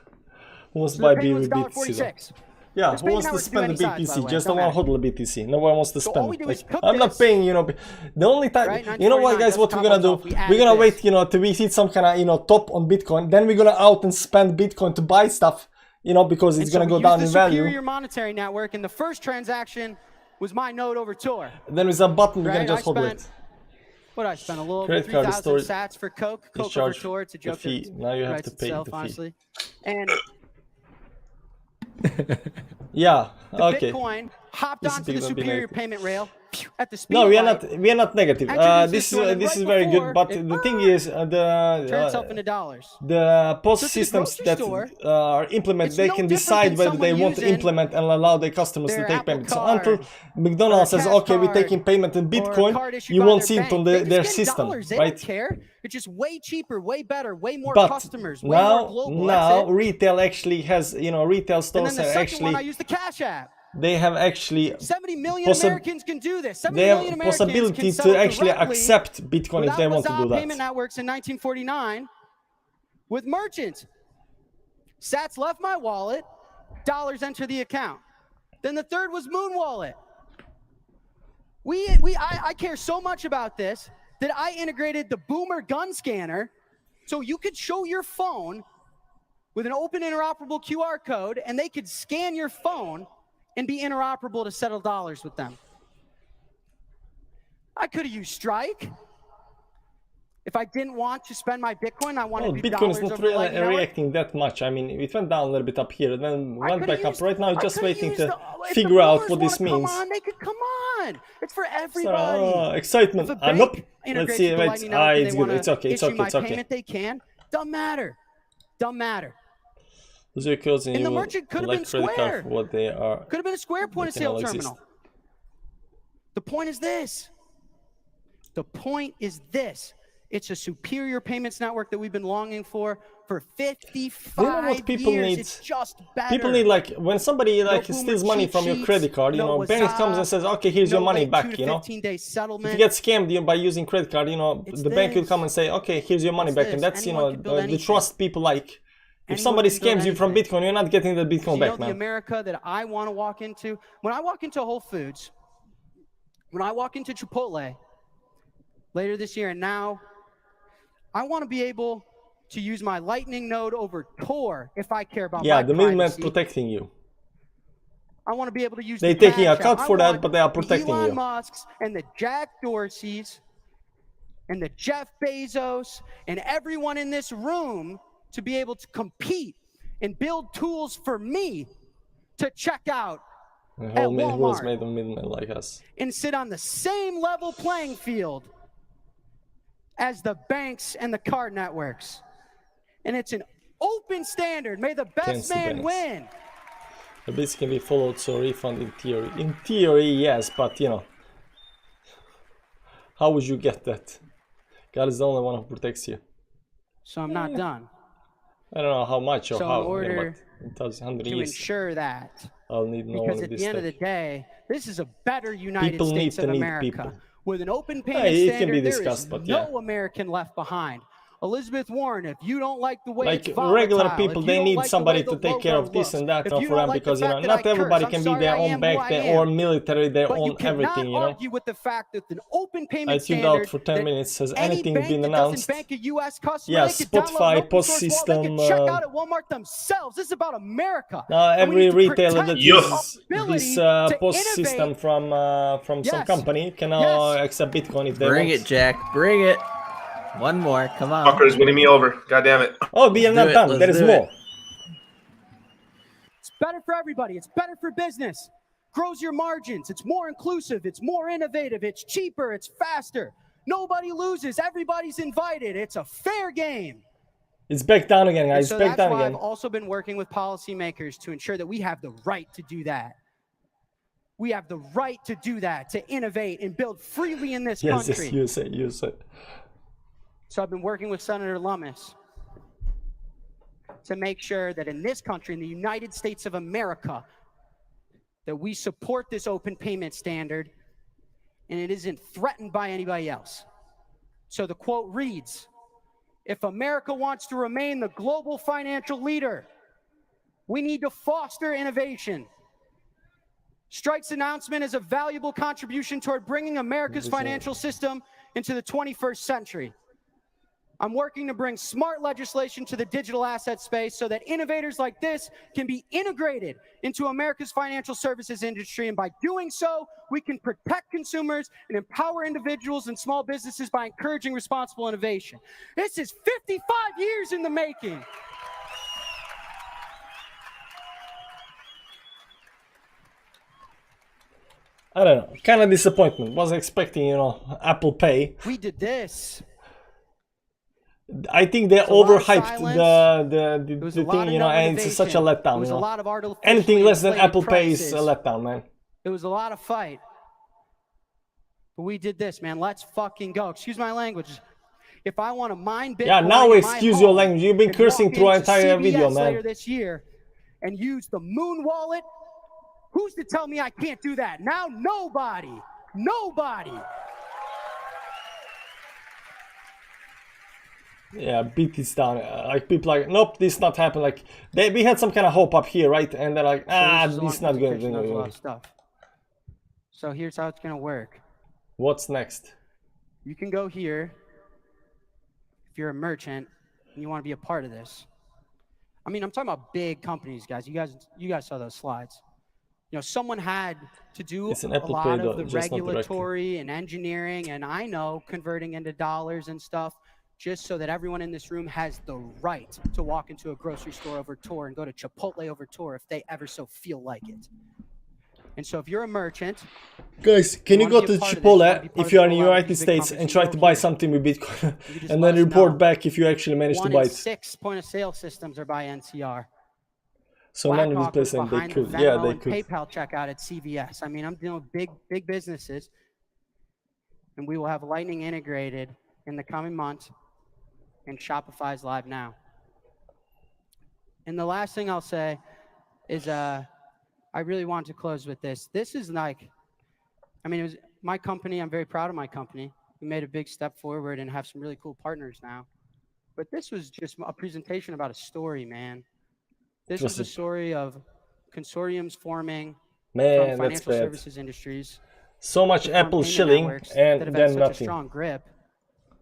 Who wants to So buy the payment was BTC? Yeah, This who payment wants to network can do spend the any size, by the BTC? way. Just the Don't one matter. hodl BTC. No one wants to So spend all we do is like, cook I'm not this. paying, the only time, Right, you know what, 949 guys, what does we're gonna do? top off. We We're gonna added wait, till we hit some kind of, top on Bitcoin. Then we're gonna out and spend Bitcoin to buy stuff, because it's And so gonna we go down in used the value. superior monetary network, and the first transaction was my node over Tor. Then with a button, we Right, can just I hodl spent- it. What did I spend? A little over Credit card is 3,000 stored- sats for Coke. is Coke over charged Tor. It's a the joke. fee. that Now you have writes to pay itself, the fee. honestly. And Yeah, the okay. Bitcoin hopped This is onto the gonna be superior negative. payment rail at the speed No, of we are light. not negative. Entered This into is this this one, is very and right good, but before the thing is turned itself into dollars. the post So to the systems grocery that store, are implemented, it's they no can different decide than whether they someone want to using implement and allow their customers to their take Apple payments. So Card until McDonald's or says, Cash okay, we're Card taking payment in or a Bitcoin, card issued you by won't their see it on bank. They just their get system, dollars. They right? don't care. It's just way cheaper, way better, way more But customers, way more global. That's now it. retail actually has, retail And stores then the have second actually, one, I use the Cash App. they have actually 70 million Americans can do this. 70 they million have Americans possibility can settle to actually directly accept Bitcoin if they without want to do Lazada that. payment networks in 1949 with merchants. Sats left my wallet, dollars enter the account. Then the third was Moon Wallet. I care so much about this that I integrated the Boomer gun scanner so you could show your phone with an open interoperable QR code, and they could scan your phone and be interoperable to settle dollars with them. I could have used Strike. If I didn't want to spend my Bitcoin, I wanted to do Bitcoin dollars is not over the really Lightning Network. reacting that much. I mean, it went down a little bit up here, then went back up. Right now, it's just waiting to figure out what this means. Come on, they could come on. It's for everybody. Excitement. Nope. Let's see. Wait. It's good. It's okay. It's okay. It's okay. Payment they can. Don't matter. Don't matter. Those are codes and the merchant could have been Square. What they are. Could have been a Square point of sale terminal. The point is this. The point is this. It's a superior payments network that we've been longing for 55 years. It's just better. People need, like, when somebody steals money from your credit card, you know, bank comes and says, okay, here's your money back, you know. If you get scammed by using credit card, you know, the bank will come and say, okay, here's your money back. And that's, you know, the trust people like. If somebody scams you from Bitcoin, you're not getting the Bitcoin back, man. The America that I want to walk into, when I walk into Whole Foods, when I walk into Chipotle later this year, and now I want to be able to use my Lightning node over Tor if I care about my privacy. The middleman protecting you. I want to be able to use. They're taking a cut for that, but they are protecting Elon you. Musk's and the Jack Dorseys and the Jeff Bezos and everyone in this room to be able to compete and build tools for me to check out at Walmart made of middlemen like us and sit on the same level playing field as the banks and the card networks. And it's an open standard. May the best man win. The bits can be followed, so refund in theory. In theory, yes, but you know. How would you get that? God is the only one who protects you. So I'm not done. I don't know how much or so how. in order but it does 100 to years. ensure that. I'll need no because at the end of the day, this is a better United States of America. With an open payment standard, there is no American left behind. Elizabeth Warren, if you don't like the way it's volatile, regular people, they need somebody to take care of this and that for them, because you know not everybody can be their own bank, their own military, their own everything. You know. Argue with the fact that an open payment I tuned out for 10 minutes. Has anything been announced? Yeah, Spotify, POS system. Check out at Walmart themselves. This is about America. Now every retailer that uses this POS system from some company can now accept Bitcoin if they want. Bring it, Jack. Bring it. One more, come on. Fucker's winning me over. God damn it. Oh, we are not done. There is more. It's better for everybody. It's better for business. Grows your margins. It's more inclusive. It's more innovative. It's cheaper. It's faster. Nobody loses. Everybody's invited. It's a fair game. It's back down again, guys. So back down again. I've also been working with policymakers to ensure that we have the right to do that. We have the right to do that, to innovate and build freely in this country. Yes, you say. So I've been working with Senator Lummis to make sure that in this country, in the United States of America, that we support this open payment standard and it isn't threatened by anybody else. So the quote reads, if America wants to remain the global financial leader, we need to foster innovation. Strike's announcement is a valuable contribution toward bringing America's financial system into the 21st century. I'm working to bring smart legislation to the digital asset space so that innovators like this can be integrated into America's financial services industry. And by doing so, we can protect consumers and empower individuals and small businesses by encouraging responsible innovation. This is 55 years in the making. I don't know. Kind of disappointment. Was expecting, you know, Apple Pay. We did this. I think they overhyped the thing, you know, and it's such a letdown. You know? Anything less than Apple Pay is a letdown, man. It was a lot of fight. But we did this, man. Let's fucking go. Excuse my language. If I want to mine Bitcoin, yeah, now excuse your language. You've been cursing through our entire video, man. Later this year and use the Moon Wallet. Who's to tell me I can't do that? Now nobody. Nobody. Yeah, beat this down. Like people like, nope, this not happen. Like we had some kind of hope up here, right? And they're like, this is not going to do stuff. So here's how it's gonna work. What's next? You can go here if you're a merchant and you want to be a part of this. I mean, I'm talking about big companies, guys. You guys saw those slides. You know, someone had to do It's an a Apple lot Pay, of though, the just not directly. regulatory and engineering, and I know converting into dollars and stuff, just so that everyone in this room has the right to walk into a grocery store over Tor and go to Chipotle over Tor if they ever so feel like it. And so if you're a merchant, guys, can you go to Chipotle if you are in the United States and try to buy something with Bitcoin and then report back if you actually managed to buy it? 6 point-of-sale systems are by NCR. So none of these places, they could. Yeah, they could. PayPal checkout at CVS. I mean, I'm dealing with big businesses, and we will have Lightning integrated in the coming months, and Shopify's live now. And the last thing I'll say is, I really want to close with this. This is like, I mean, it was my company. I'm very proud of my company. We made a big step forward and have some really cool partners now. But this was just a presentation about a story, man. This is a story of consortiums forming from financial services industries. So much Apple shilling and that have then such nothing. A strong grip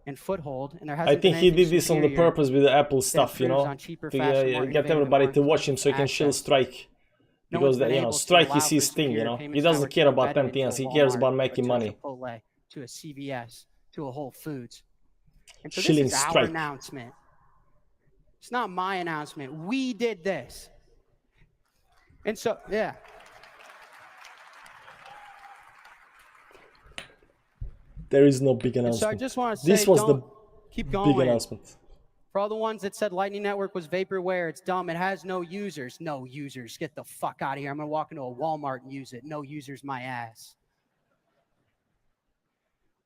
and foothold, and there I hasn't think been he anything did this on the superior purpose with the Apple stuff, you improves know, on cheaper, to faster, more get innovative, everybody and to more watch him so he can shill access. Strike. No Because, one's been you know, able to Strike allow is his for thing, you superior know. He payments doesn't networks care to about embed anything into else. a He cares Walmart about or making to a money. Chipotle, to a CVS, to a Whole Foods. And so Shilling this is Strike. our announcement. It's not my announcement. We did this. And so, yeah. There is no big And announcement. so I just want to say, this was the keep big going. announcement. For all the ones that said Lightning Network was vaporware, it's dumb. It has no users. No users. Get the fuck out of here. I'm going to walk into a Walmart and use it. No users, my ass.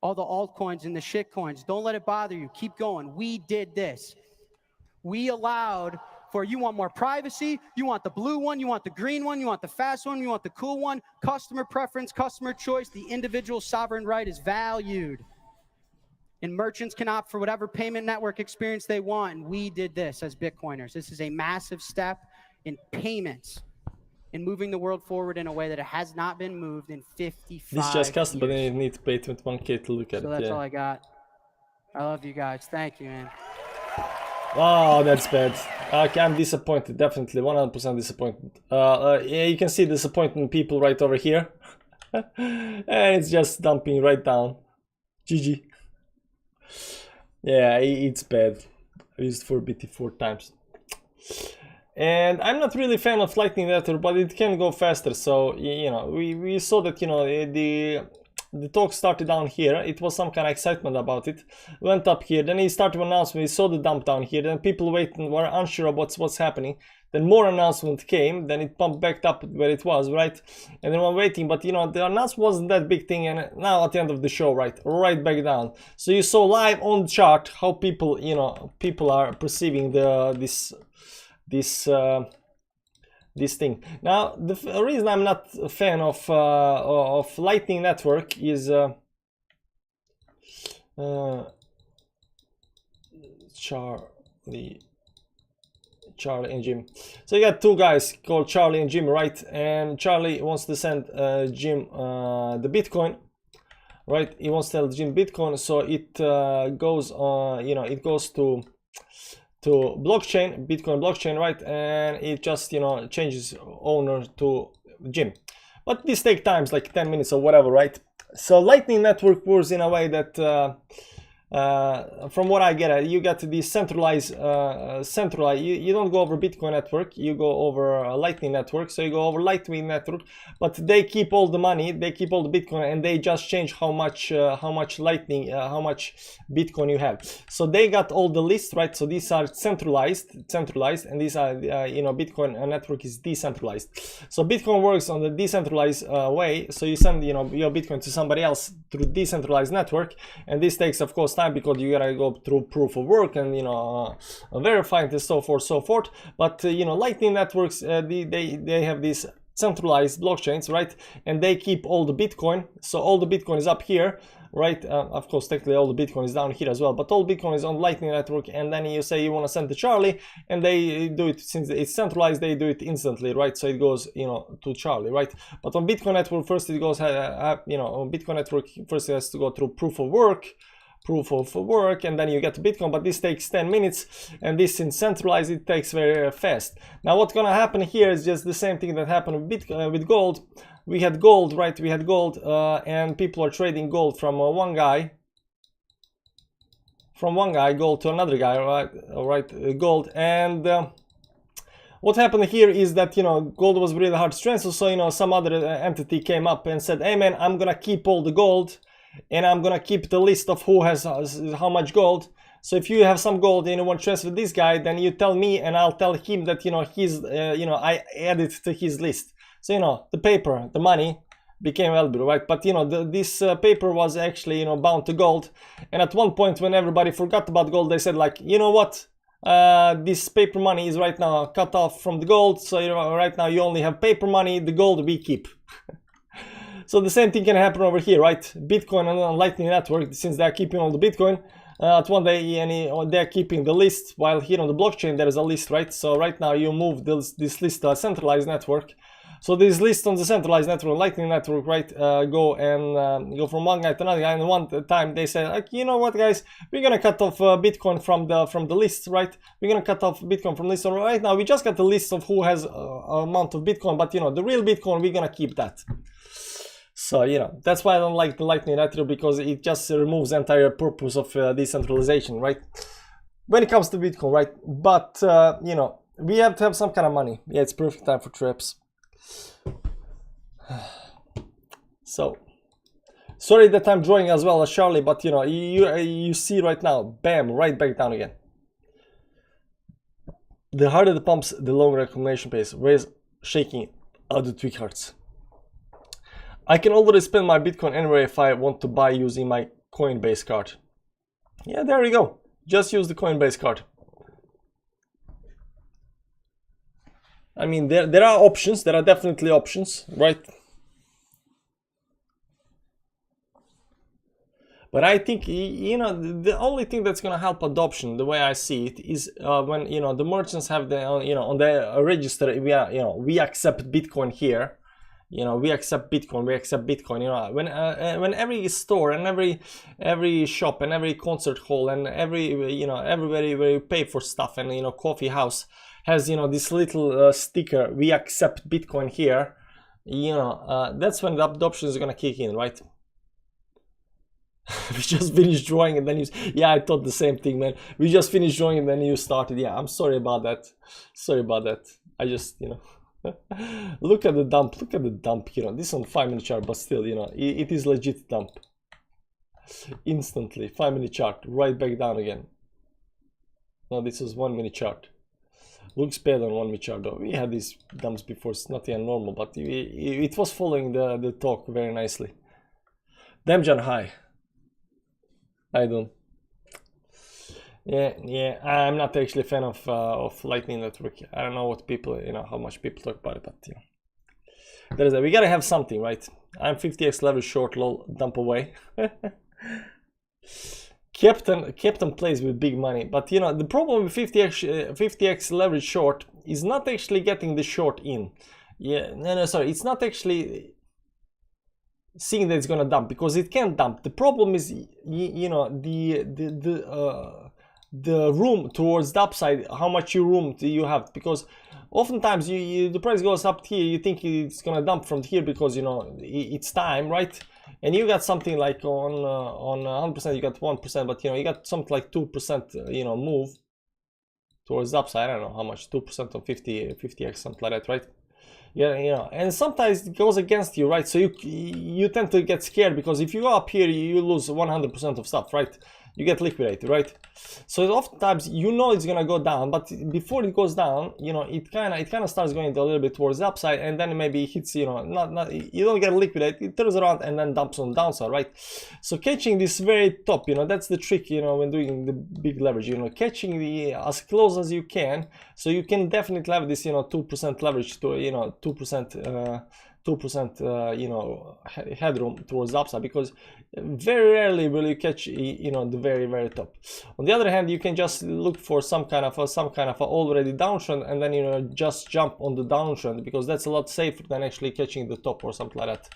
All the altcoins and the shit coins, don't let it bother you. Keep going. We did this. We allowed for, you want more privacy, you want the blue one, you want the green one, you want the fast one, you want the cool one, customer preference, customer choice, the individual sovereign right is valued. And merchants can opt for whatever payment network experience they want, and we did this as Bitcoiners. This is a massive step in payments, in moving the world forward in a way that it has not been moved in 55 This just cost, years. but then you need to pay 21k to look at it. So that's yeah. all I got. I love you guys. Thank you, man. Oh, that's bad. Okay, I'm disappointed, definitely, 100% disappointed. Yeah, you can see disappointing people right over here. And it's just dumping right down. GG. Yeah, it's bad. I used 4BT 4 times. And I'm not really a fan of Lightning Network, but it can go faster. So, you know, we saw that, you know, the talk started down here. It was some kind of excitement about it. Went up here. Then he started to announce. We saw the dump down here. Then people waiting were unsure of what's happening. Then more announcement came. Then it pumped back up where it was, right? And then we're waiting. But you know, the announcement wasn't that big thing. And now at the end of the show, right back down. So you saw live on the chart how people, you know, people are perceiving this thing. Now, the reason I'm not a fan of Lightning Network is Charlie and Jim. So you got two guys called Charlie and Jim, right? And Charlie wants to send Jim the Bitcoin, right? He wants to tell Jim Bitcoin, so it goes you know, it goes to blockchain, Bitcoin blockchain, right? And it just, you know, changes owner to Jim. But this takes times like 10 minutes or whatever, right? So Lightning Network works in a way that from what I get, you got this centralized, you don't go over Bitcoin network, you go over Lightning Network. So you go over Lightning Network, but they keep all the money, they keep all the Bitcoin, and they just change how much Lightning, how much Bitcoin you have. So they got all the lists, right? So these are centralized, and these are, you know, Bitcoin network is decentralized. So Bitcoin works on the decentralized way. So you send, you know, your Bitcoin to somebody else through decentralized network, and this takes, of course, time because you gotta go through proof of work and, you know, verify it and so forth. But you know, Lightning networks, they have these centralized blockchains, right? And they keep all the Bitcoin. So all the Bitcoin is up here, right? Of course, technically all the Bitcoin is down here as well, but all Bitcoin is on Lightning Network. And then you say you want to send to Charlie, and they do it, since it's centralized, they do it instantly, right? So it goes, you know, to Charlie, right? But on Bitcoin Network, first it goes, you know, on Bitcoin Network, first it has to go through proof of work, proof of work, and then you get Bitcoin. But this takes 10 minutes, and this in centralized, it takes very fast. Now what's gonna happen here is just the same thing that happened with with gold. We had gold, right? We had gold, and people are trading gold from one guy gold to another guy, right? Gold. And what happened here is that, you know, gold was really hard to transfer, so, you know, some other entity came up and said, hey man, I'm gonna keep all the gold, and I'm gonna keep the list of who has how much gold. So if you have some gold and you want to transfer this guy, then you tell me, and I'll tell him that, you know, he's you know, I added to his list. So, you know, the paper, the money became valuable, right? But, you know, this paper was actually, you know, bound to gold. And at one point when everybody forgot about gold, they said like, you know what, this paper money is right now cut off from the gold. So, you know, right now you only have paper money, the gold we keep. So the same thing can happen over here, right? Bitcoin and Lightning Network, since they're keeping all the Bitcoin, at one day they're keeping the list, while here on the blockchain there is a list, right? So right now you move this list to a centralized network. So this list on the centralized network, Lightning Network, right, go from one guy to another guy, and one time they say, like, you know what, guys, we're gonna cut off Bitcoin from the list, right? We're gonna cut off Bitcoin from the list. So right now we just got the list of who has amount of Bitcoin, but, you know, the real Bitcoin, we're gonna keep that. So, you know, that's why I don't like the Lightning Network, because it just removes the entire purpose of decentralization, right? When it comes to Bitcoin, right? But you know, we have to have some kind of money. Yeah, it's perfect time for traps. So sorry that I'm drawing as well as Charlie, but, you know, you see right now, bam, right back down again. The harder the pumps, the longer accumulation pace. Where's shaking out the tweak hearts? I can already spend my Bitcoin anywhere if I want to buy using my Coinbase card. Yeah, there we go. Just use the Coinbase card. I mean, there are options. There are definitely options, right? But I think, you know, the only thing that's going to help adoption, the way I see it, is when, you know, the merchants have the, you know, on their register, you know, we accept Bitcoin here. You know, we accept Bitcoin, you know, when every store and every shop and every concert hall and every, you know, everybody where you pay for stuff, and, you know, coffee house has, you know, this little sticker, we accept Bitcoin here, you know, that's when the adoption is gonna kick in, right? We just finished drawing and then you, yeah, I thought the same thing, man. We just finished drawing and then you started. Yeah, I'm sorry about that. Sorry about that. I just, you know, look at the dump, you know, this is on 5-minute chart, but still, you know, it is legit dump. Instantly, 5-minute chart, right back down again. No, this is 1-minute chart. Looks better on 1-minute chart though. We had these dumps before, it's not even normal, but it was following the talk very nicely. Damjan, hi. I don't. Yeah, I'm not actually a fan of Lightning Network. I don't know what people, you know, how much people talk about it, but, you know, there is we gotta have something, right? I'm 50x leverage short, lol, dump away. Captain plays with big money, but, you know, the problem with 50x leverage short is not actually getting the short in. Yeah, no, sorry, it's not actually seeing that it's gonna dump, because it can dump. The problem is, you know, the room towards the upside, how much room do you have, because oftentimes the price goes up here, you think it's gonna dump from here because, you know, it's time, right? And you got something like on 100% you got 1%, but, you know, you got something like 2%, you know, move towards the upside. I don't know how much, 2% on 50x, something like that, right? Yeah, you know, and sometimes it goes against you, right? So you tend to get scared, because if you go up here, you lose 100% of stuff, right? You get liquidated, right? So oftentimes, you know, it's gonna go down, but before it goes down, you know, it kind of starts going a little bit towards the upside, and then maybe it hits, you know, not you don't get liquidated, it turns around and then dumps on the downside, right? So catching this very top, you know, that's the trick, you know, when doing the big leverage, you know, catching the as close as you can, so you can definitely have this, you know, 2% leverage to, you know, 2% you know, headroom towards the upside, because very rarely will you catch, you know, the very top. On the other hand, you can just look for some kind of a already downtrend, and then, you know, just jump on the downtrend, because that's a lot safer than actually catching the top or something like that.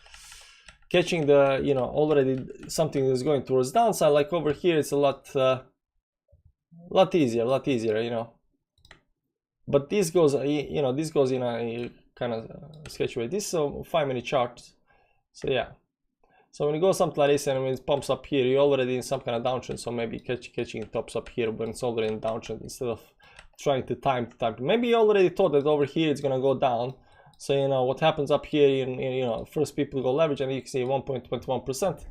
catching the, you know, already something is going towards downside. Like over here, it's a lot easier, you know. But this goes, you know, this goes in a kind of sketchy way. This is a 5-minute chart, so yeah. So when you go something like this and when it pumps up here, you're already in some kind of downtrend. So maybe catching tops up here when it's already in downtrend instead of trying to time. Maybe you already thought that over here it's gonna go down. So you know what happens up here. You know, first people go leverage and you can see 1.21%.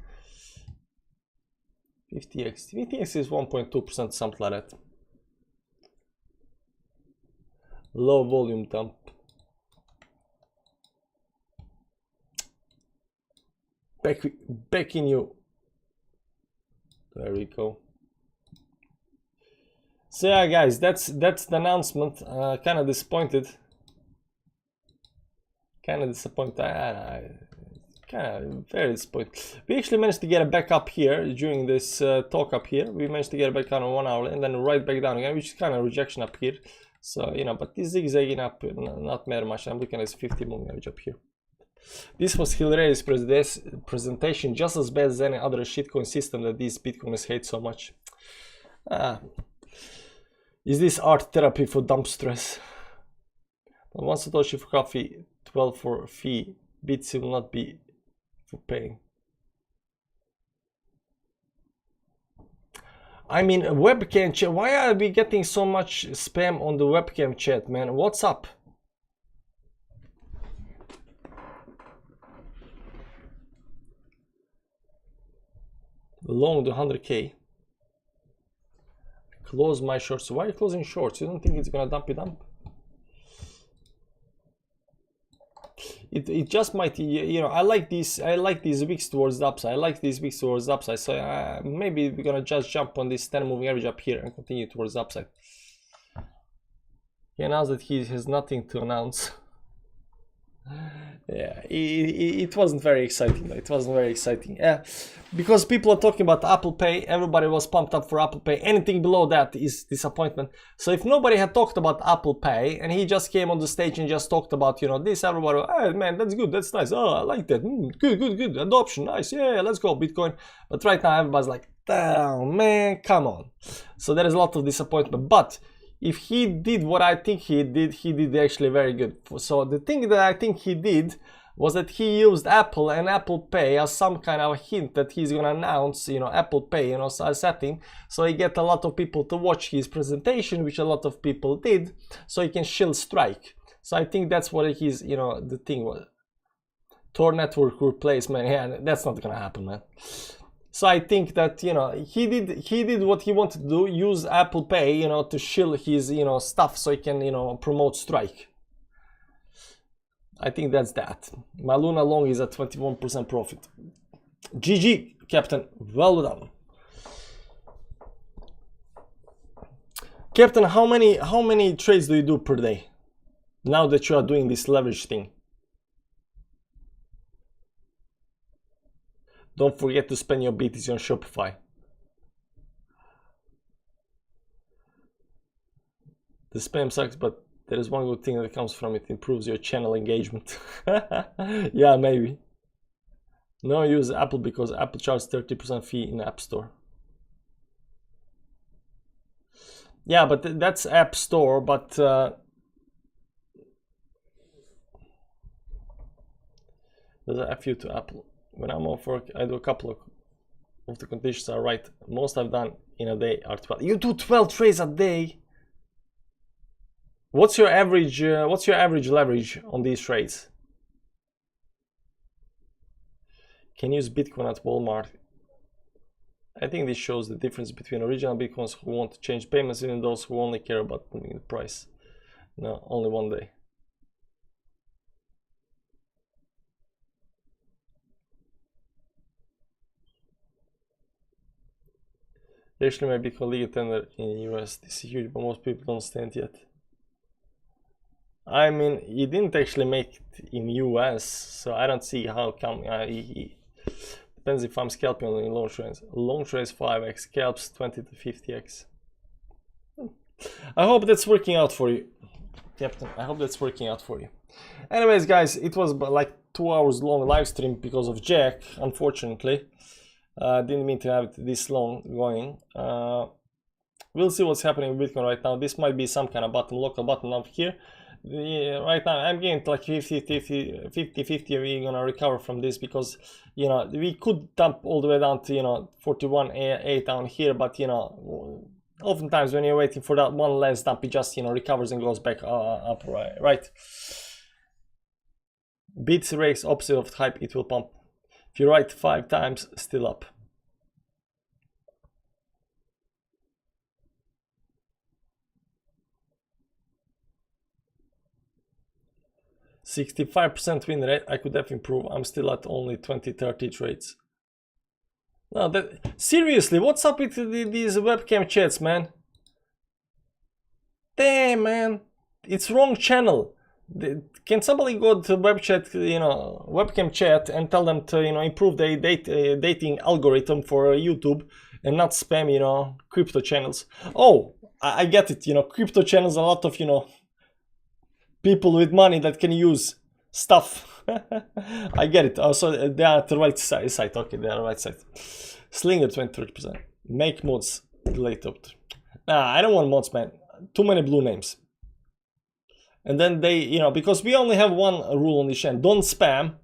50x is 1.2%, something like that. Low volume dump. Back in you. There we go. So yeah, guys, that's the announcement. Kind of disappointed. Kind of very disappointed. We actually managed to get it back up here during this talk up here. We managed to get it back down on 1 hour and then right back down again, which is kind of rejection up here. So you know, but this zigzagging up not matter much. I'm looking at this 50 moving average up here. This was hilarious presentation, just as bad as any other shitcoin system that these bitcoiners hate so much. Is this art therapy for dump stress? 1 Satoshi for coffee, 12 for fee. Bits will not be for paying. I mean, webcam chat. Why are we getting so much spam on the webcam chat, man? What's up? Long the 100k. Close my shorts. Why are you closing shorts? You don't think it's gonna dump? It just might, you know. I like these wicks towards the upside. I like these wicks towards the upside. So maybe we're gonna just jump on this 10 moving average up here and continue towards the upside. He announced that he has nothing to announce. Yeah, it wasn't very exciting though. It wasn't very exciting. Yeah, because people are talking about Apple Pay. Everybody was pumped up for Apple Pay. Anything below that is disappointment. So if nobody had talked about Apple Pay and he just came on the stage and just talked about, you know, this, everybody, oh man, that's good, that's nice, oh I like that, good, adoption, nice, yeah, let's go Bitcoin. But right now everybody's like, damn man, come on. So there is a lot of disappointment. But if he did what I think he did actually very good. So the thing that I think he did was that he used Apple and Apple Pay as some kind of a hint that he's gonna announce, you know, Apple Pay, you know, setting. So he get a lot of people to watch his presentation, which a lot of people did, so he can shield strike. So I think that's what he's, you know, the thing was. Tor network replacement, yeah, that's not gonna happen, man. So I think that, you know, he did what he wanted to do, use Apple Pay, you know, to shield his, you know, stuff so he can, you know, promote strike. I think that's that. My Luna long is at 21% profit. GG, Captain, well done. Captain, how many trades do you do per day now that you are doing this leverage thing? Don't forget to spend your BTC on Shopify. The spam sucks, but there is one good thing that comes from it. Improves your channel engagement. Yeah, maybe. No, use Apple because Apple charges 30% fee in App Store. Yeah, but that's App Store, but there's a few to Apple. When I'm off work, I do a couple of the conditions are right. Most I've done in a day are 12. You do 12 trades a day? What's your average leverage on these trades? Can use Bitcoin at Walmart. I think this shows the difference between original Bitcoins who want to change payments and those who only care about the price. No, only one day. Actually, my Bitcoin legal tender in the US. This is huge, but most people don't stand yet. I mean, he didn't actually make it in US, so I don't see how come. Depends if I'm scalping on long trades. Long trades 5x, scalps 20 to 50x. I hope that's working out for you. Captain, I hope that's working out for you. Anyways, guys, it was like 2 hours long live stream because of Jack, unfortunately. Didn't mean to have it this long going. We'll see what's happening with Bitcoin right now. This might be some kind of bottom, local bottom up here. Right now I'm getting like 50-50 we're gonna recover from this, because you know we could dump all the way down to 41.8 down here, but oftentimes when you're waiting for that one last dump, it just recovers and goes back up, right? Beats race opposite of hype, it will pump. If you write 5 times, still up. %65% win rate. I could have improved. I'm still at only 20-30 trades. No, seriously, what's up with these webcam chats, man? Damn, man, it's wrong channel. Can somebody go to web chat, webcam chat, and tell them to improve the dating algorithm for YouTube and not spam crypto channels? Oh, I get it. Crypto channels, a lot of people with money that can use stuff. I get it. Also, they are at the right side. Okay, they are the right side. Slinger 23%. Make mods delete up. Nah, I don't want mods, man. Too many blue names. And then they, because we only have one rule on this channel. Don't spam.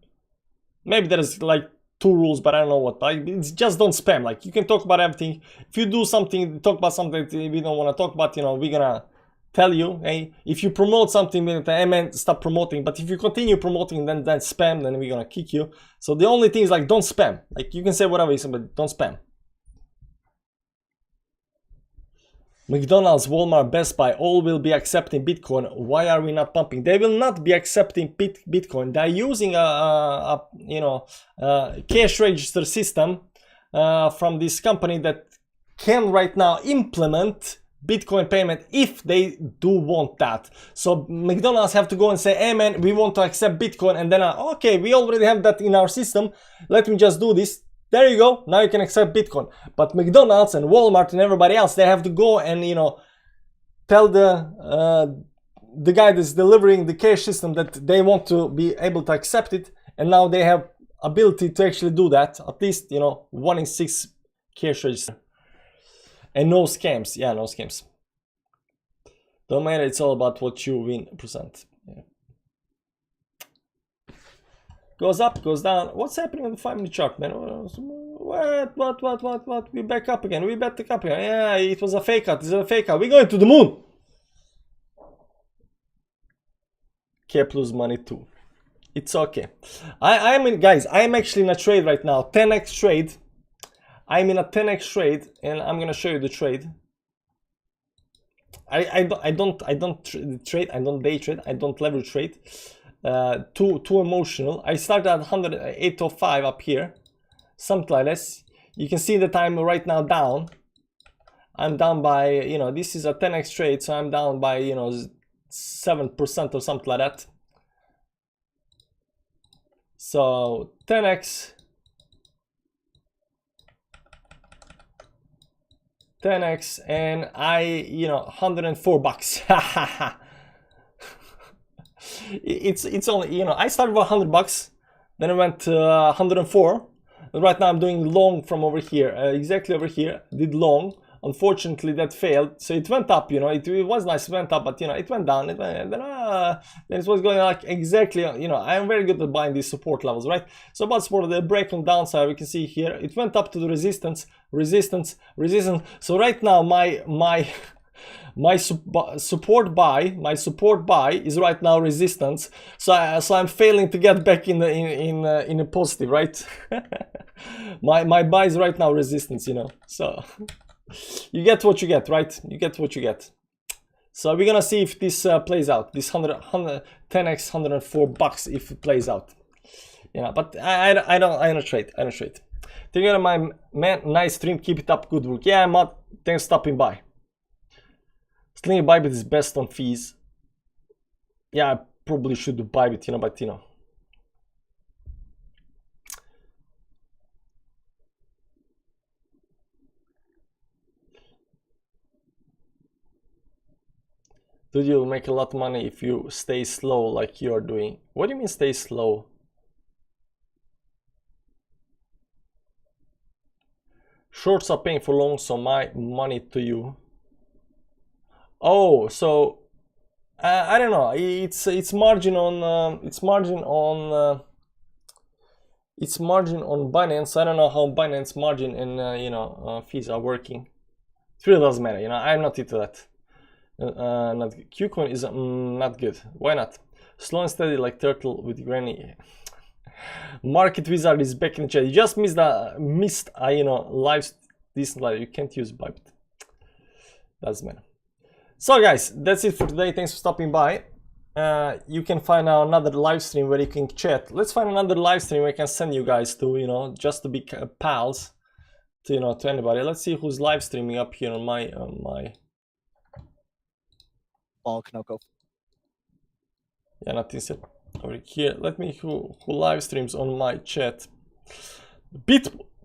Maybe there's like 2 rules, but I don't know what. It's just don't spam. Like, you can talk about everything. If you do something, talk about something that we don't want to talk about, we're gonna tell you, hey, if you promote something, man, stop promoting. But if you continue promoting, then spam, then we're gonna kick you. So the only thing is, like, don't spam. Like, you can say whatever you say, but don't spam. McDonald's, Walmart, Best Buy, all will be accepting Bitcoin. Why are we not pumping? They will not be accepting Bitcoin. They're using a cash register system from this company that can right now implement Bitcoin payment if they do want that. So McDonald's have to go and say, hey man, we want to accept Bitcoin, and then okay, we already have that in our system, let me just do this. There you go, now you can accept Bitcoin. But McDonald's and Walmart and everybody else, they have to go and tell the guy that's delivering the cash system that they want to be able to accept it, and now they have ability to actually do that. At least 1 in 6 cash register. And no scams. Yeah, no scams. Don't matter, it's all about what you win %. Yeah. Goes up, goes down. What's happening on the 5-minute chart, man? What? We back up again. We back up again. Yeah, it was a fake out. It's a fake out. We're going to the moon. Kept lose money too. It's okay. Guys, I'm actually in a trade right now. 10x trade. I'm in a 10x trade, and I'm gonna show you the trade. I don't trade. I don't day trade. I don't leverage trade. Too emotional. I started at 108.05 up here, something like this. You can see that I'm right now down. I'm down by this is a 10x trade, so I'm down by 7% or something like that. So 10x. 10x, and I 104 bucks. it's only I started with 100 bucks, then I went to 104, and right now I'm doing long from over here, exactly over here. Did long. Unfortunately that failed, so it went up. It was nice, it went up, but it went down. Then it was going like exactly. I'm very good at buying these support levels, right? So about support, the break on downside, we can see here it went up to the resistance. So right now my support buy is right now resistance. So I'm failing to get back in a positive, right? my buy is right now resistance, so you get what you get, right? You get what you get. So we're gonna see if this plays out. This 10x 104 bucks, if it plays out. But I don't trade. Thank you, my man. Nice stream. Keep it up. Good work. Yeah, Matt. Thanks for stopping by. Slinger Bybit is best on fees. Yeah, I probably should do Bybit, but Do you make a lot of money if you stay slow like you're doing? What do you mean stay slow? Shorts are paying for longs, so my money to you. Oh, so I don't know. It's margin on Binance. I don't know how Binance margin and fees are working. It really doesn't matter. I'm not into that. Not Qcoin is not good. Why not? Slow and steady like turtle with granny. Market Wizard is back in the chat. You just missed live. This live you can't use Bybit. Doesn't matter. So guys, that's it for today. Thanks for stopping by. You can find now another live stream where you can chat. Let's find another live stream where I can send you guys to just to be pals to to anybody. Let's see who's live streaming up here on my All Knoko. Yeah, nothing said over here. Let me who live streams on my chat.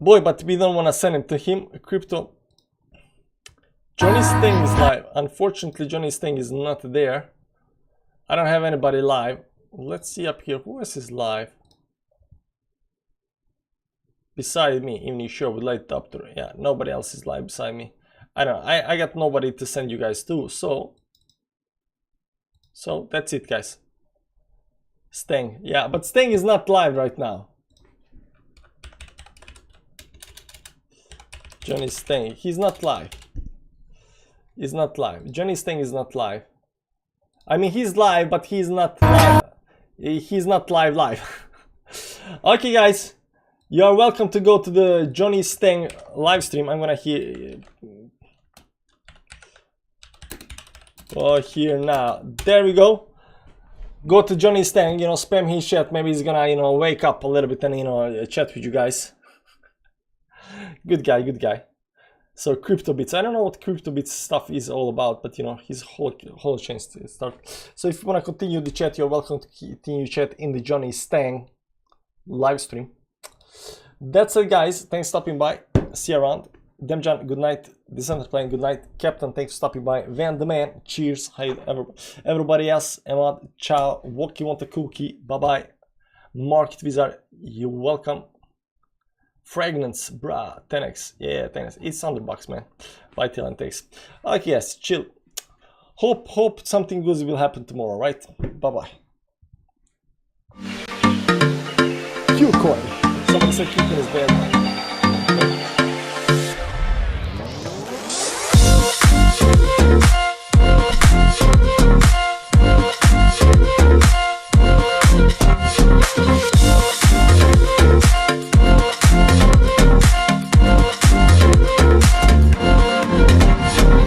Boy, but we don't want to send him to him. Crypto. Johnny Sting is live. Unfortunately, Johnny Sting is not there. I don't have anybody live. Let's see up here. Who else is live? Beside me, Evening Show with Light Up. Yeah, nobody else is live beside me. I don't know. I got nobody to send you guys to. So that's it, guys. Sting. Yeah, but Sting is not live right now. Johnny Sting. He's not live. He's not live. Johnny Sting is not live. I mean, he's live, but he's not live. He's not live. Okay, guys. You are welcome to go to the Johnny Sting live stream. I'm gonna here now. There we go. Go to Johnny Sting, spam his chat. Maybe he's gonna, wake up a little bit and, chat with you guys. Good guy. So CryptoBits, I don't know what CryptoBits stuff is all about, but his whole chance to start. So if you want to continue the chat, you're welcome to continue chat in the Johnny Stang live stream. That's it, guys. Thanks for stopping by. See you around. Demjan, good night. December playing, good night. Captain, thanks for stopping by. Van the Man, cheers. Hi everybody else. Emad, ciao. Woki want a cookie. Bye bye. Market Wizard, you're welcome. Fragrance, brah, 10x, yeah, 10x, it's $100, man. Bye, Dylan, thanks. Okay, yes, chill. Hope something good will happen tomorrow, right? Bye bye. Qcoin. Somebody said Qcoin is bad.